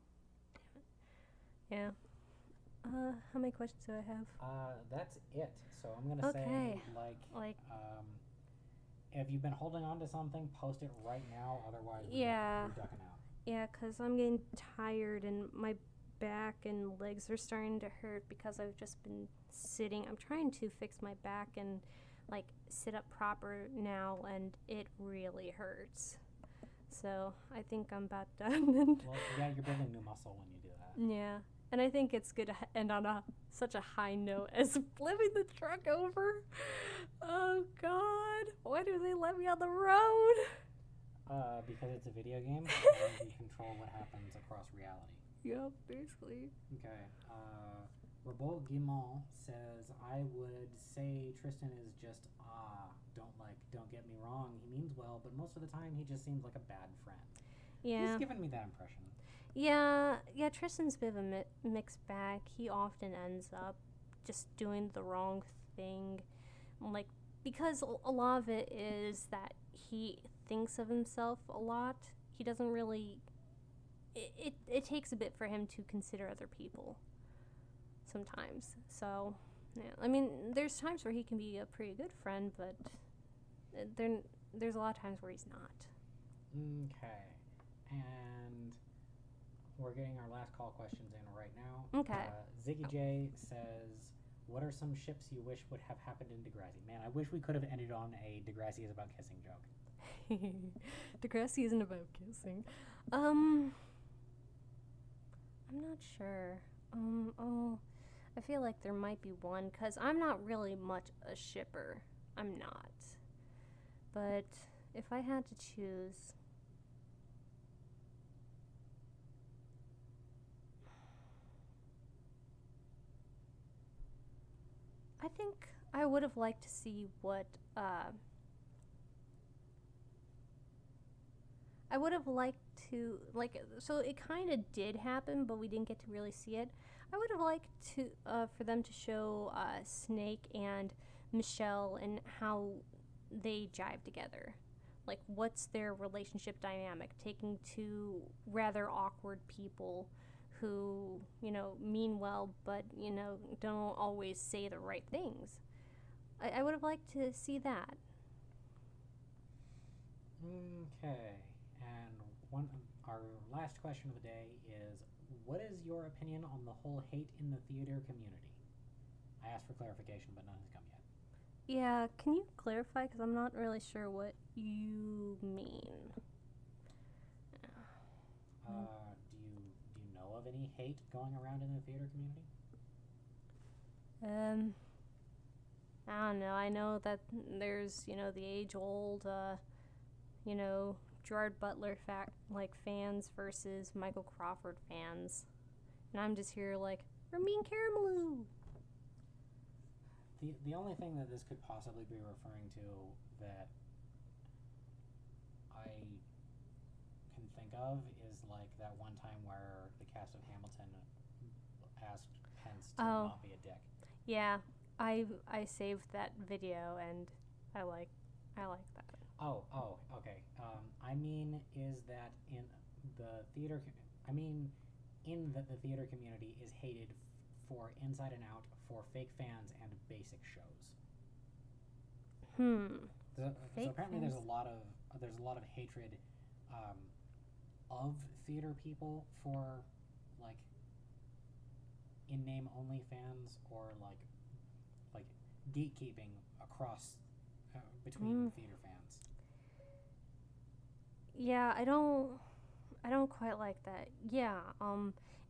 Damn it. Yeah. How many questions do I have? That's it. So I'm gonna Okay. say Like, if you've been holding on to something, post it right now. Otherwise, yeah. we're ducking out. Yeah, 'cause I'm getting tired and my back and legs are starting to hurt because I've just been sitting. I'm trying to fix my back and like sit up proper now, and it really hurts. So I think I'm about done. Well, yeah, you're building new muscle when you do that. Yeah, and I think it's good to end on such a high note as flipping the truck over. Oh God, why do they let me on the road? Because it's a video game, and you control what happens across reality. Yep, basically. Okay. Rabol Guimont says, I would say Tristan is just don't get me wrong, he means well, but most of the time he just seems like a bad friend. Yeah. He's given me that impression. Yeah, Tristan's a bit of a mixed bag. He often ends up just doing the wrong thing. Like, because a lot of it is that he thinks of himself a lot. He doesn't really... It takes a bit for him to consider other people sometimes. So, yeah. I mean, there's times where he can be a pretty good friend, but there's a lot of times where he's not. Okay. And we're getting our last call questions in right now. Okay. Ziggy J says, what are some ships you wish would have happened in Degrassi? Man, I wish we could have ended on a Degrassi is about kissing joke. Degrassi isn't about kissing. I'm not sure. I feel like there might be one, because I'm not really much a shipper. I'm not. But if I had to choose... I think I would have liked to see what, I would have liked to, so it kind of did happen, but we didn't get to really see it. I would have liked to, for them to show, Snake and Michelle and how they jive together. Like, what's their relationship dynamic, taking two rather awkward people who, mean well, but, don't always say the right things. I would have liked to see that. Okay. And our last question of the day is, what is your opinion on the whole hate in the theater community? I asked for clarification, but none has come yet. Yeah, can you clarify? Because I'm not really sure what you mean. Do you know of any hate going around in the theater community? I don't know. I know that there's, the age-old, Gerard Butler fans versus Michael Crawford fans. And I'm just here like, Ramin Karimloo! The only thing that this could possibly be referring to that I can think of is like that one time where the cast of Hamilton asked Pence to not be a dick. Yeah, I saved that video and I like that. Oh, okay. I mean, is that in the theater? The theater community is hated for Inside and Out, for fake fans, and basic shows. So apparently, fans? there's a lot of hatred of theater people for like in name only fans, or like gatekeeping across between theater fans. Yeah, I don't quite like that. Yeah,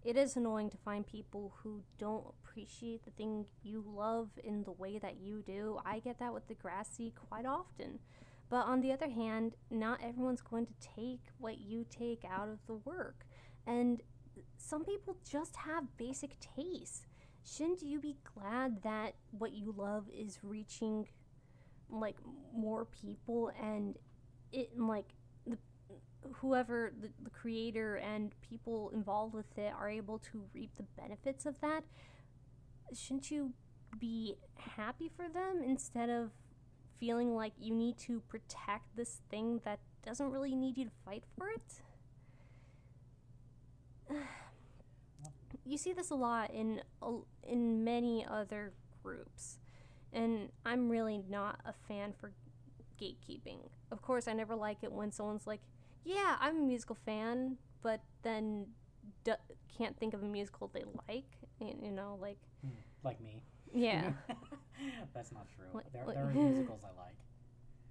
it is annoying to find people who don't appreciate the thing you love in the way that you do. I get that with Degrassi quite often. But on the other hand, not everyone's going to take what you take out of the work. And some people just have basic tastes. Shouldn't you be glad that what you love is reaching like more people, and it like whoever the creator and people involved with it are able to reap the benefits of that? Shouldn't you be happy for them instead of feeling like you need to protect this thing that doesn't really need you to fight for it. You see this a lot in many other groups, and I'm really not a fan for gatekeeping. Of course, I never like it when someone's like, yeah, I'm a musical fan, but then can't think of a musical they like, you know, like... Like me. Yeah. That's not true. There are musicals I like.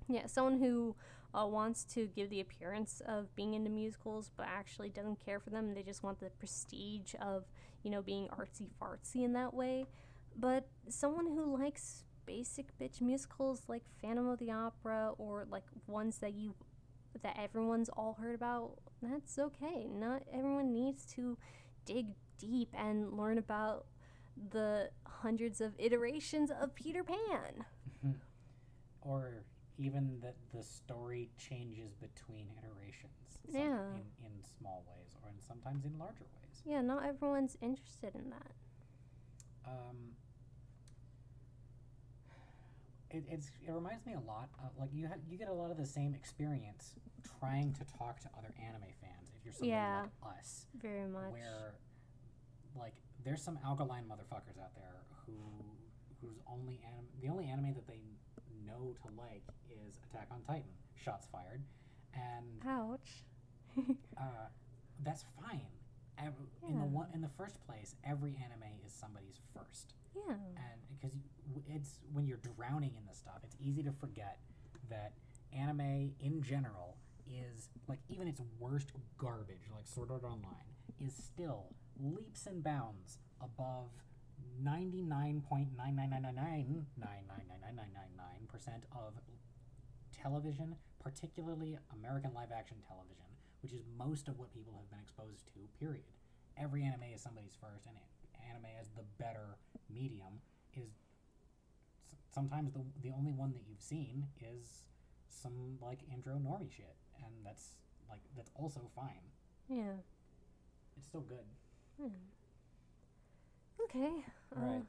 Yeah, someone who wants to give the appearance of being into musicals, but actually doesn't care for them. They just want the prestige of, you know, being artsy-fartsy in that way. But someone who likes basic bitch musicals like Phantom of the Opera, or like ones that everyone's all heard about, that's okay. Not everyone needs to dig deep and learn about the hundreds of iterations of Peter Pan. Or even that the story changes between iterations. In small ways, or sometimes in larger ways. Yeah, not everyone's interested in that. It reminds me a lot of, like, you get a lot of the same experience trying to talk to other anime fans if you're somebody like us. Very much. Where, like, there's some alkaline motherfuckers out there whose the only anime that they know to like is Attack on Titan. Shots fired. And ouch. That's fine. In the first place, every anime is somebody's first. Yeah. And because it's when you're drowning in this stuff, it's easy to forget that anime in general is, like, even its worst garbage, like Sword Art Online, is still leaps and bounds above 99.999999999% of television, particularly American live-action television, which is most of what people have been exposed to, period. Every anime is somebody's first, and anime as the better medium is sometimes the only one that you've seen is some, like, intro normie shit, and that's also fine. Yeah. It's still good. Okay. All right.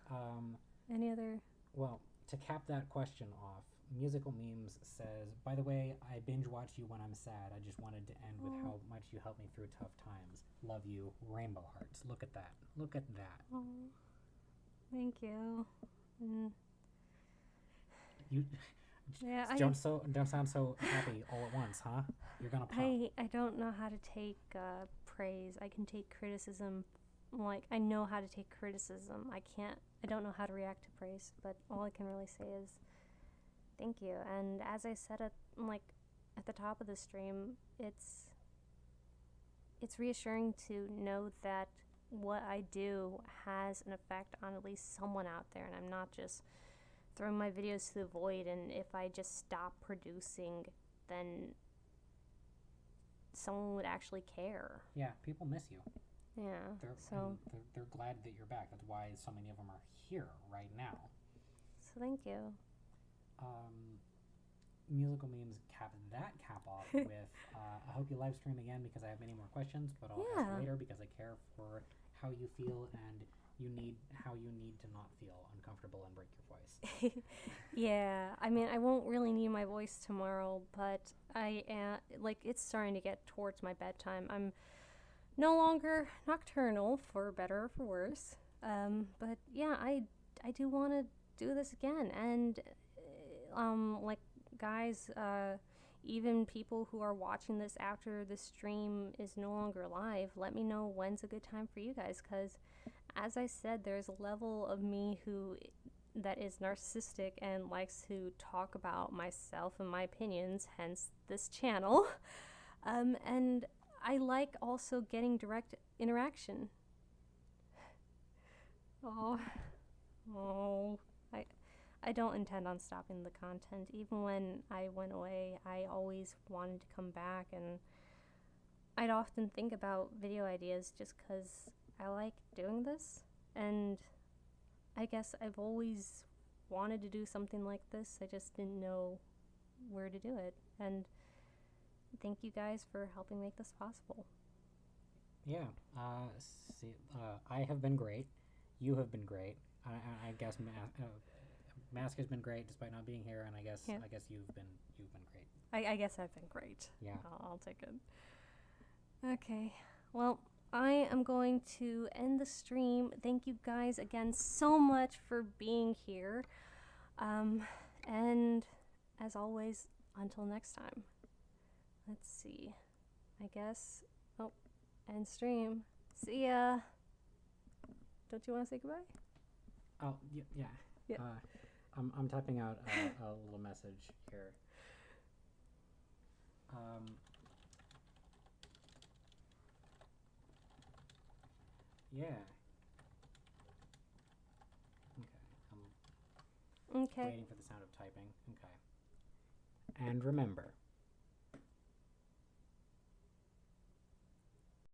Any other? Well, to cap that question off, Musical Memes says, by the way, I binge watch you when I'm sad. I just wanted to end with how much you helped me through tough times. Love you. Rainbow hearts. Look at that. Look at that. Oh, thank you. You don't sound so happy all at once, huh? You're gonna pop. I don't know how to take praise. I can take criticism. Like, I know how to take criticism. I don't know how to react to praise, but all I can really say is thank you. And as I said at the top of the stream, it's reassuring to know that what I do has an effect on at least someone out there, and I'm not just throwing my videos to the void, and if I just stop producing, then someone would actually care. Yeah, people miss you. Yeah. They're glad that you're back. That's why so many of them are here right now. So thank you. Musical Memes cap off with I hope you live stream again because I have many more questions, but I'll ask later because I care for how you feel and how you need to not feel uncomfortable and break your voice. Yeah, I mean, I won't really need my voice tomorrow, but I am, it's starting to get towards my bedtime. I'm no longer nocturnal, for better or for worse. But yeah, I do want to do this again, and guys, even people who are watching this after the stream is no longer live, let me know when's a good time for you guys, because as I said, there's a level of me that is narcissistic and likes to talk about myself and my opinions, hence this channel. And I like also getting direct interaction. I don't intend on stopping the content. Even when I went away, I always wanted to come back, and I'd often think about video ideas just because I like doing this, and I guess I've always wanted to do something like this. I just didn't know where to do it, and thank you guys for helping make this possible. Yeah, I have been great. You have been great. I guess Mask has been great despite not being here, and I guess Yeah. you've been great. I guess I've been great. Yeah. I'll take it. Okay. Well, I am going to end the stream. Thank you guys again so much for being here. And as always, until next time. Let's see. I guess. Oh, end stream. See ya. Don't you want to say goodbye? Oh, yeah. Yeah. I'm typing out a little message here. Yeah. Okay. I'm Okay. waiting for the sound of typing. Okay. And remember,